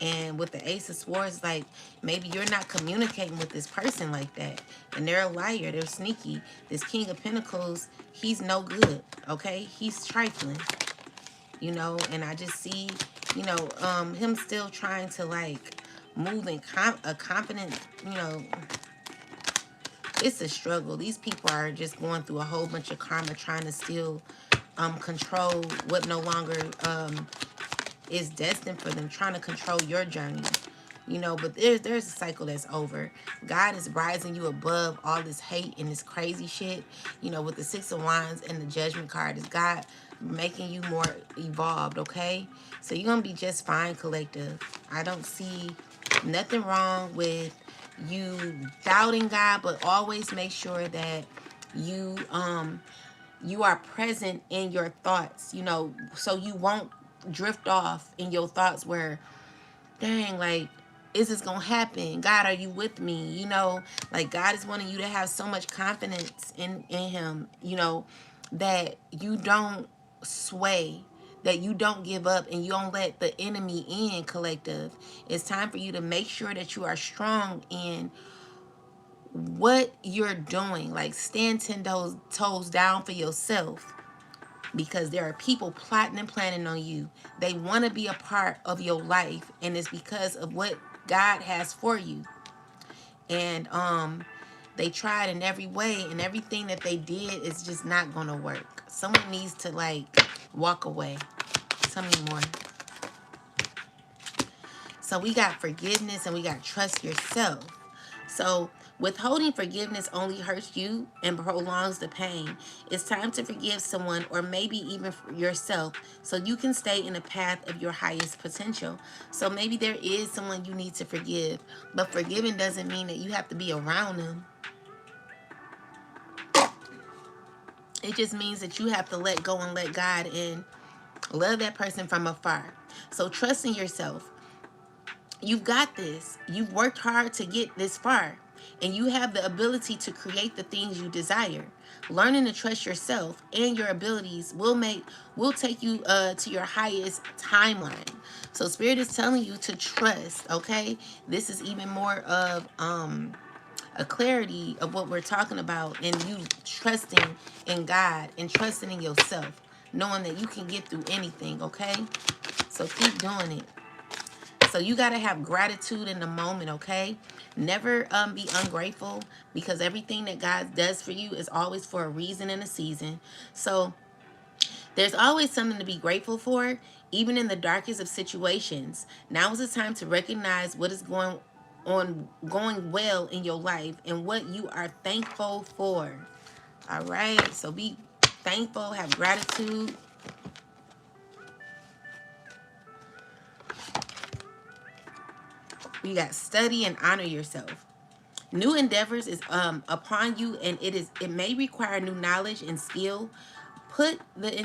And with the Ace of Swords, like, maybe you're not communicating with this person like that. And they're a liar. They're sneaky. This King of Pentacles, he's no good, okay? He's trifling, you know? And I just see, you know, him still trying to, like, move in a confident, you know. It's a struggle. These people are just going through a whole bunch of karma, trying to still control what no longer is destined for them, trying to control your journey, you know. But there's a cycle that's over. God is rising you above all this hate and this crazy shit, you know. With the Six of Wands and the Judgment card, is God making you more evolved, okay? So you're gonna be just fine, collective. I don't see nothing wrong with you doubting God, but always make sure that you are present in your thoughts, you know, so you won't drift off in your thoughts where, dang, like, is this gonna happen? God, are you with me? You know, like, God is wanting you to have so much confidence in him, you know, that you don't sway, that you don't give up, and you don't let the enemy in, collective. It's time for you to make sure that you are strong in what you're doing. Like, stand 10 toes down for yourself, because there are people plotting and planning on you. They want to be a part of your life, and it's because of what God has for you. And they tried in every way, and everything that they did is just not gonna work. Someone needs to, like, walk away. Tell me more. So we got forgiveness and we got trust yourself. So withholding forgiveness only hurts you and prolongs the pain. It's time to forgive someone, or maybe even yourself, so you can stay in the path of your highest potential. So maybe there is someone you need to forgive, but forgiving doesn't mean that you have to be around them. It just means that you have to let go and let God and love that person from afar. So trust in yourself. You've got this. You've worked hard to get this far, and you have the ability to create the things you desire. Learning to trust yourself and your abilities will take you to your highest timeline. So Spirit is telling you to trust, okay? This is even more of a clarity of what we're talking about, and you trusting in God and trusting in yourself, knowing that you can get through anything, okay? So keep doing it. So you got to have gratitude in the moment, okay? Never be ungrateful, because everything that God does for you is always for a reason and a season. So there's always something to be grateful for, even in the darkest of situations. Now is the time to recognize what is going well in your life and what you are thankful for. All right? So be thankful, have gratitude. You got study and honor yourself. New endeavors is upon you, and it may require new knowledge and skill. Put the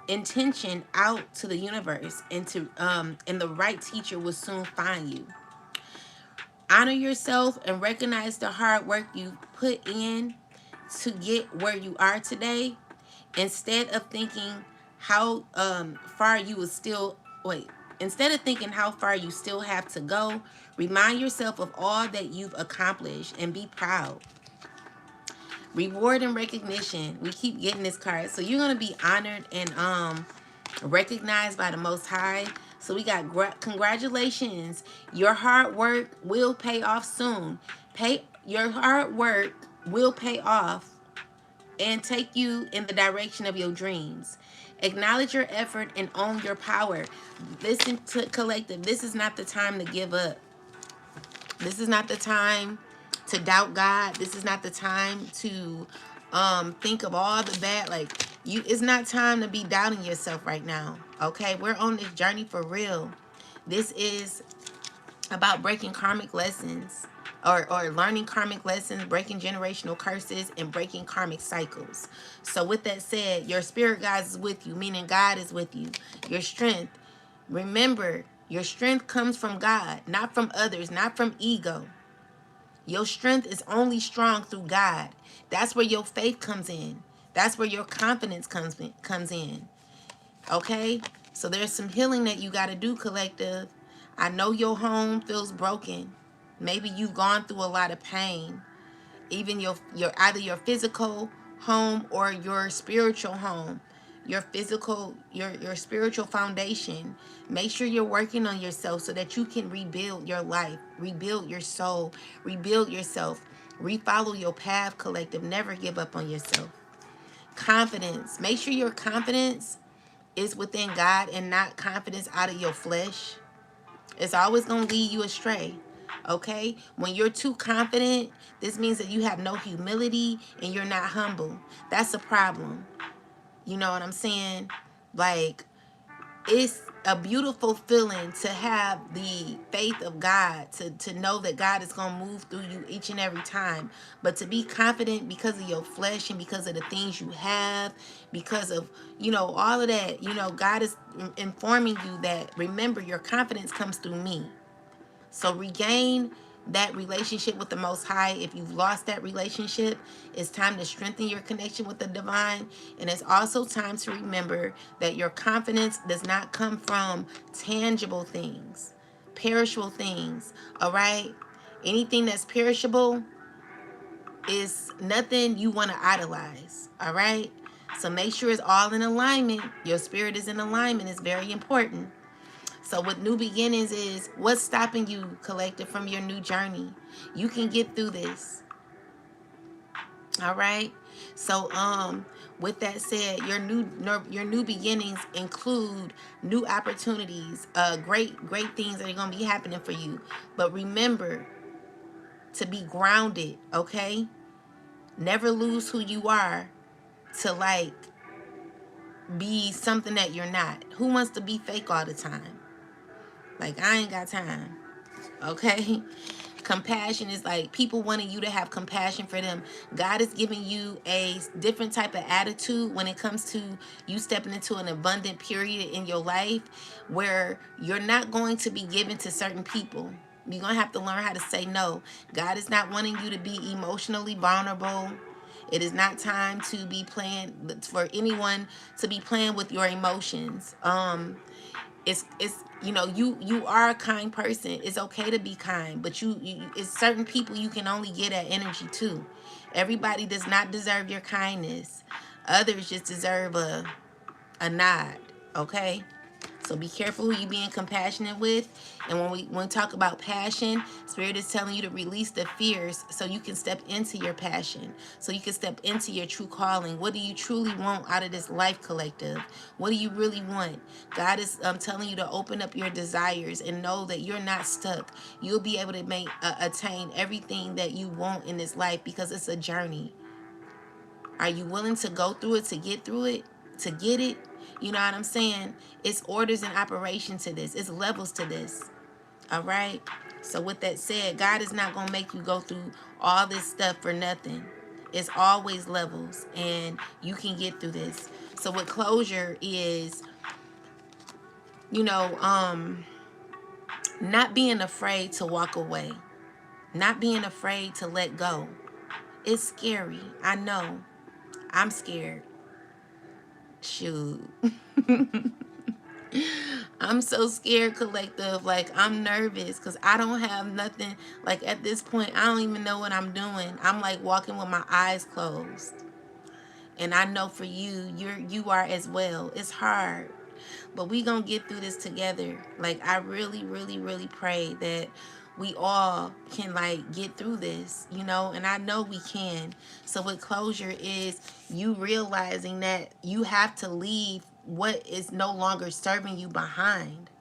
intention out to the universe, and the right teacher will soon find you. Honor yourself and recognize the hard work you put in to get where you are today. Instead of thinking how far you will still wait. Instead of thinking how far you still have to go, remind yourself of all that you've accomplished and be proud. Reward and recognition. We keep getting this card. So you're going to be honored and recognized by the Most High. So we got congratulations. Your hard work will pay off soon. Your hard work will pay off and take you in the direction of your dreams. Acknowledge your effort and own your power. Listen to collective. This is not the time to give up. This is not the time to doubt God. This is not the time to think of all the bad. Like, it's not time to be doubting yourself right now. Okay, we're on this journey for real. This is about breaking karmic lessons, or learning karmic lessons, breaking generational curses, and breaking karmic cycles. So with that said, your spirit guide is with you, meaning God is with you. Your strength, remember, your strength comes from God, not from others, not from ego. Your strength is only strong through God. That's where your faith comes in. That's where your confidence comes in. Okay? So there's some healing that you got to do, collective. I know your home feels broken. Maybe you've gone through a lot of pain. Even your either your physical home or your spiritual home. Your physical, your spiritual foundation. Make sure you're working on yourself so that you can rebuild your life, rebuild your soul, rebuild yourself, refollow your path, collective. Never give up on yourself. Confidence. Make sure your confidence is within God and not confidence out of your flesh. It's always going to lead you astray. Okay? When you're too confident, this means that you have no humility and you're not humble. That's a problem. You know what I'm saying? Like, it's a beautiful feeling to have the faith of God, to know that God is going to move through you each and every time. But to be confident because of your flesh and because of the things you have, because of, all of that, God is informing you that, remember, your confidence comes through me. So regain that relationship with the Most High. If you've lost that relationship, it's time to strengthen your connection with the divine. And it's also time to remember that your confidence does not come from tangible things, perishable things. All right? Anything that's perishable is nothing you want to idolize. All right? So make sure it's all in alignment. Your spirit is in alignment. It's very important. So with new beginnings is, what's stopping you, collective, from your new journey? You can get through this. All right. So with that said, your new beginnings include new opportunities, great things that are going to be happening for you. But remember to be grounded, okay? Never lose who you are to be something that you're not. Who wants to be fake all the time? Like, I ain't got time. Okay? Compassion is like people wanting you to have compassion for them. God is giving you a different type of attitude when it comes to you stepping into an abundant period in your life where you're not going to be given to certain people. You're going to have to learn how to say no. God is not wanting you to be emotionally vulnerable. It is not time to be playing for anyone to be playing with your emotions. It's you know, you are a kind person. It's okay to be kind, but you it's certain people you can only get that energy to. Everybody does not deserve your kindness. Others just deserve a nod. Okay. So be careful who you being compassionate with. And when we talk about passion, Spirit is telling you to release the fears so you can step into your passion. So you can step into your true calling. What do you truly want out of this life collective? What do you really want? God is telling you to open up your desires and know that you're not stuck. You'll be able to attain everything that you want in this life because it's a journey. Are you willing to go through it to get through it? To get it? You know what I'm saying? It's orders and operation to this. It's levels to this. All right? So with that said, God is not going to make you go through all this stuff for nothing. It's always levels and you can get through this. So with closure is, you know, not being afraid to walk away. Not being afraid to let go. It's scary. I know. I'm scared. Shoot. I'm so scared, collective. Like, I'm nervous because I don't have nothing. Like, at this point, I don't even know what I'm doing. I'm like walking with my eyes closed. And I know for you, you are as well. It's hard. But we gonna get through this together. Like, I really, really, really pray that we all can like get through this, you know, and I know we can. So with closure is you realizing that you have to leave what is no longer serving you behind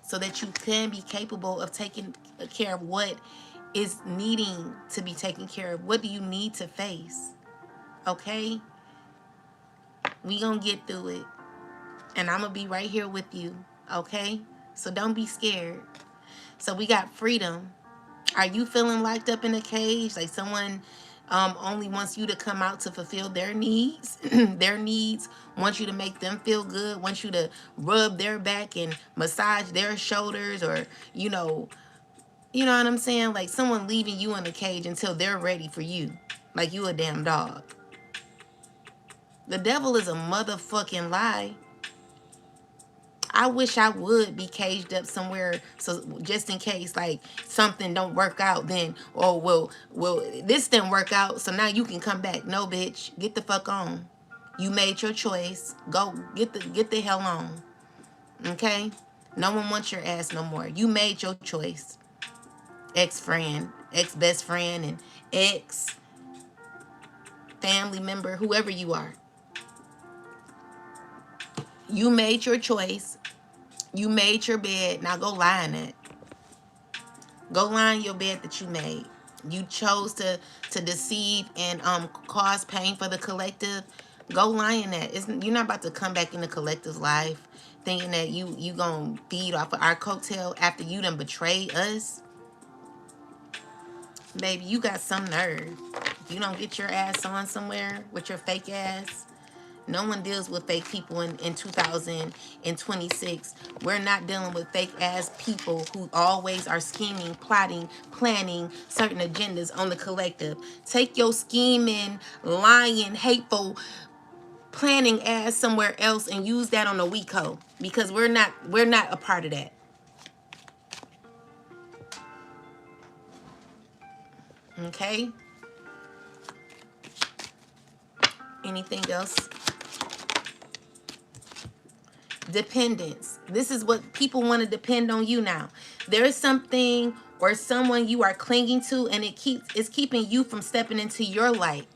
so that you can be capable of taking care of what is needing to be taken care of. What do you need to face? Okay? We gonna get through it. And I'm gonna be right here with you. Okay? So don't be scared. So we got freedom. Are you feeling locked up in a cage? Like someone only wants you to come out to fulfill their needs. Their needs want you to make them feel good, want you to rub their back and massage their shoulders, or you know what I'm saying? Like someone leaving you in the cage until they're ready for you. Like you a damn dog. The devil is a motherfucking lie. I wish I would be caged up somewhere, so just in case like something don't work out, then well this didn't work out, so now you can come back. No, bitch, get the fuck on. You made your choice. Go get the hell on. Okay? No one wants your ass no more. You made your choice. Ex-friend, ex-best friend, and ex-family member, whoever you are. You made your choice. You made your bed. Now go lie in it. Go lie in your bed that you made. You chose to deceive and cause pain for the collective. Go lie in that. You're not about to come back in the collective's life thinking that you gonna feed off of our coattail after you done betrayed us. Baby, you got some nerve. If you don't get your ass on somewhere with your fake ass. No one deals with fake people in 2026. We're not dealing with fake ass people who always are scheming, plotting, planning certain agendas on the collective. Take your scheming, lying, hateful, planning ass somewhere else and use that on the WeCo, because we're not a part of that. Okay? Anything else? Dependence. This is what people want to depend on you now. There is something or someone you are clinging to, and it's keeping you from stepping into your light.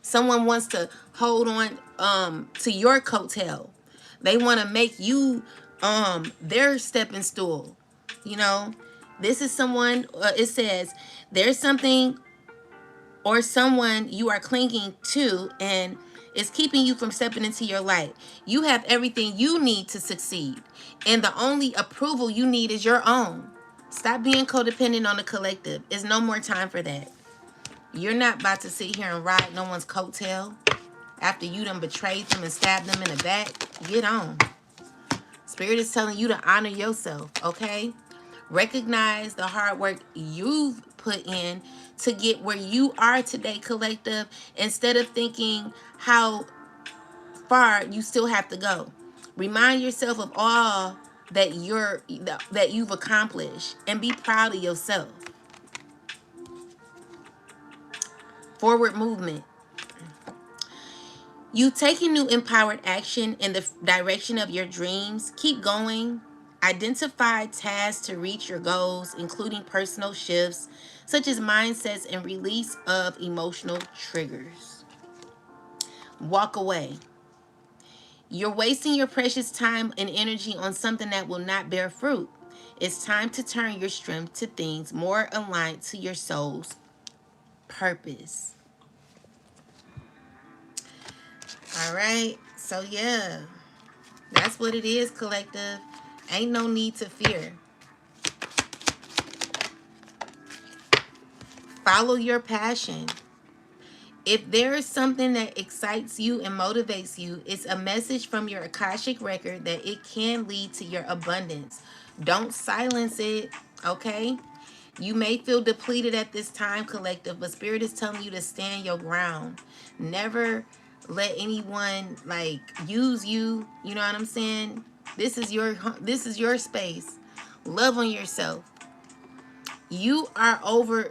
Someone wants to hold on to your coattail. They want to make you their stepping stool. You know, this is someone. It says there's something or someone you are clinging to, and it's keeping you from stepping into your light. You have everything you need to succeed, and the only approval you need is your own. Stop being codependent on the collective. It's no more time for that. You're not about to sit here and ride no one's coattail after you done betrayed them and stabbed them in the back. Get on. Spirit is telling you to honor yourself, okay? Recognize the hard work you've put in to get where you are today, collective, instead of thinking how far you still have to go. Remind yourself of all that you've accomplished and be proud of yourself. Forward movement. You taking new empowered action in the direction of your dreams. Keep going. Identify tasks to reach your goals, including personal shifts, such as mindsets and release of emotional triggers. Walk away. You're wasting your precious time and energy on something that will not bear fruit. It's time to turn your strength to things more aligned to your soul's purpose. All right. So, yeah, that's what it is, collective. Ain't no need to fear. Follow your passion. If there is something that excites you and motivates you, it's a message from your Akashic record that it can lead to your abundance. Don't silence it, okay? You may feel depleted at this time, collective, but Spirit is telling you to stand your ground. Never let anyone like use you. You know what I'm saying? This is your space. Love on yourself. You are over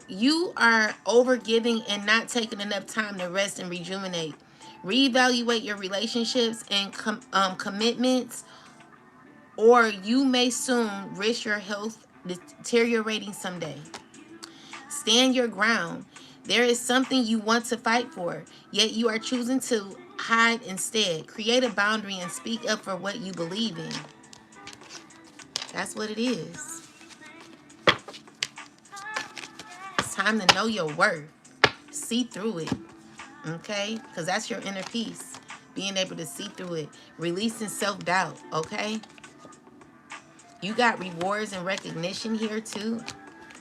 giving and not taking enough time to rest and rejuvenate. Reevaluate your relationships and commitments, or you may soon risk your health deteriorating someday. Stand your ground. There is something you want to fight for, yet you are choosing to hide instead. Create a boundary and speak up for what you believe in. That's what it is. It's time to know your worth. See through it. Okay? Because that's your inner peace. Being able to see through it. Releasing self-doubt. Okay? You got rewards and recognition here too.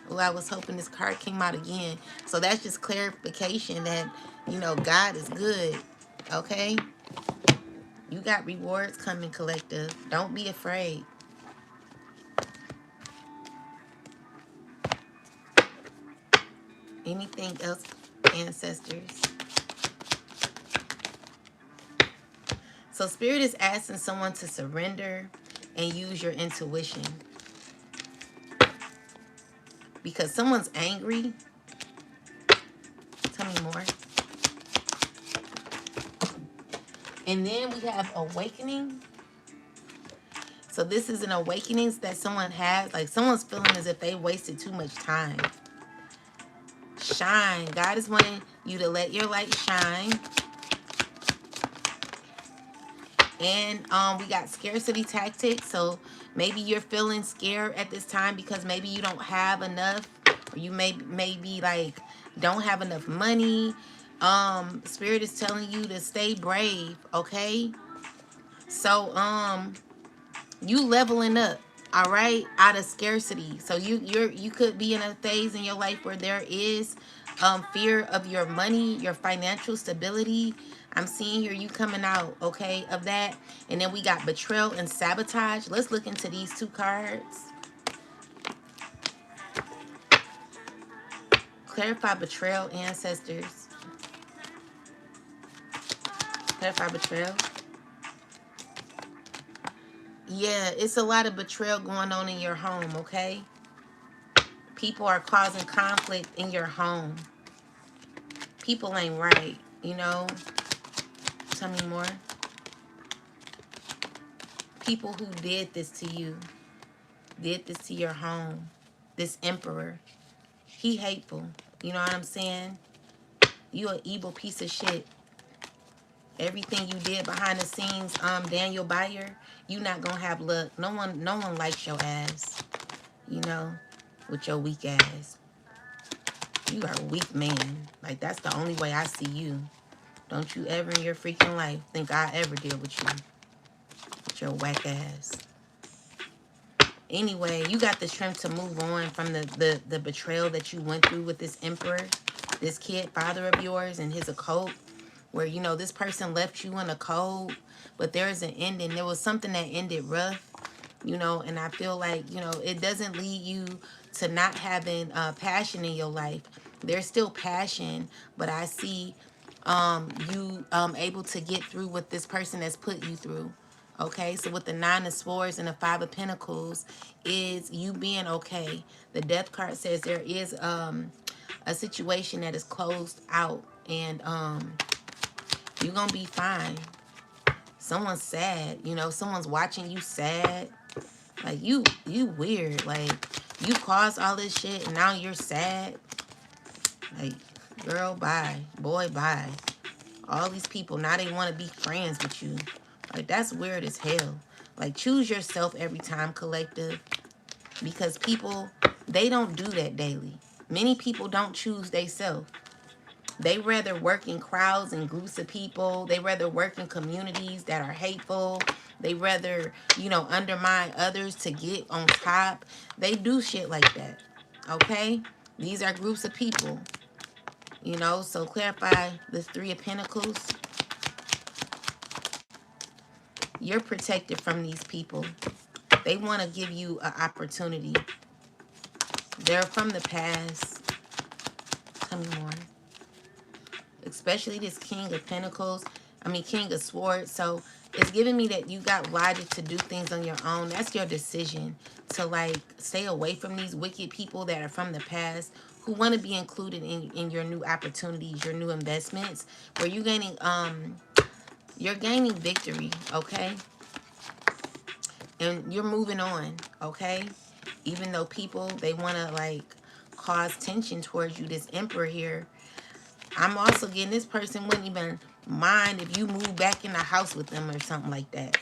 Oh, I was hoping this card came out again. So that's just clarification that, you know, God is good. Okay? You got rewards coming, collective. Don't be afraid. Anything else, ancestors? So Spirit is asking someone to surrender and use your intuition. Because someone's angry. Tell me more. And then we have awakening. So this is an awakening that someone has. Like someone's feeling as if they wasted too much time. Shine. God is wanting you to let your light shine. And we got scarcity tactics. So maybe you're feeling scared at this time because maybe you don't have enough. Or you maybe like don't have enough money. Spirit is telling you to stay brave, okay? So you leveling up, all right, out of scarcity. So you could be in a phase in your life where there is fear of your money, your financial stability. I'm seeing here you coming out, okay, of that. And then we got betrayal and sabotage. Let's look into these two cards. Clarify betrayal, ancestors. Clarify betrayal. Yeah, it's a lot of betrayal going on in your home, okay? People are causing conflict in your home. People ain't right, you know? Tell me more. People who did this to you, did this to your home. This emperor, he hateful. You know what I'm saying? You an evil piece of shit. Everything you did behind the scenes, Daniel Bayer, you not gonna have luck. No one likes your ass. You know, with your weak ass. You are a weak man. Like, that's the only way I see you. Don't you ever in your freaking life think I ever deal with you. With your whack ass. Anyway, you got the strength to move on from the betrayal that you went through with this emperor, this kid father of yours, and his occult, where, you know, this person left you in a cold, but there's an ending. There was something that ended rough, you know, and I feel like, you know, it doesn't lead you to not having passion in your life. There's still passion, but I see you able to get through what this person has put you through. Okay, so with the 9 of Swords and the 5 of Pentacles is you being okay. The Death card says there is a situation that is closed out, and you're gonna be fine. Someone's sad, you know, someone's watching you sad. Like, you weird. Like, you caused all this shit and now you're sad. Like, girl, bye. Boy, bye. All these people, now they want to be friends with you. Like, that's weird as hell. Like, choose yourself every time, collective. Because people, they don't do that daily. Many people don't choose theyself. They rather work in crowds and groups of people. They rather work in communities that are hateful. They rather, you know, undermine others to get on top. They do shit like that. Okay? These are groups of people. You know, so clarify the 3 of Pentacles. You're protected from these people. They want to give you an opportunity. They're from the past. Tell me more. Especially this King of Pentacles. I mean, King of Swords. So it's giving me that you got logic to do things on your own. That's your decision to, like, stay away from these wicked people that are from the past who want to be included in your new opportunities, your new investments, where you're gaining victory, okay? And you're moving on, okay? Even though people, they want to, like, cause tension towards you, this Emperor here, I'm also getting this person wouldn't even mind if you move back in the house with them or something like that.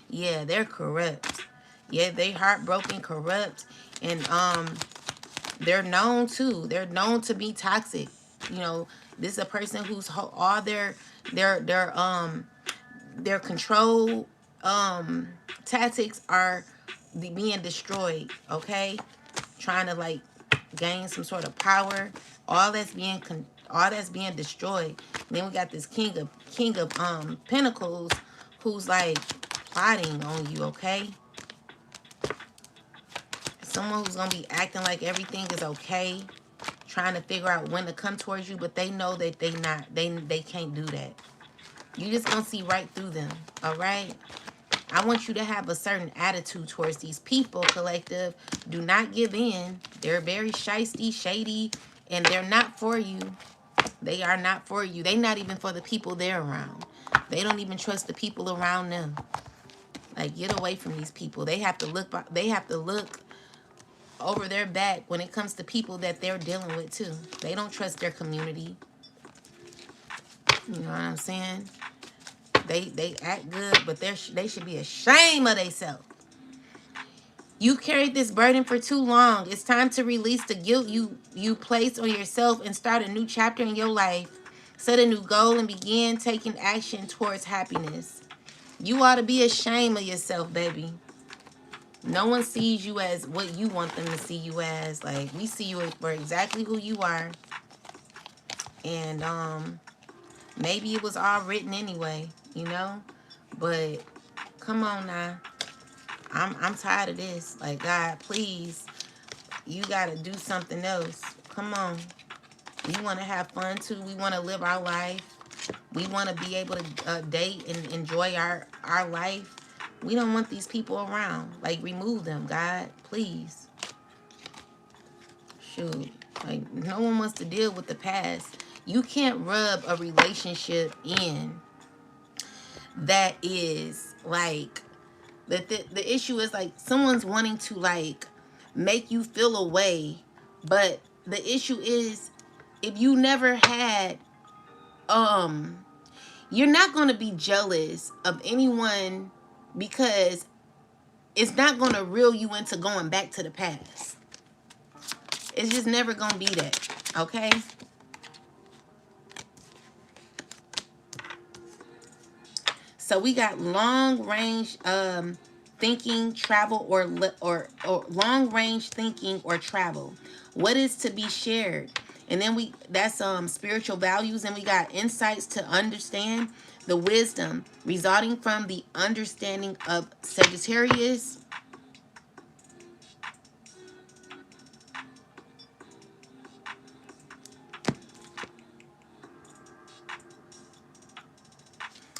Yeah, they're corrupt. Yeah, they heartbroken, corrupt, and they're known too. They're known to be toxic. You know, this is a person who's all their control tactics are being destroyed. Okay, trying to, like, gain some sort of power. All that's being destroyed. And then we got this King of Pentacles, who's, like, plotting on you. Okay, someone who's gonna be acting like everything is okay, trying to figure out when to come towards you, but they know that they can't do that. You just gonna see right through them. All right. I want you to have a certain attitude towards these people, collective. Do not give in. They're very shisty, shady, and they're not for you. They are not for you. They're not even for the people they're around. They don't even trust the people around them. Like, get away from these people. They have to look over their back when it comes to people that they're dealing with too. They don't trust their community. You know what I'm saying? They act good, but they should be ashamed of themselves. You carried this burden for too long. It's time to release the guilt you placed on yourself and start a new chapter in your life. Set a new goal and begin taking action towards happiness. You ought to be ashamed of yourself, baby. No one sees you as what you want them to see you as. Like, we see you for exactly who you are. And maybe it was all written anyway, you know? But come on now. I'm tired of this. Like, God, please, you got to do something else. Come on. We want to have fun too. We want to live our life. We want to be able to date and enjoy our life. We don't want these people around. Like, remove them, God, please. Shoot. Like, no one wants to deal with the past. You can't rub a relationship in that is, like, the issue is, like, someone's wanting to, like, make you feel a way. But the issue is, if you never had, you're not going to be jealous of anyone, because it's not going to reel you into going back to the past. It's just never going to be that. Okay? So we got long range thinking, travel, or long range thinking or travel. What is to be shared? And then that's spiritual values, and we got insights to understand the wisdom resulting from the understanding of Sagittarius.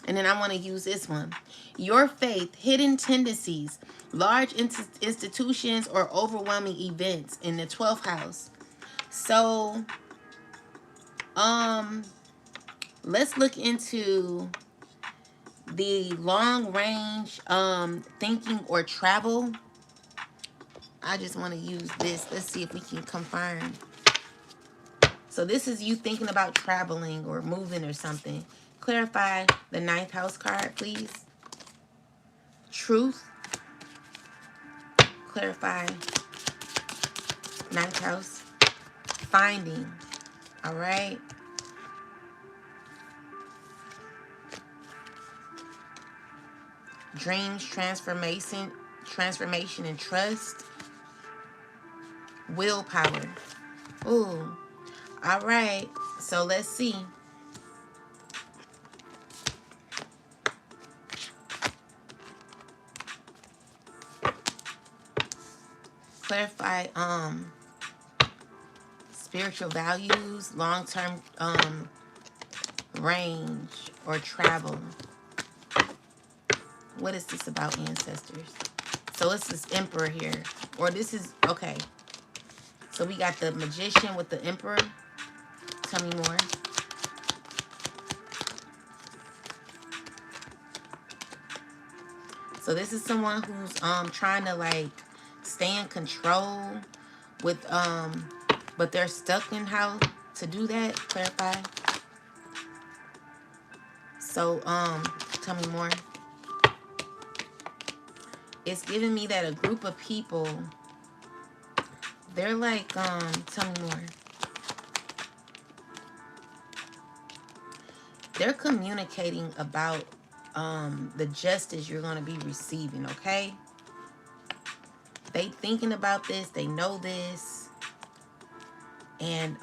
And then I want to use this one. Your faith, hidden tendencies, large institutions, or overwhelming events in the 12th house. So, let's look into the long range thinking or travel. I just want to use this. Let's see if we can confirm. So this is you thinking about traveling or moving or something. Clarify the 9th house card, please. Truth. Clarify 9th house. Finding. All right. Dreams, transformation and trust. Willpower. Ooh. All right. So let's see. Clarify spiritual values, long-term range or travel. What is this about, ancestors? So it's this emperor here. Or this is, okay. So we got the magician with the emperor. Tell me more. So this is someone who's trying to like stay in control with but they're stuck in how to do that. Clarify. So tell me more. It's giving me that a group of people, they're like tell me more. They're communicating about the justice you're going to be receiving, okay? They thinking about this, they know this, and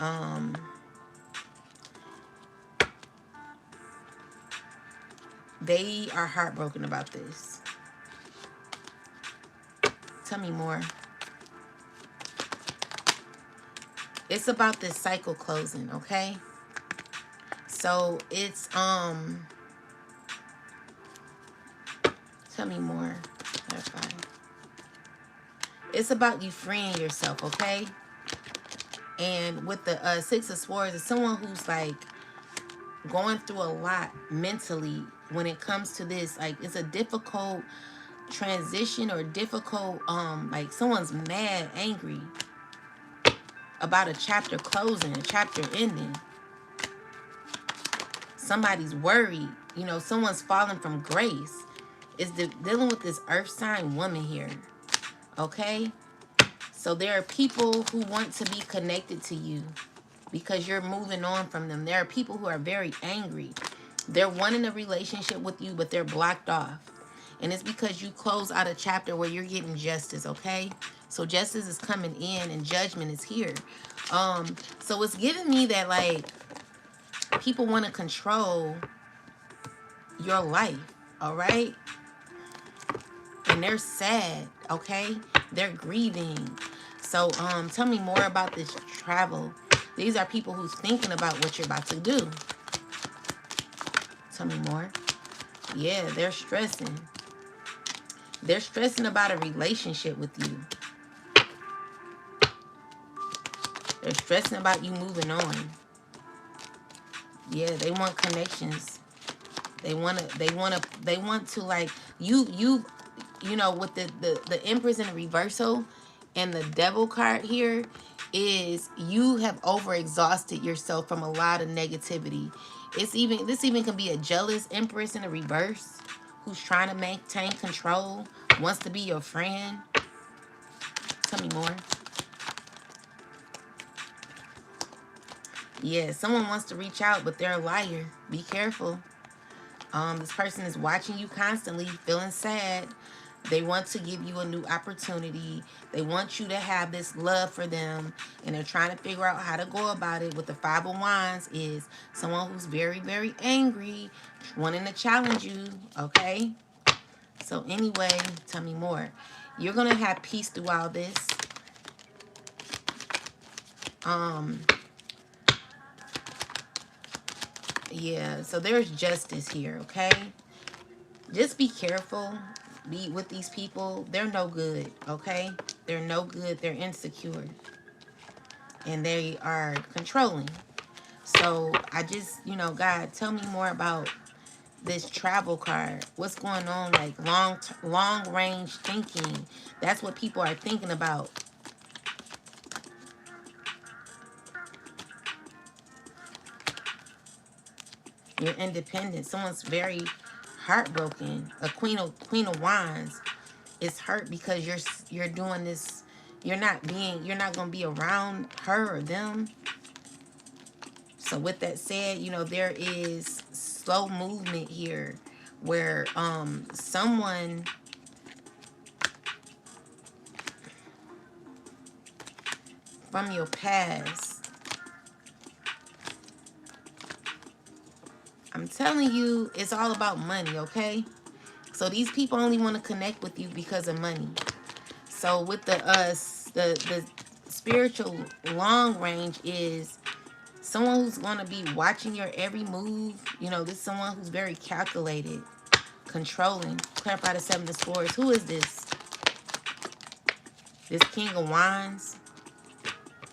they are heartbroken about this. Tell me more. It's about this cycle closing, okay? So it's tell me more. Clarify. It's about you freeing yourself, okay? And with the 6 of Swords, it's someone who's like going through a lot mentally when it comes to this. Like, it's a difficult transition or difficult like someone's mad, angry about a chapter closing, a chapter ending. Somebody's worried, you know, someone's falling from grace. It's dealing with this earth sign woman here, okay? So there are people who want to be connected to you because you're moving on from them. There are people who are very angry. They're wanting a relationship with you, but they're blocked off. And it's because you close out a chapter where you're getting justice, okay? So justice is coming in and judgment is here. So it's giving me that, like, people want to control your life, all right? And they're sad, okay? They're grieving. So tell me more about this travel. These are people who's thinking about what you're about to do. Tell me more. Yeah, they're stressing. They're stressing about a relationship with you. They're stressing about you moving on. Yeah, they want connections. They want to like you know, with the Empress in the reversal and the Devil card here, is you have overexhausted yourself from a lot of negativity. This even can be a jealous Empress in the reverse who's trying to maintain control, wants to be your friend. Tell me more. Yeah, someone wants to reach out, but they're a liar. Be careful. This person is watching you constantly, feeling sad. They want to give you a new opportunity. They want you to have this love for them, and they're trying to figure out how to go about it. With the Five of Wands is someone who's very, very angry, wanting to challenge you, okay? So anyway, tell me more. You're going to have peace through all this. Yeah, so there's justice here, okay? Just be careful. Be with these people. They're no good, okay? They're no good. They're insecure. And they are controlling. So I just, God, tell me more about this travel card. What's going on? Like long range thinking. That's what people are thinking about. You're independent. Someone's very heartbroken. A Queen of Wands is hurt because you're doing this. You're not gonna be around her or them. So with that said, there is slow movement here where someone from your past, I'm telling you, it's all about money, okay? So these people only want to connect with you because of money. So with the spiritual long range is someone who's going to be watching your every move. This is someone who's very calculated, controlling. Clarify the Seven of Swords. Who is this? This King of Wands.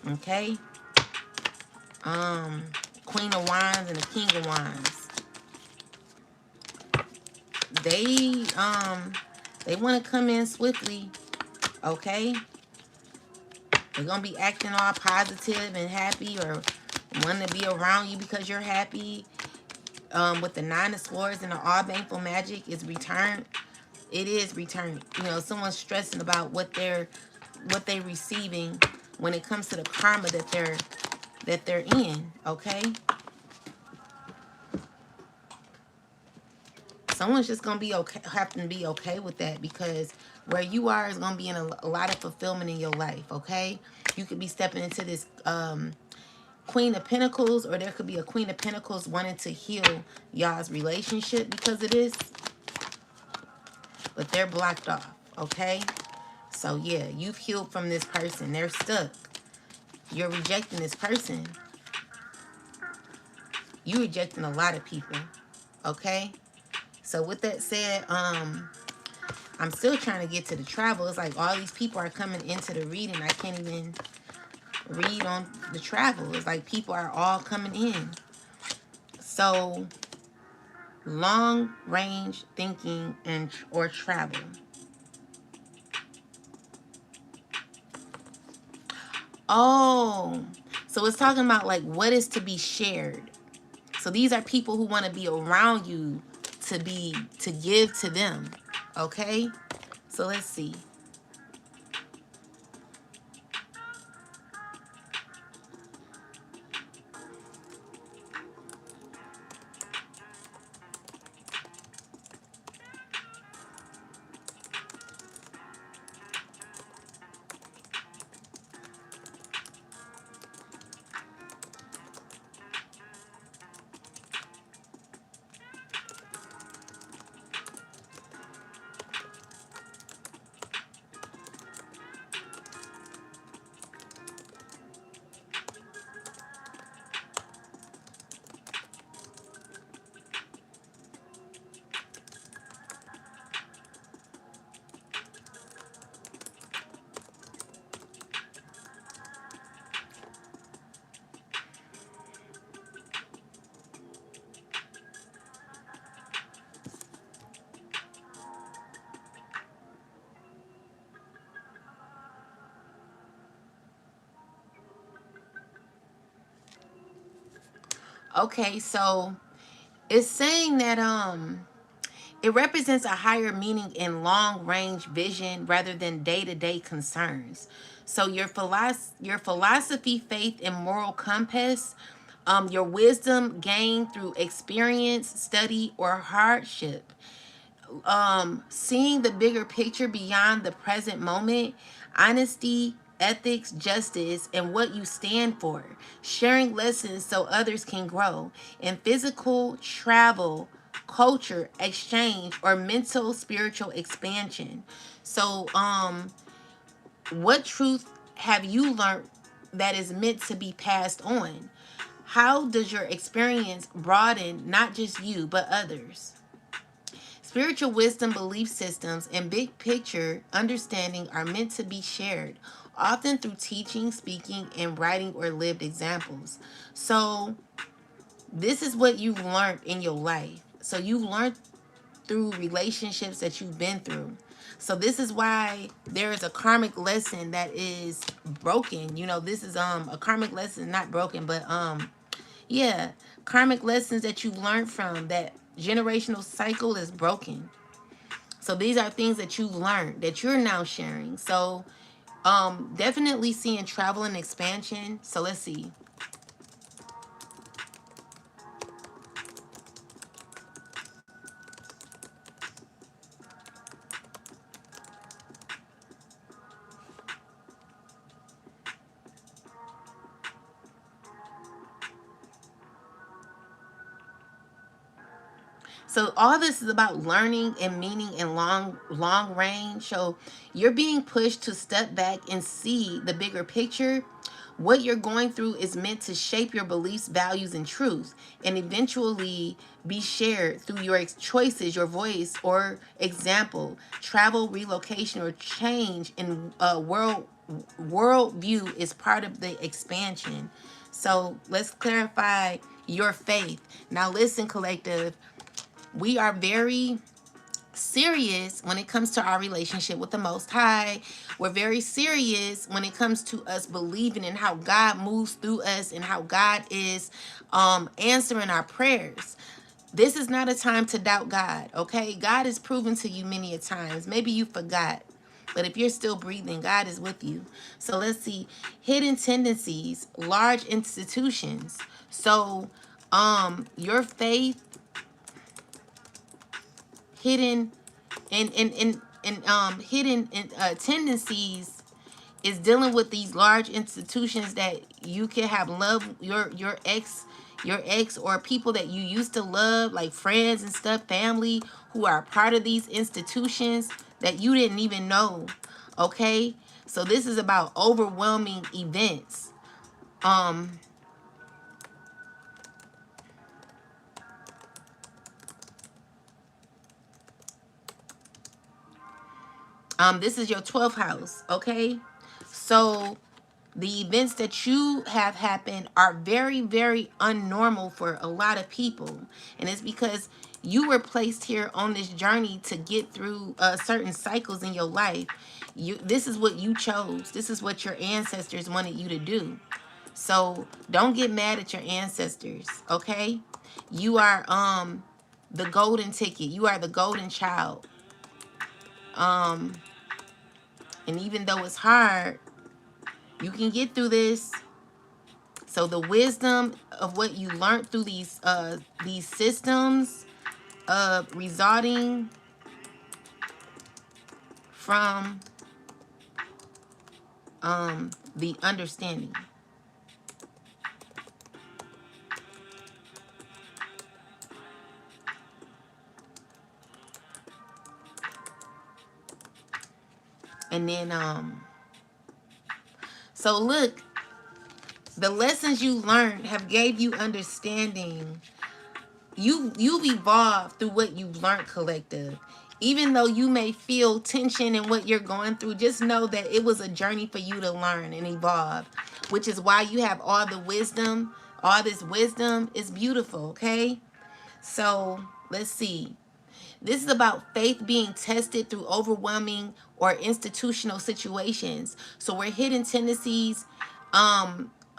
Okay. Queen of Wands and the King of Wands. They want to come in swiftly. Okay. They're going to be acting all positive and happy, or wanting to be around you because you're happy. With the Nine of Swords and the All Baneful Magic is returned. It is returned. Someone's stressing about what they're receiving when it comes to the karma that they're in. Okay. Someone's just gonna be okay, have to be okay with that, because where you are is gonna be in a lot of fulfillment in your life. Okay. You could be stepping into this Queen of Pentacles, or there could be a Queen of Pentacles wanting to heal y'all's relationship because of this, but they're blocked off, okay? So yeah, you've healed from this person. They're stuck. You're rejecting this person. You're rejecting a lot of people, okay? So with that said, I'm still trying to get to the travel. It's like all these people are coming into the reading. I can't even read on the travel. It's like people are all coming in. So long range thinking or travel. Oh, so it's talking about like what is to be shared. So these are people who want to be around you to give to them. Okay? So let's see. Okay, so it's saying that it represents a higher meaning in long range vision rather than day-to-day concerns. So your philosophy, faith, and moral compass, your wisdom gained through experience, study, or hardship. seeing the bigger picture beyond the present moment, honesty, ethics, justice, and what you stand for, sharing lessons so others can grow, and physical travel, culture exchange, or mental spiritual expansion. So what truth have you learned that is meant to be passed on? How does your experience broaden not just you but others? Spiritual wisdom, belief systems, and big picture understanding are meant to be shared, often through teaching, speaking, and writing or lived examples. So, this is what you've learned in your life. So, you've learned through relationships that you've been through. So this is why there is a karmic lesson that is broken. You know, this is a karmic lesson, not broken, but yeah, karmic lessons that you've learned from that generational cycle is broken. So these are things that you've learned that you're now sharing. So definitely seeing travel and expansion. So let's see. So all this is about learning and meaning and long range. So you're being pushed to step back and see the bigger picture. What you're going through is meant to shape your beliefs, values, and truth, and eventually be shared through your choices, your voice, or example, travel, relocation, or change in world view is part of the expansion. So let's clarify your faith. Now listen, collective, we are very serious when it comes to our relationship with the Most High. We're very serious when it comes to us believing in how God moves through us and how God is answering our prayers. This is not a time to doubt God, okay? God is proven to you many a times. Maybe you forgot. But if you're still breathing, God is with you. So let's see. Hidden tendencies, large institutions. So your faith, hidden hidden tendencies is dealing with these large institutions that you can have love your ex or people that you used to love, like friends and stuff, family, who are part of these institutions that you didn't even know. Okay, so this is about overwhelming events. This is your 12th house. Okay, so the events that you have happened are very, very unnormal for a lot of people. And it's because you were placed here on this journey to get through certain cycles in your life. This is what you chose. This is what your ancestors wanted you to do. So don't get mad at your ancestors, okay? You are the golden ticket. You are the golden child. And even though it's hard, you can get through this. So the wisdom of what you learned through these systems of resulting from the understanding. And then so look, the lessons you learned have gave you understanding. You've evolved through what you've learned, collective. Even though you may feel tension in what you're going through, just know that it was a journey for you to learn and evolve, which is why you have all the wisdom. All this wisdom is beautiful, okay? So let's see. This is about faith being tested through overwhelming or institutional situations. So where hidden tendencies,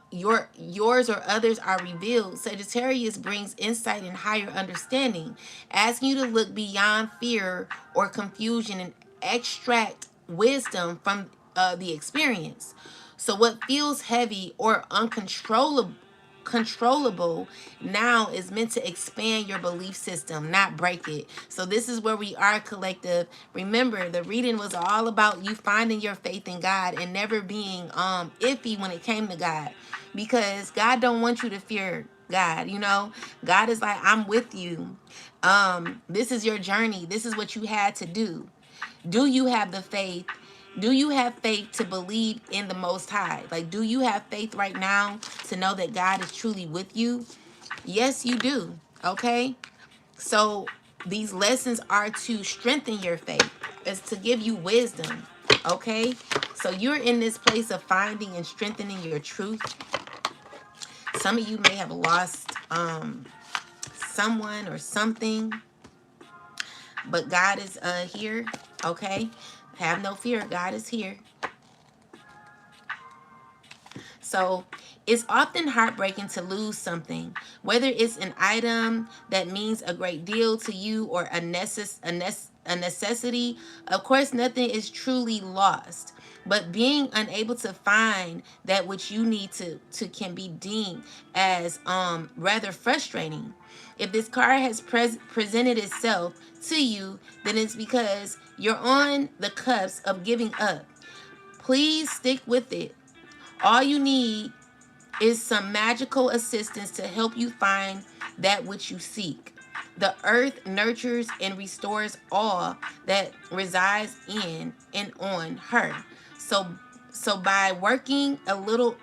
yours or others are revealed, Sagittarius brings insight and higher understanding, asking you to look beyond fear or confusion and extract wisdom from the experience. So what feels heavy or uncontrollable controllable now is meant to expand your belief system, not break it. So this is where we are, collective. Remember, the reading was all about you finding your faith in God and never being iffy when it came to God, because God don't want you to fear God. You know, God is like, I'm with you. This is your journey. This is what you had to do. Do you have the faith? Do you have faith to believe in the Most High? Like, do you have faith right now to know that God is truly with you? Yes, you do. Okay? So these lessons are to strengthen your faith. It's to give you wisdom. Okay? So you're in this place of finding and strengthening your truth. Some of you may have lost someone or something, but God is here. Okay? Have no fear. God is here. So it's often heartbreaking to lose something, whether it's an item that means a great deal to you or a necessity. Of course, nothing is truly lost, but being unable to find that which you need to can be deemed as rather frustrating. If this card has presented itself to you, then it's because you're on the cusp of giving up. Please stick with it. All you need is some magical assistance to help you find that which you seek. The earth nurtures and restores all that resides in and on her. So by working a little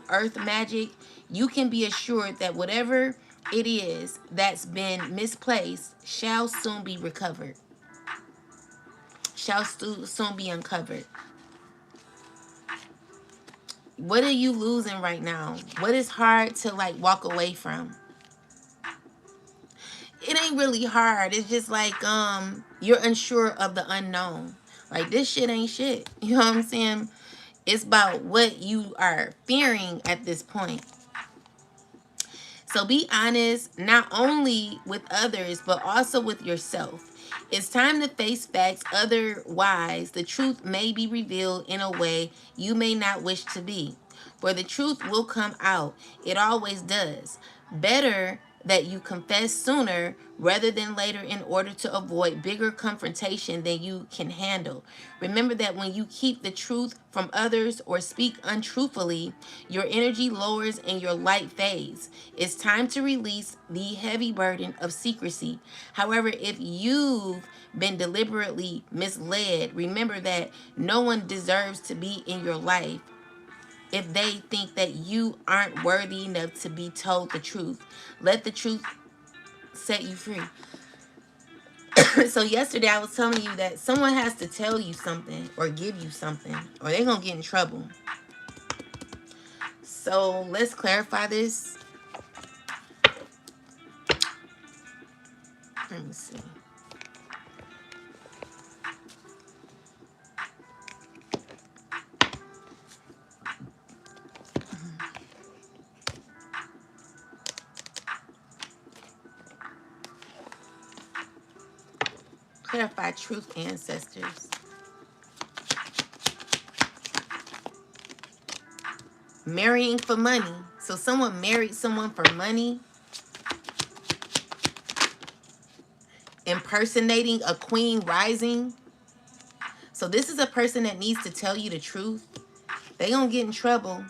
earth magic, you can be assured that whatever it is that's been misplaced shall soon be recovered. Shall soon be uncovered. What are you losing right now? What is hard to like walk away from? It ain't really hard. It's just like you're unsure of the unknown. Like, this shit ain't shit. You know what I'm saying? It's about what you are fearing at this point. So be honest, not only with others, but also with yourself. It's time to face facts. Otherwise, the truth may be revealed in a way you may not wish to be. For the truth will come out. It always does. Better that you confess sooner rather than later in order to avoid bigger confrontation than you can handle. Remember that when you keep the truth from others or speak untruthfully, your energy lowers and your light fades. It's time to release the heavy burden of secrecy. However, if you've been deliberately misled, remember that no one deserves to be in your life if they think that you aren't worthy enough to be told the truth. Let the truth set you free. So yesterday I was telling you that someone has to tell you something or give you something, or they're going to get in trouble. So let's clarify this. Let me see. Clarify truth, ancestors. Marrying for money. So someone married someone for money. Impersonating a queen rising. So this is a person that needs to tell you the truth. They gonna get in trouble.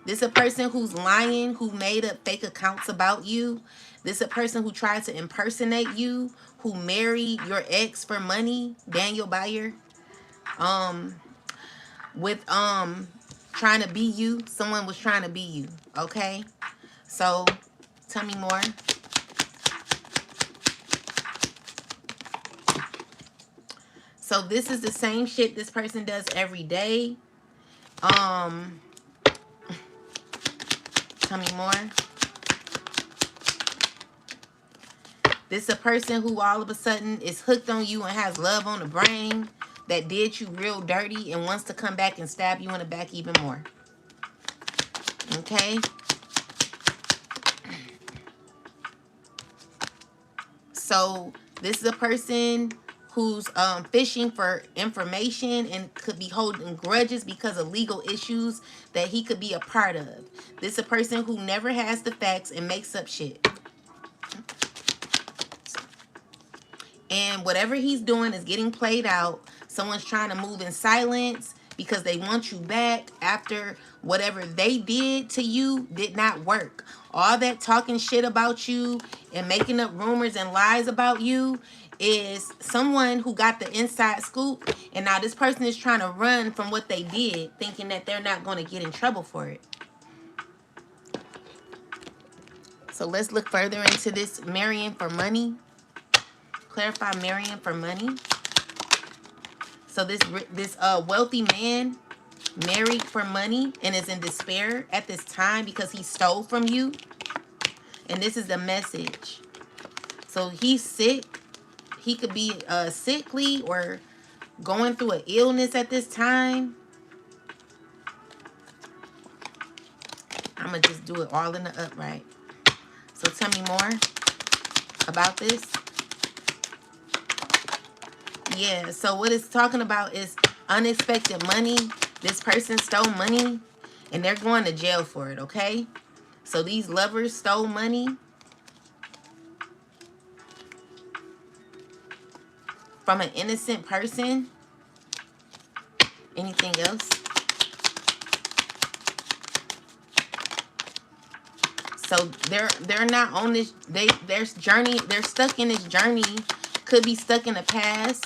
This is a person who's lying, who made up fake accounts about you. This is a person who tried to impersonate you, who married your ex for money, Daniel Bayer. With trying to be you. Someone was trying to be you. Okay? So tell me more. So this is the same shit this person does every day. Tell me more. This is a person who all of a sudden is hooked on you and has love on the brain, that did you real dirty and wants to come back and stab you in the back even more. Okay? So this is a person who's fishing for information and could be holding grudges because of legal issues that he could be a part of. This is a person who never has the facts and makes up shit. And whatever he's doing is getting played out. Someone's trying to move in silence because they want you back after whatever they did to you did not work. All that talking shit about you and making up rumors and lies about you is someone who got the inside scoop. And now this person is trying to run from what they did, thinking that they're not going to get in trouble for it. So let's look further into this marrying for money. Clarify marrying for money. So this wealthy man married for money and is in despair at this time because he stole from you. And this is the message. So he's sick. He could be sickly or going through an illness at this time. I'm going to just do it all in the upright. So tell me more about this. Yeah, so what it's talking about is unexpected money. This person stole money and they're going to jail for it, okay? So these lovers stole money from an innocent person. Anything else? So they're not on this, their journey, they're stuck in this journey, could be stuck in the past.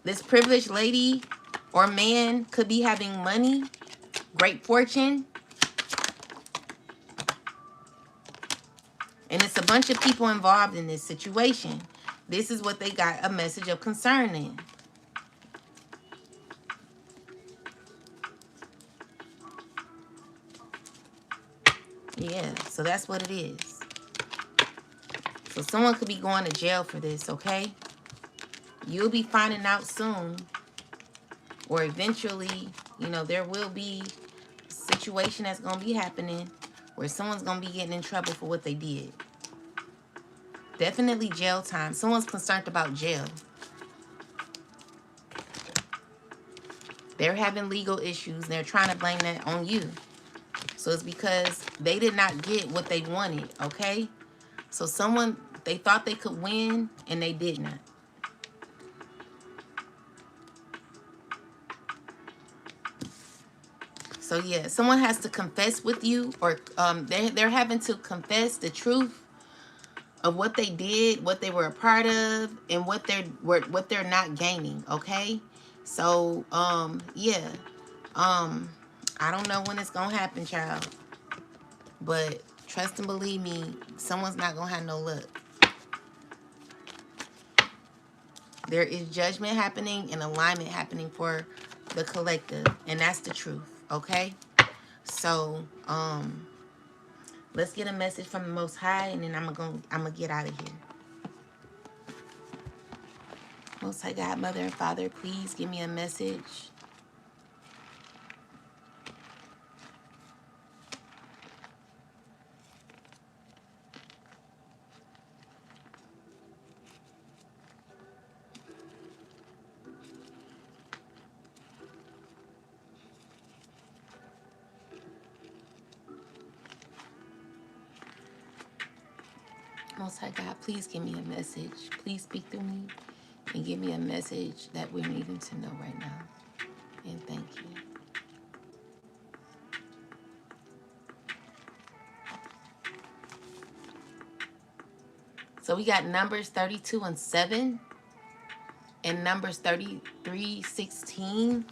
This privileged lady or man could be having money, great fortune. And it's a bunch of people involved in this situation. This is what they got a message of concern in. Yeah, so that's what it is. So someone could be going to jail for this, okay? You'll be finding out soon. Or eventually, you know, there will be a situation that's going to be happening where someone's going to be getting in trouble for what they did. Definitely jail time. Someone's concerned about jail. They're having legal issues. And they're trying to blame that on you. So it's because they did not get what they wanted, okay? So someone, they thought they could win and they did not. So yeah, someone has to confess with you, or they're having to confess the truth of what they did, what they were a part of, and what they're not gaining. Okay, so yeah, I don't know when it's gonna happen, child, but trust and believe me, someone's not gonna have no luck. There is judgment happening and alignment happening for the collective, and that's the truth. Okay, so let's get a message from the Most High, and then I'm gonna get out of here. Most High God, Mother and Father, please give me a message. Most High God, please give me a message. Please speak through me and give me a message that we're needing to know right now. And thank you. So we got numbers 32 and 7 and numbers 33, 16.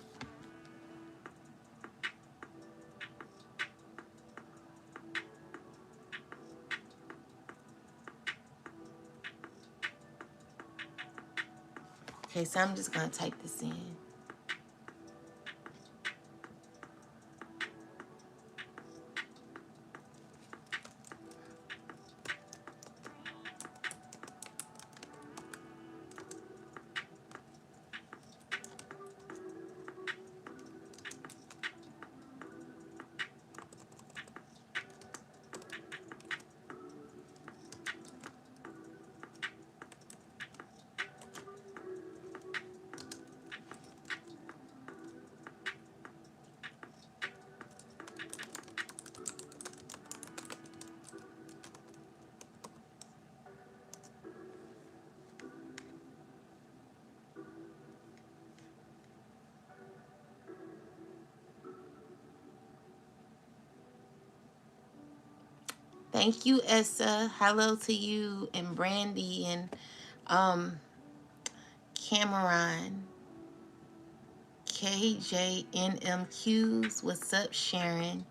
Okay, so I'm just going to type this in. Thank you, Essa. Hello to you and Brandy and um Cameron. KJNMQs. What's up, Sharon?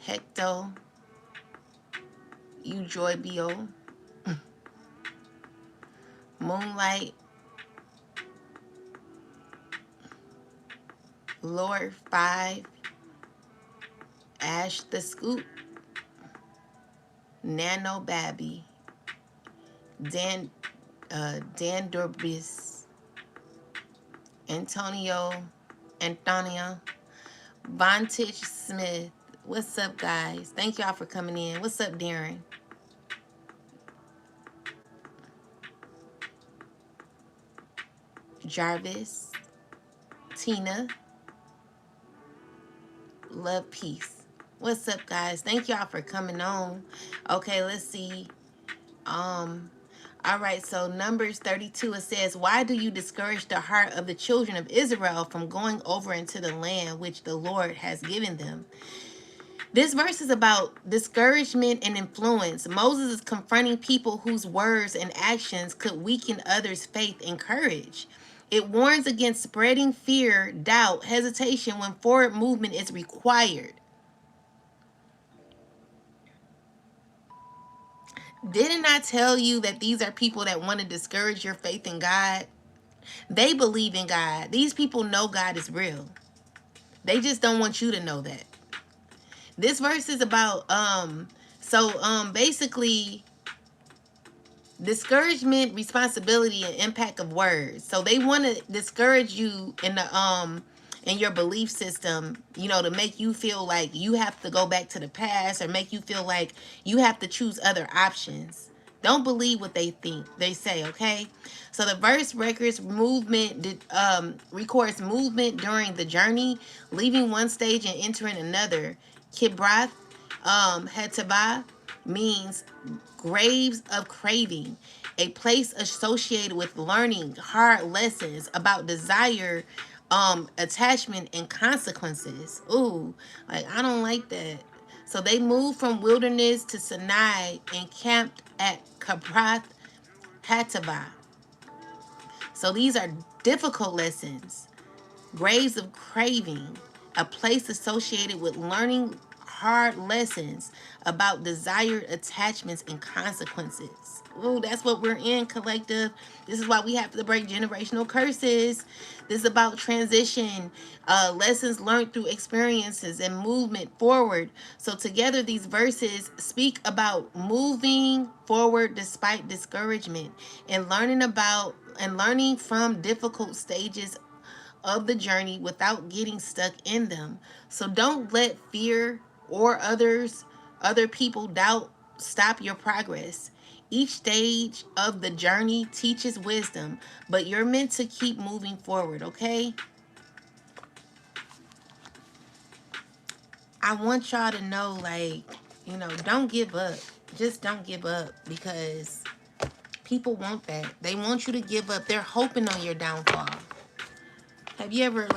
Hecto. You Joy Bo. Moonlight. Lord 5. Ash the Scoop. Nano Babby. Dan Dorbis. Antonia. Vontage Smith. What's up, guys? Thank y'all for coming in. What's up, Darren? Jarvis. Tina. Love, peace. What's up, guys? Thank y'all for coming on. Okay, let's see. All right, so Numbers 32, it says, why do you discourage the heart of the children of Israel from going over into the land which the Lord has given them? This verse is about discouragement and influence. Moses is confronting people whose words and actions could weaken others' faith and courage. It warns against spreading fear, doubt, hesitation when forward movement is required. Didn't I tell you that these are people that want to discourage your faith in God? They believe in God. These people know God is real. They just don't want you to know that. This verse is about basically discouragement, responsibility, and impact of words. So they want to discourage you in your belief system, to make you feel like you have to go back to the past, or make you feel like you have to choose other options. Don't believe what they think. They say, okay? So the verse records records movement during the journey, leaving one stage and entering another. Kibrath Hetavah means graves of craving, a place associated with learning hard lessons about desire, attachment, and consequences. Ooh, like I don't like that. So they moved from wilderness to Sinai and camped at Kibrath Hetavah. So these are difficult lessons. Graves of craving, a place associated with learning hard lessons about desired attachments and consequences. Ooh, that's what we're in, collective. This is why we have to break generational curses. This is about transition, lessons learned through experiences and movement forward. So together, these verses speak about moving forward despite discouragement, and learning from difficult stages of the journey without getting stuck in them. So don't let fear or other people doubt stop your progress. Each stage of the journey teaches wisdom, but you're meant to keep moving forward, okay? I want y'all to know, like, don't give up. Just don't give up, because people want that. They want you to give up. They're hoping on your downfall. Have you ever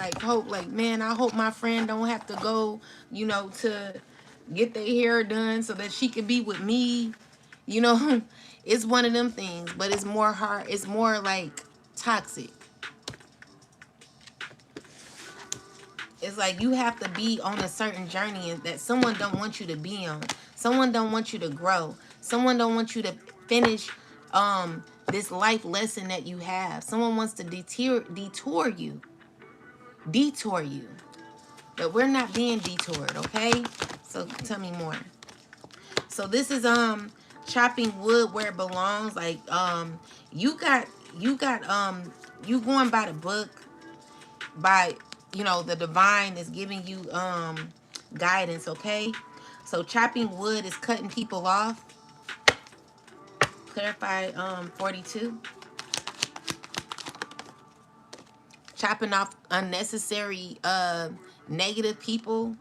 man, I hope my friend don't have to go, to get their hair done so that she can be with me? You know, it's one of them things, but it's more hard. It's more like toxic. It's like you have to be on a certain journey that someone don't want you to be on. Someone don't want you to grow. Someone don't want you to finish this life lesson that you have. Someone wants to detour you. Detour you. But we're not being detoured, okay? So tell me more. So this is chopping wood where it belongs. Like you going by the book, by the divine is giving you guidance, okay? So chopping wood is cutting people off. Clarify 42. Chopping off unnecessary negative people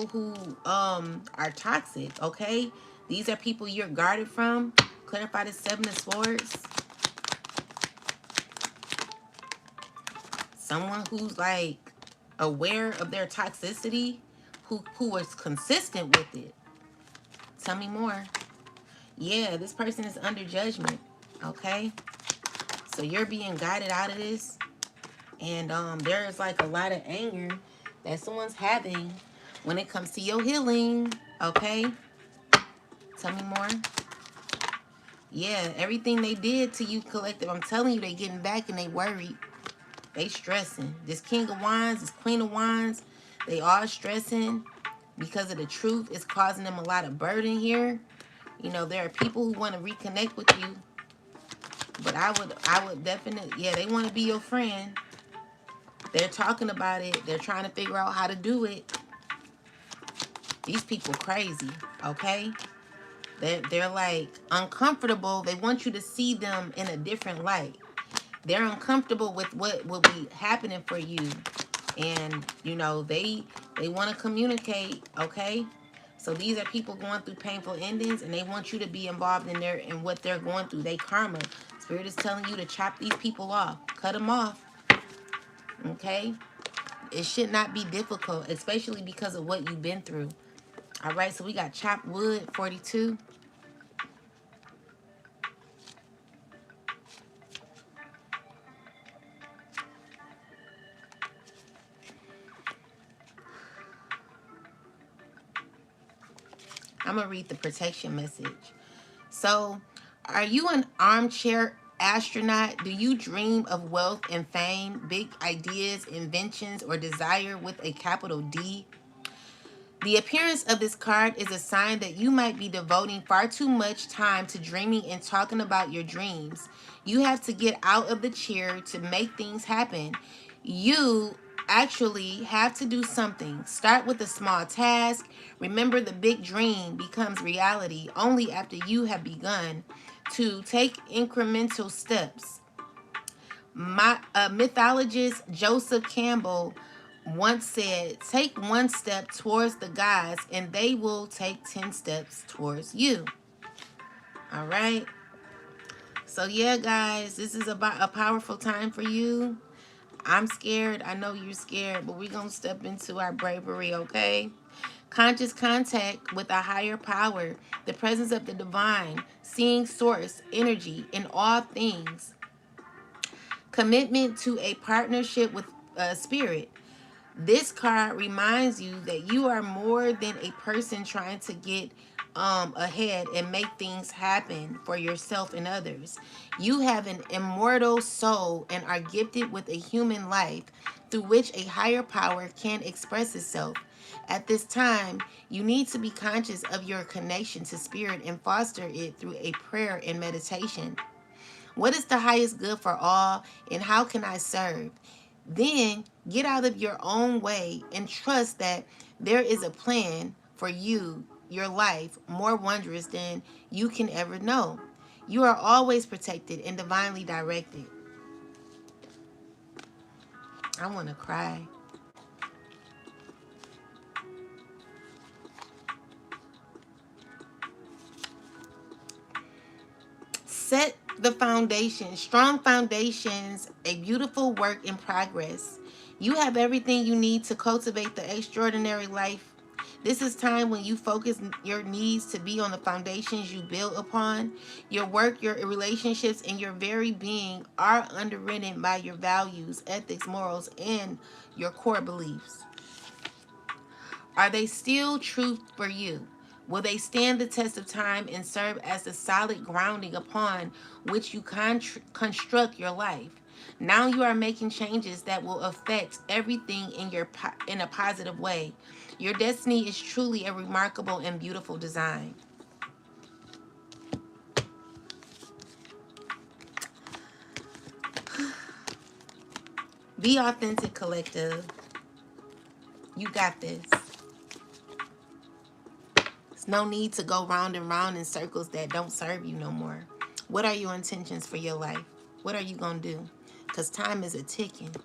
who are toxic, okay? These are people you're guarded from. Clarify the 7 of Swords. Someone who's like aware of their toxicity, who was consistent with it. Tell me more. Yeah, this person is under judgment. Okay, so you're being guided out of this, and there's like a lot of anger that someone's having when it comes to your healing. Okay, tell me more. Yeah, everything they did to you, collective, I'm telling you, they getting back and they worried. They stressing. This King of Wands, this Queen of Wands, they all stressing because of the truth. It's causing them a lot of burden here. You know, there are people who want to reconnect with you, but I would definitely, yeah, they want to be your friend. They're talking about it. They're trying to figure out how to do it. These people crazy, okay? They're like uncomfortable. They want you to see them in a different light. They're uncomfortable with what will be happening for you. And, you know, they want to communicate, okay? So these are people going through painful endings, and they want you to be involved in what they're going through. They karma. Spirit is telling you to chop these people off. Cut them off, okay? It should not be difficult, especially because of what you've been through. All right, so we got chopped wood, 42. I'm going to read the protection message. So, are you an armchair astronaut? Do you dream of wealth and fame, big ideas, inventions, or desire with a capital D? The appearance of this card is a sign that you might be devoting far too much time to dreaming and talking about your dreams. You have to get out of the chair to make things happen. You actually have to do something. Start with a small task. Remember, the big dream becomes reality only after you have begun to take incremental steps. My mythologist Joseph Campbell once said, take one step towards the gods and they will take 10 steps towards you. All right. So yeah, guys, this is about a powerful time for you. I'm scared. I know you're scared, but we're going to step into our bravery, okay? Conscious contact with a higher power, the presence of the divine, seeing source, energy in all things. Commitment to a partnership with spirit. This card reminds you that you are more than a person trying to get ahead and make things happen for yourself and others. You have an immortal soul and are gifted with a human life through which a higher power can express itself. At this time, you need to be conscious of your connection to spirit and foster it through a prayer and meditation. What is the highest good for all, and how can I serve? Then get out of your own way and trust that there is a plan for you, your life, more wondrous than you can ever know. You are always protected and divinely directed. I want to cry. Set the foundation. Strong foundations, a beautiful work in progress. You have everything you need to cultivate the extraordinary life. This is time when you focus your needs to be on the foundations you build upon. Your work, your relationships, and your very being are underwritten by your values, ethics, morals, and your core beliefs. Are they still true for you? Will they stand the test of time and serve as the solid grounding upon which you construct your life? Now you are making changes that will affect everything in a positive way. Your destiny is truly a remarkable and beautiful design. Be authentic, collective. You got this. There's no need to go round and round in circles that don't serve you no more. What are your intentions for your life? What are you going to do? Because time is a ticking.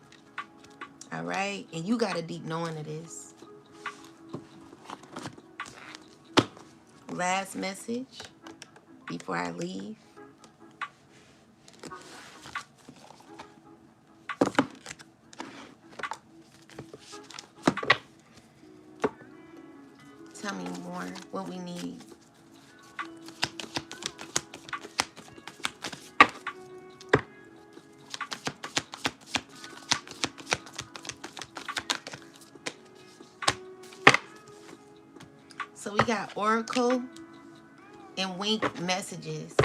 All right? And you got a deep knowing of this. Last message before I leave. what we need. So we got Oracle and Wink messages.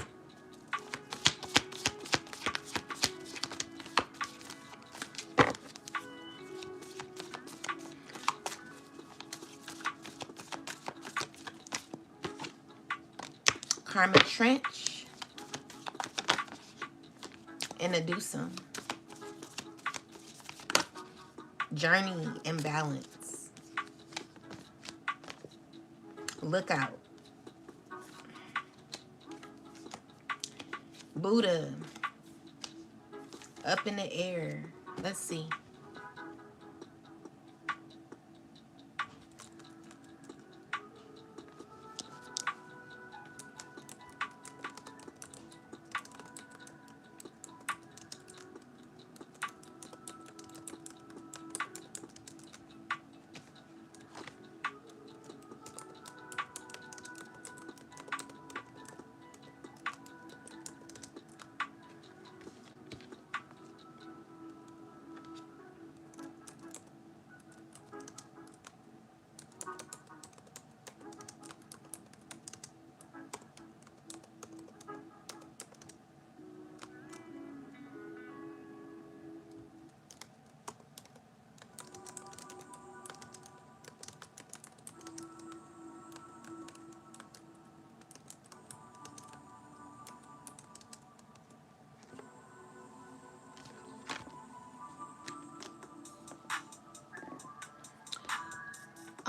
Karmic Trench and Adusum. Journey and balance. Lookout. Buddha. Up in the air. Let's see.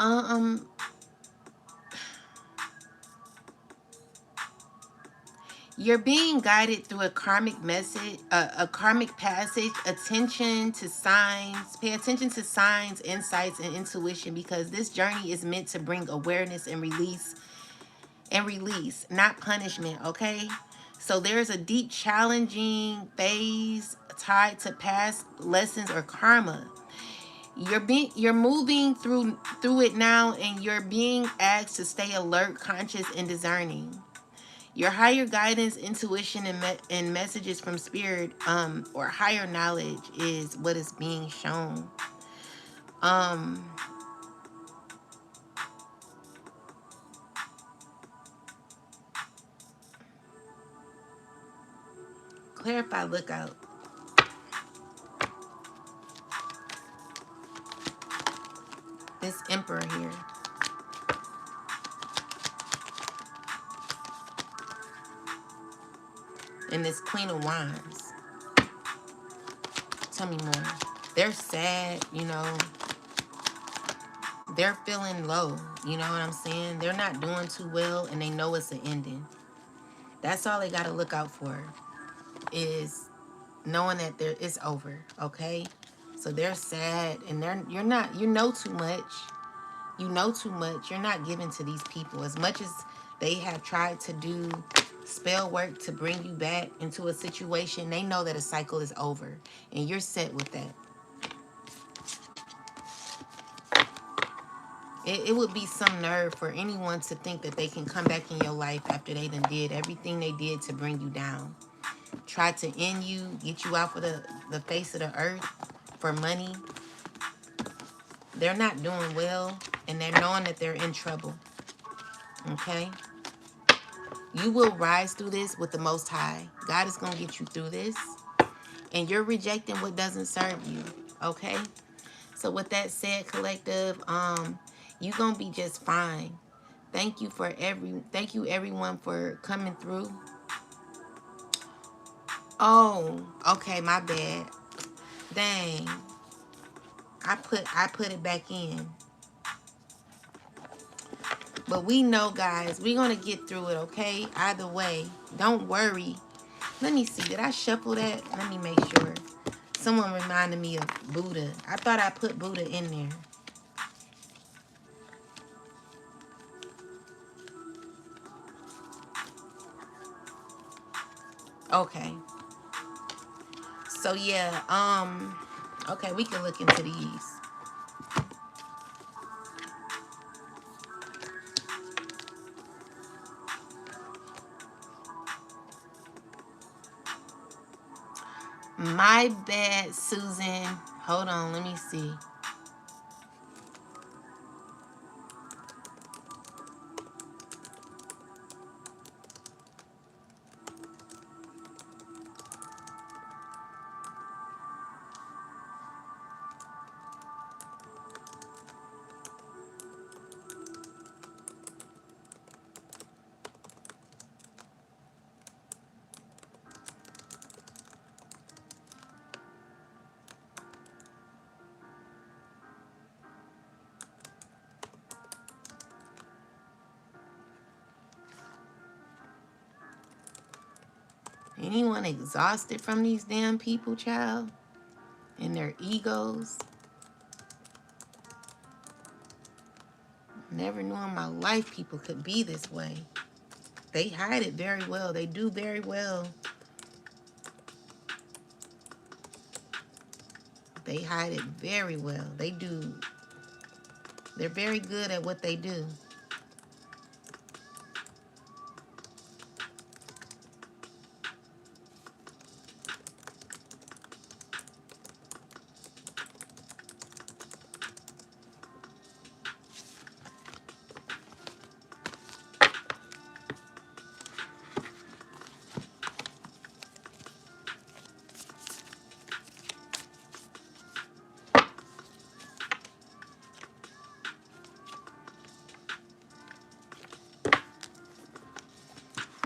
Um, you're being guided through a karmic message, a karmic passage. Attention to signs. Pay attention to signs, insights, and intuition, because this journey is meant to bring awareness and release, not punishment. Okay. So there's a deep, challenging phase tied to past lessons or karma. You're moving through it now, and you're being asked to stay alert, conscious, and discerning. Your higher guidance, intuition, and messages from spirit, or higher knowledge is what is being shown. Clarify lookout. This emperor here. And this Queen of Wands. Tell me more. They're sad, you know. They're feeling low. You know what I'm saying? They're not doing too well, and they know it's an ending. That's all they got to look out for, is knowing that it's over, okay? So they're sad, and you're not, you know too much. You know too much. You're not giving to these people. As much as they have tried to do spell work to bring you back into a situation, they know that a cycle is over, and you're set with that. It would be some nerve for anyone to think that they can come back in your life after they done did everything they did to bring you down. Try to end you, get you off of the face of the earth for money. They're not doing well, and they're knowing that they're in trouble. Okay? You will rise through this with the Most High. God is going to get you through this, and you're rejecting what doesn't serve you. Okay? So with that said, collective, you're going to be just fine. Thank you everyone for coming through. Oh, okay, my bad. Dang. I put it back in. But we know, guys, we're going to get through it, okay? Either way, don't worry. Let me see. Did I shuffle that? Let me make sure. Someone reminded me of Buddha. I thought I put Buddha in there. Okay. So, yeah. Okay, we can look into these. My bad, Susan. Hold on, let me see. Anyone exhausted from these damn people, child? And their egos? Never knew in my life people could be this way. They hide it very well. They do very well. They hide it very well. They do. They're very good at what they do.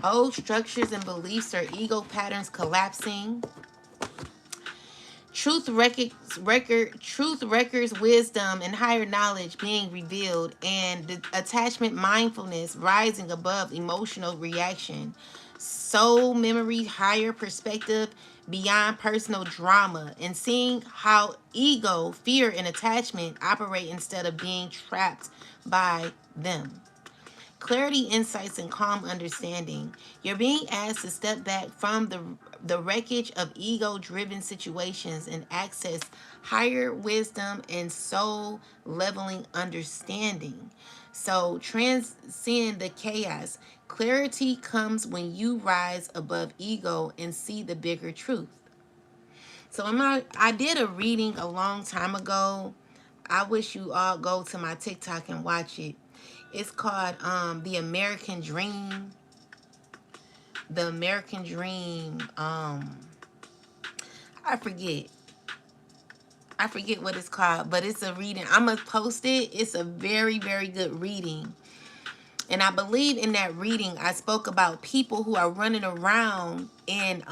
Old structures and beliefs or ego patterns collapsing. Truth records wisdom and higher knowledge being revealed, and the attachment mindfulness rising above emotional reaction. Soul memory, higher perspective beyond personal drama, and seeing how ego, fear, and attachment operate instead of being trapped by them. Clarity, insights, and calm understanding. You're being asked to step back from the wreckage of ego-driven situations and access higher wisdom and soul leveling understanding. So transcend the chaos. Clarity comes when you rise above ego and see the bigger truth. So I did a reading a long time ago. I wish you all go to my TikTok and watch it. It's called The American Dream. The American Dream. I forget. I forget what it's called, but it's a reading. I'm gonna post it. It's a very, very good reading. And I believe in that reading I spoke about people who are running around and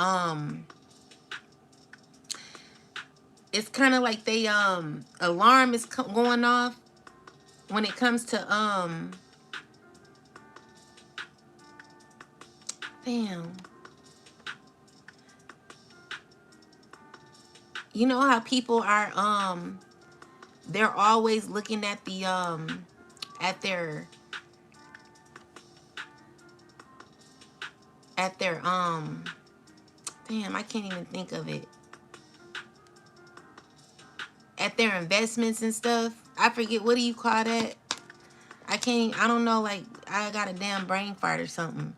it's kind of like they alarm is going off when it comes to damn. You know how people are they're always looking at the at their at their damn, I can't even think of it. At their investments and stuff. I forget, what do you call that? I don't know, like I got a damn brain fart or something.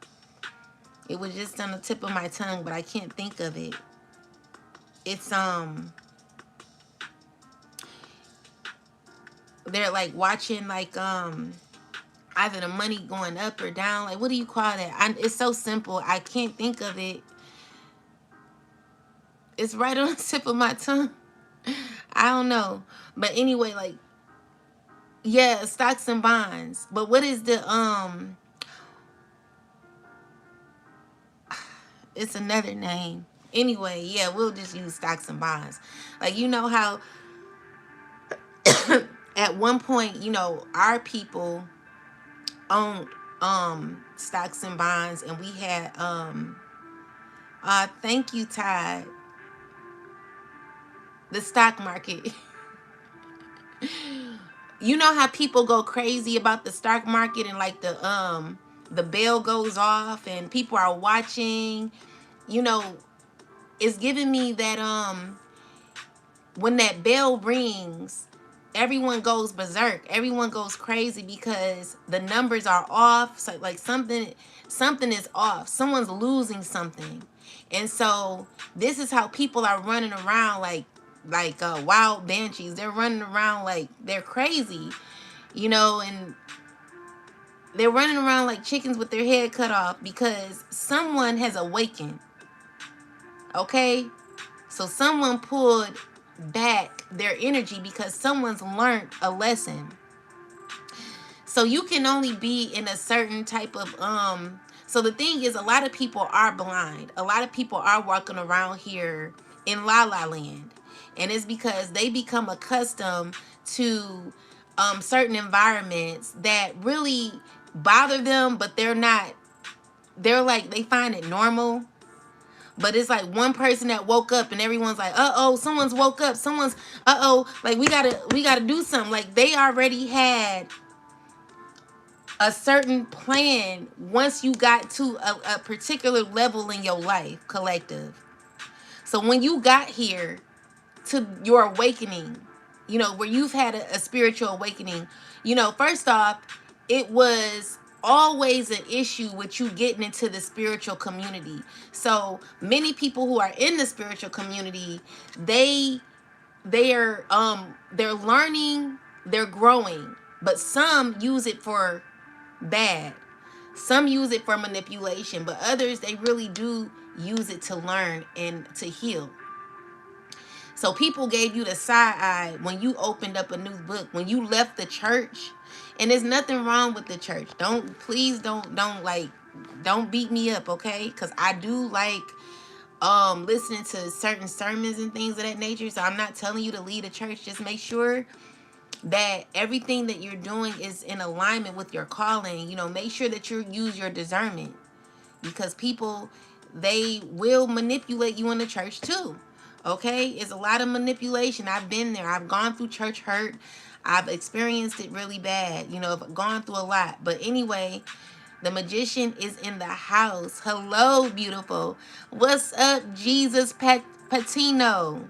It was just on the tip of my tongue, but I can't think of it. It's they're like watching like either the money going up or down. Like, what do you call that? It's so simple. I can't think of it. It's right on the tip of my tongue. I don't know. But anyway, like, yeah, stocks and bonds. But what is the it's another name. Anyway, yeah, we'll just use stocks and bonds. Like, you know how at one point, you know, our people owned stocks and bonds, and we had thank you, Todd. The stock market. You know how people go crazy about the stock market, and like the bell goes off and people are watching. You know, it's giving me that when that bell rings, everyone goes berserk. Everyone goes crazy because the numbers are off. So like something is off. Someone's losing something. And so this is how people are running around like wild banshees. They're running around like they're crazy, and they're running around like chickens with their head cut off because someone has awakened. Okay? So someone pulled back their energy because someone's learned a lesson. So you can only be in a certain type of so the thing is, a lot of people are blind. A lot of people are walking around here in La La Land. And it's because they become accustomed to certain environments that really bother them, but they're like, they find it normal. But it's like one person that woke up and everyone's like, uh-oh, someone's woke up. Someone's, uh-oh, like we gotta do something. Like they already had a certain plan once you got to a particular level in your life, collective. So when you got here to your awakening, where you've had a spiritual awakening, first off, it was always an issue with you getting into the spiritual community. So many people who are in the spiritual community, they're learning, they're growing, but some use it for bad. Some use it for manipulation, but others, they really do use it to learn and to heal. So people gave you the side eye when you opened up a new book, when you left the church. And there's nothing wrong with the church. Please don't beat me up, okay? Because I do like listening to certain sermons and things of that nature. So I'm not telling you to leave the church. Just make sure that everything that you're doing is in alignment with your calling. Make sure that you use your discernment, because people, they will manipulate you in the church too. Okay? It's a lot of manipulation. I've been there. I've gone through church hurt. I've experienced it really bad. I've gone through a lot. But anyway, the magician is in the house. Hello, beautiful. What's up, Jesus Patino?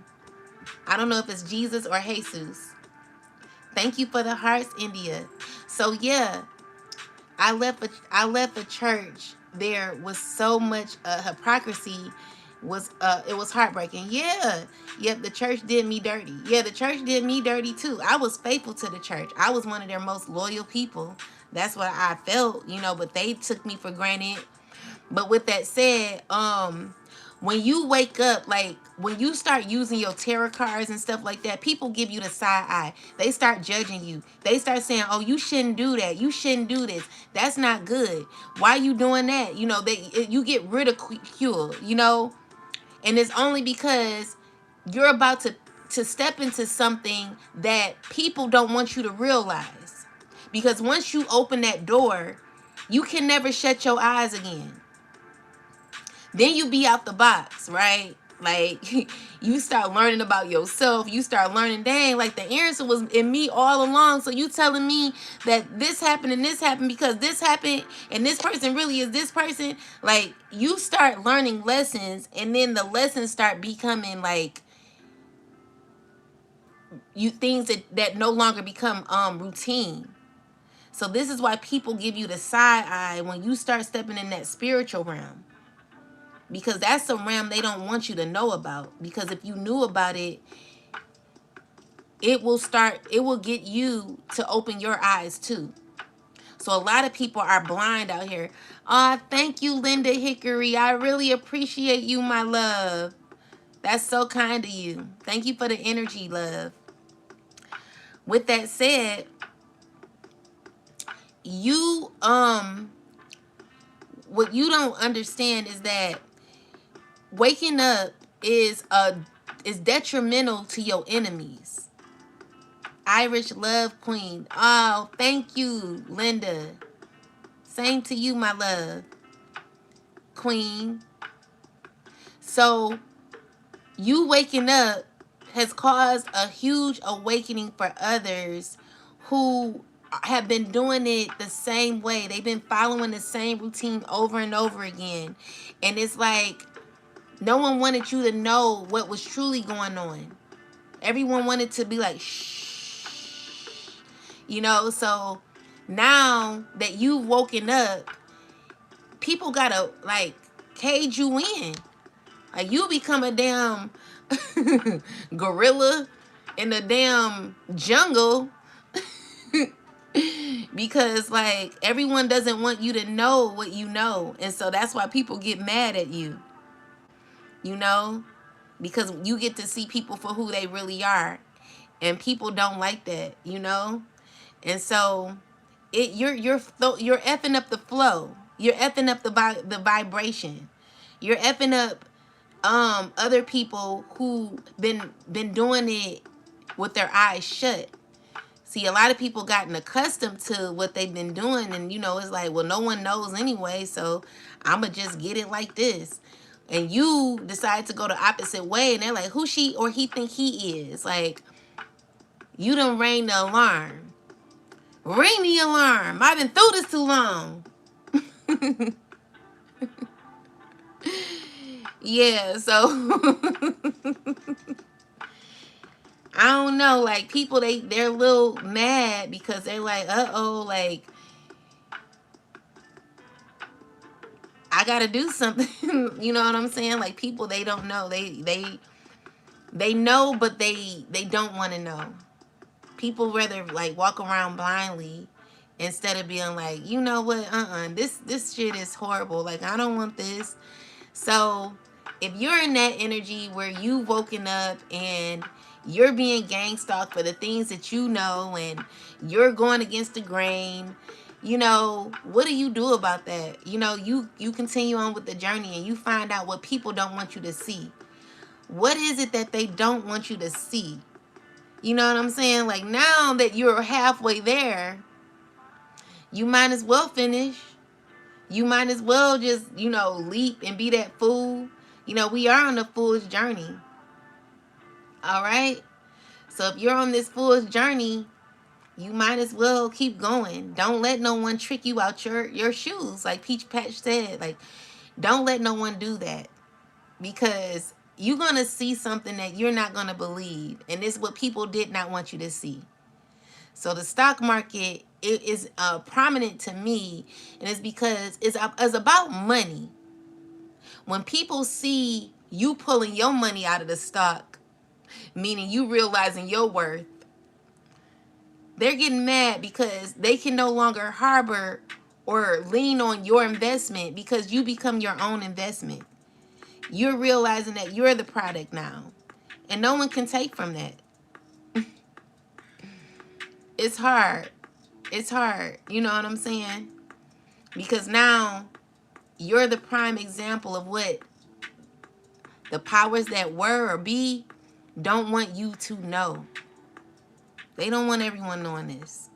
I don't know if it's Jesus or Jesus. Thank you for the hearts, India. So yeah, I left a church. There was so much hypocrisy. It was heartbreaking. Yeah. Yep, the church did me dirty. Yeah, the church did me dirty too. I was faithful to the church. I was one of their most loyal people. That's what I felt, but they took me for granted. But with that said, when you wake up, like when you start using your tarot cards and stuff like that, people give you the side eye. They start judging you. They start saying, oh, you shouldn't do that. You shouldn't do this. That's not good. Why are you doing that? You get ridiculed, and it's only because you're about to step into something that people don't want you to realize. Because once you open that door, you can never shut your eyes again. Then you be out the box, right? Like, you start learning about yourself. You start learning, dang, like the answer was in me all along. So you telling me that this happened and this happened because this happened and this person really is this person. Like, you start learning lessons, and then the lessons start becoming like things that no longer become routine. So this is why people give you the side eye when you start stepping in that spiritual realm. Because that's a realm they don't want you to know about. Because if you knew about it, it will get you to open your eyes too. So a lot of people are blind out here. Thank you, Linda Hickory. I really appreciate you, my love. That's so kind of you. Thank you for the energy, love. With that said, what you don't understand is that waking up is detrimental to your enemies. Irish love queen. Oh, thank you, Linda. Same to you, my love. Queen. So, you waking up has caused a huge awakening for others who have been doing it the same way. They've been following the same routine over and over again. And it's like, no one wanted you to know what was truly going on. Everyone wanted to be like, shh. You know, so now that you've woken up, people gotta like cage you in. Like you become a damn gorilla in the damn jungle because like everyone doesn't want you to know what you know. And so that's why people get mad at you, you know? Because you get to see people for who they really are. And people don't like that, you know? And so you're effing up the flow. You're effing up the vibration. You're effing up other people who been doing it with their eyes shut. See, a lot of people gotten accustomed to what they've been doing, and you know, it's like, well, no one knows anyway, so I'ma just get it like this. And you decide to go the opposite way, and they're like, who she or he think he is? Like, you done rang the alarm. Ring the alarm. I've been through this too long. Yeah, so I don't know, like people they're a little mad because they're like, uh-oh, like I gotta do something. You know what I'm saying? Like people they don't know. They know but they don't want to know. People rather like walk around blindly instead of being like, you know what, this shit is horrible. Like I don't want this. So if you're in that energy where you've woken up and you're being gang stalked for the things that you know and you're going against the grain, you know, what do you do about that? You know, you continue on with the journey and you find out what people don't want you to see. What is it that they don't want you to see? You know what I'm saying? Like now that you're halfway there, you might as well finish. You might as well just, you know, leap and be that fool. You know, we are on the fool's journey. All right? So if you're on this fool's journey, you might as well keep going. Don't let no one trick you out your shoes. Like Peach Patch said, like, don't let no one do that. Because you're going to see something that you're not going to believe. And it's what people did not want you to see. So the stock market it is prominent to me, and it's because it's about money. When people see you pulling your money out of the stock, meaning you realizing your worth, they're getting mad because they can no longer harbor or lean on your investment because you become your own investment. You're realizing that you're the product now, and no one can take from that. It's hard. It's hard. You know what I'm saying? Because now you're the prime example of what the powers that were or be don't want you to know. They don't want everyone knowing this.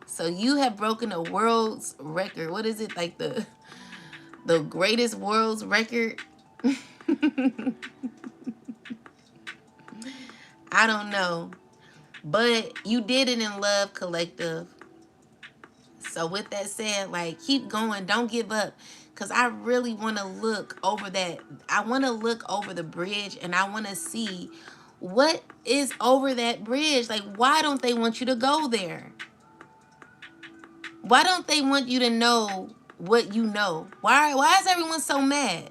So you have broken a world's record. What is it? Like the greatest world's record? I don't know. But you did it in love, collective. So with that said, like keep going. Don't give up. Because I really want to look over that. I want to look over the bridge and I want to see what is over that bridge. Like, why don't they want you to go there? Why don't they want you to know what you know? Why is everyone so mad?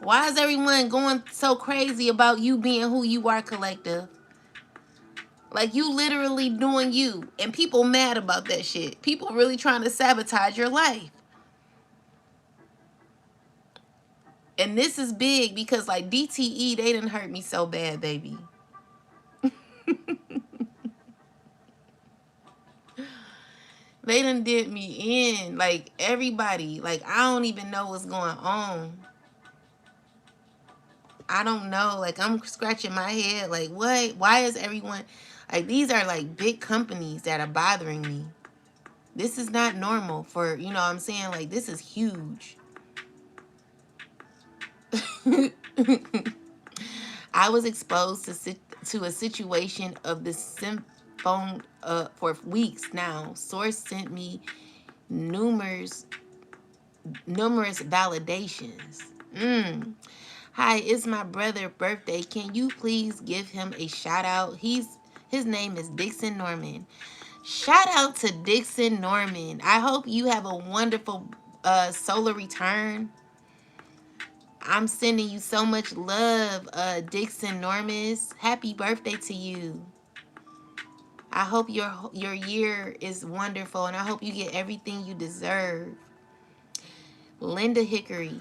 Why is everyone going so crazy about you being who you are, collective? Like, you literally doing you. And people mad about that shit. People really trying to sabotage your life. And this is big because, like, DTE, they done hurt me so bad, baby. They done did me in. Like, everybody. Like, I don't even know what's going on. I don't know. Like, I'm scratching my head. Like, what? Why is everyone... Like, these are, like, big companies that are bothering me. This is not normal for, you know what I'm saying? Like, this is huge. I was exposed to a situation of the phone for weeks now. Source sent me numerous validations. Hi, it's my brother's birthday. Can you please give him a shout out? He's His name is Dixon Norman. Shout out to Dixon Norman. I hope you have a wonderful solar return. I'm sending you so much love, Dixon Normus. Happy birthday to you. I hope your year is wonderful, and I hope you get everything you deserve. Linda Hickory.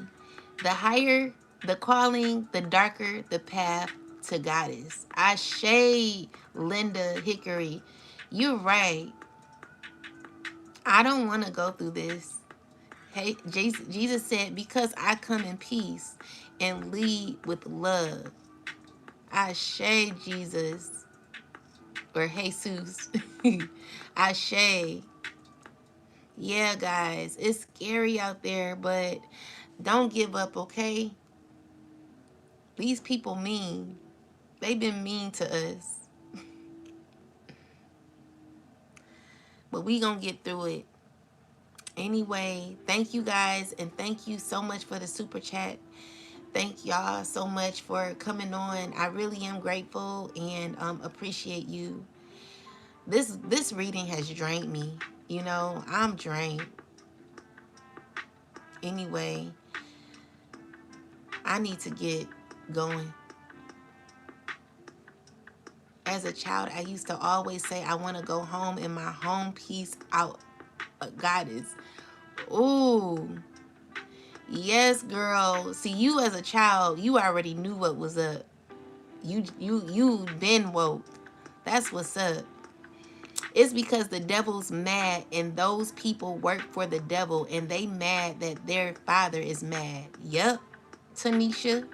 The higher the calling, the darker the path to goddess. I shade Linda Hickory. You're right. I don't want to go through this. Hey, Jesus said, because I come in peace and lead with love. I shade Jesus or Jesus. I shade. Yeah, guys, it's scary out there, but don't give up, okay? These people mean. They've been mean to us. But we gonna get through it. Anyway, thank you guys, and thank you so much for the super chat. Thank y'all so much for coming on. I really am grateful and appreciate you. This reading has drained me. You know, I'm drained. Anyway, I need to get going. As a child, I used to always say I want to go home and my home peace out. Goddess. Ooh. Yes, girl. See, you as a child, you already knew what was up. You been woke. That's what's up. It's because the devil's mad and those people work for the devil and they mad that their father is mad. Yep. Tanisha.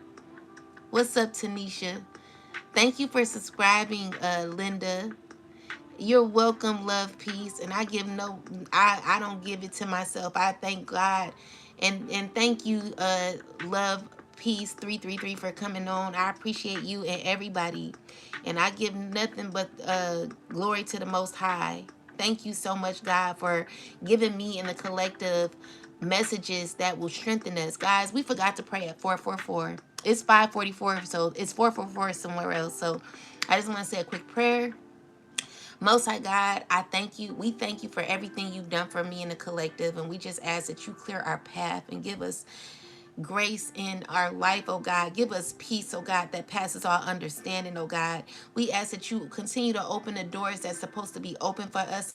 What's up, Tanisha? Thank you for subscribing, Linda. You're welcome, love, peace. And I don't give it to myself. I thank God. And thank you, love, peace 333 for coming on. I appreciate you and everybody. And I give nothing but glory to the Most High. Thank you so much, God, for giving me and the collective messages that will strengthen us. Guys, we forgot to pray at 444. It's 544, so it's 444 somewhere else. So I just want to say a quick prayer. Most High God, I thank you. We thank you for everything you've done for me in the collective. And we just ask that you clear our path and give us grace in our life, oh God. Give us peace, oh God, that passes all understanding, oh God. We ask that you continue to open the doors that's supposed to be open for us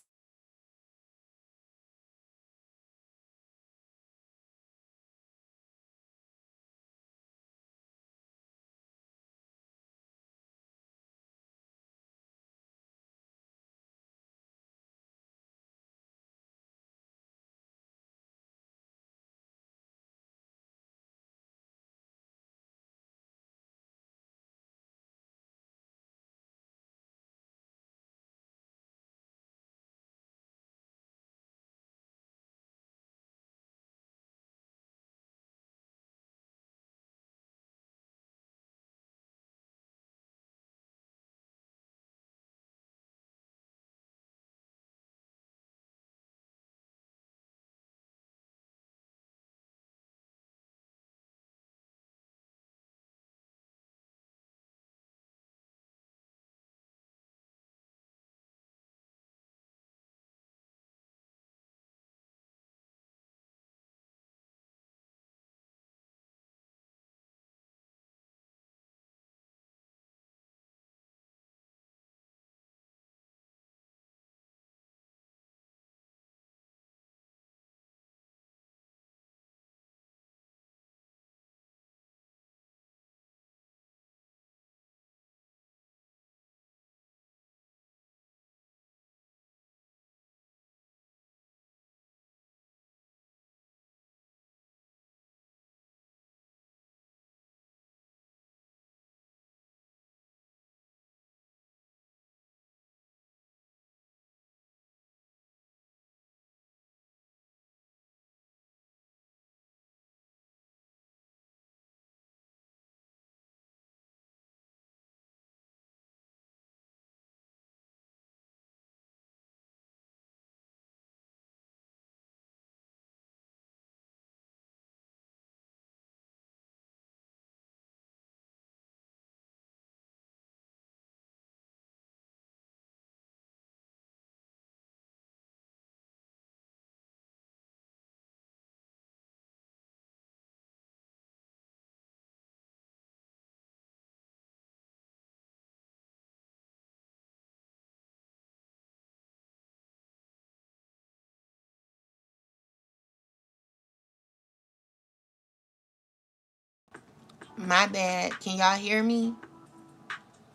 My bad. Can y'all hear me?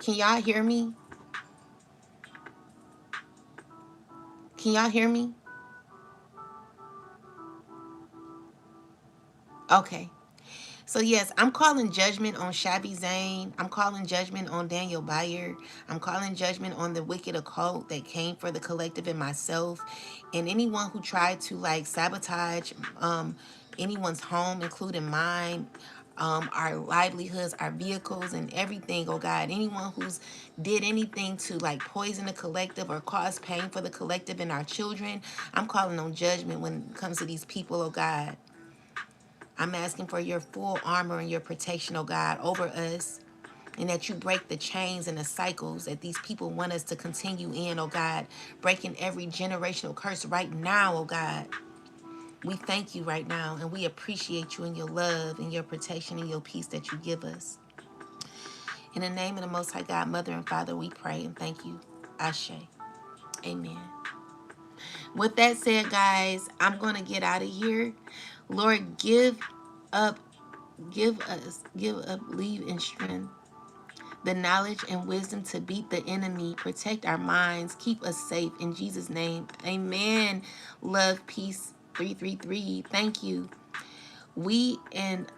Can y'all hear me? Can y'all hear me? Okay. So yes, I'm calling judgment on Shabby Zane. I'm calling judgment on Daniel Bayer. I'm calling judgment on the wicked occult that came for the collective and myself, and anyone who tried to like sabotage anyone's home, including mine. Our livelihoods, our vehicles, and everything, oh God. Anyone who's did anything to like poison the collective or cause pain for the collective and our children, I'm calling on judgment when it comes to these people, oh God. I'm asking for your full armor and your protection, oh God, over us. And that you break the chains and the cycles that these people want us to continue in, oh God. Breaking every generational curse right now, oh God. We thank you right now and we appreciate you and your love and your protection and your peace that you give us. In the name of the Most High God, Mother and Father, we pray and thank you. Ashe. Amen. With that said, guys, I'm going to get out of here. Lord, up, give up, leave in strength, the knowledge and wisdom to beat the enemy, protect our minds, keep us safe. In Jesus' name, amen. Love, peace, 333. Thank you. We and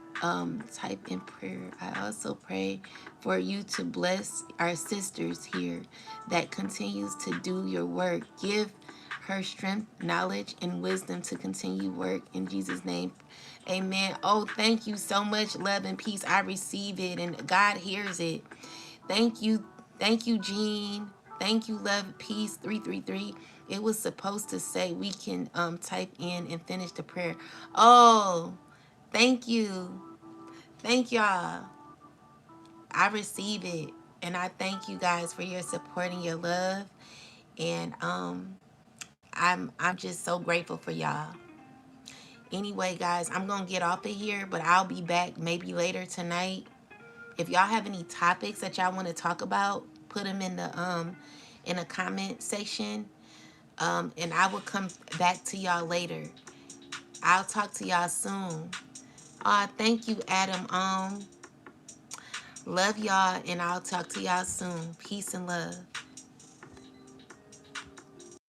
type in prayer. I also pray for you to bless our sisters here that continues to do your work. Give her strength, knowledge, and wisdom to continue work in Jesus' name. Amen. Oh, thank you so much. Love and peace. I receive it and God hears it. Thank you. Thank you, Jean. Thank you, Love, Peace, 333. It was supposed to say we can type in and finish the prayer. Oh, thank you. Thank y'all. I receive it. And I thank you guys for your support and your love. And I'm just so grateful for y'all. Anyway, guys, I'm gonna get off of here, but I'll be back maybe later tonight. If y'all have any topics that y'all want to talk about, put them in the comment section. And I will come back to y'all later. I'll talk to y'all soon. Thank you, Adam. Love y'all, and I'll talk to y'all soon. Peace and love.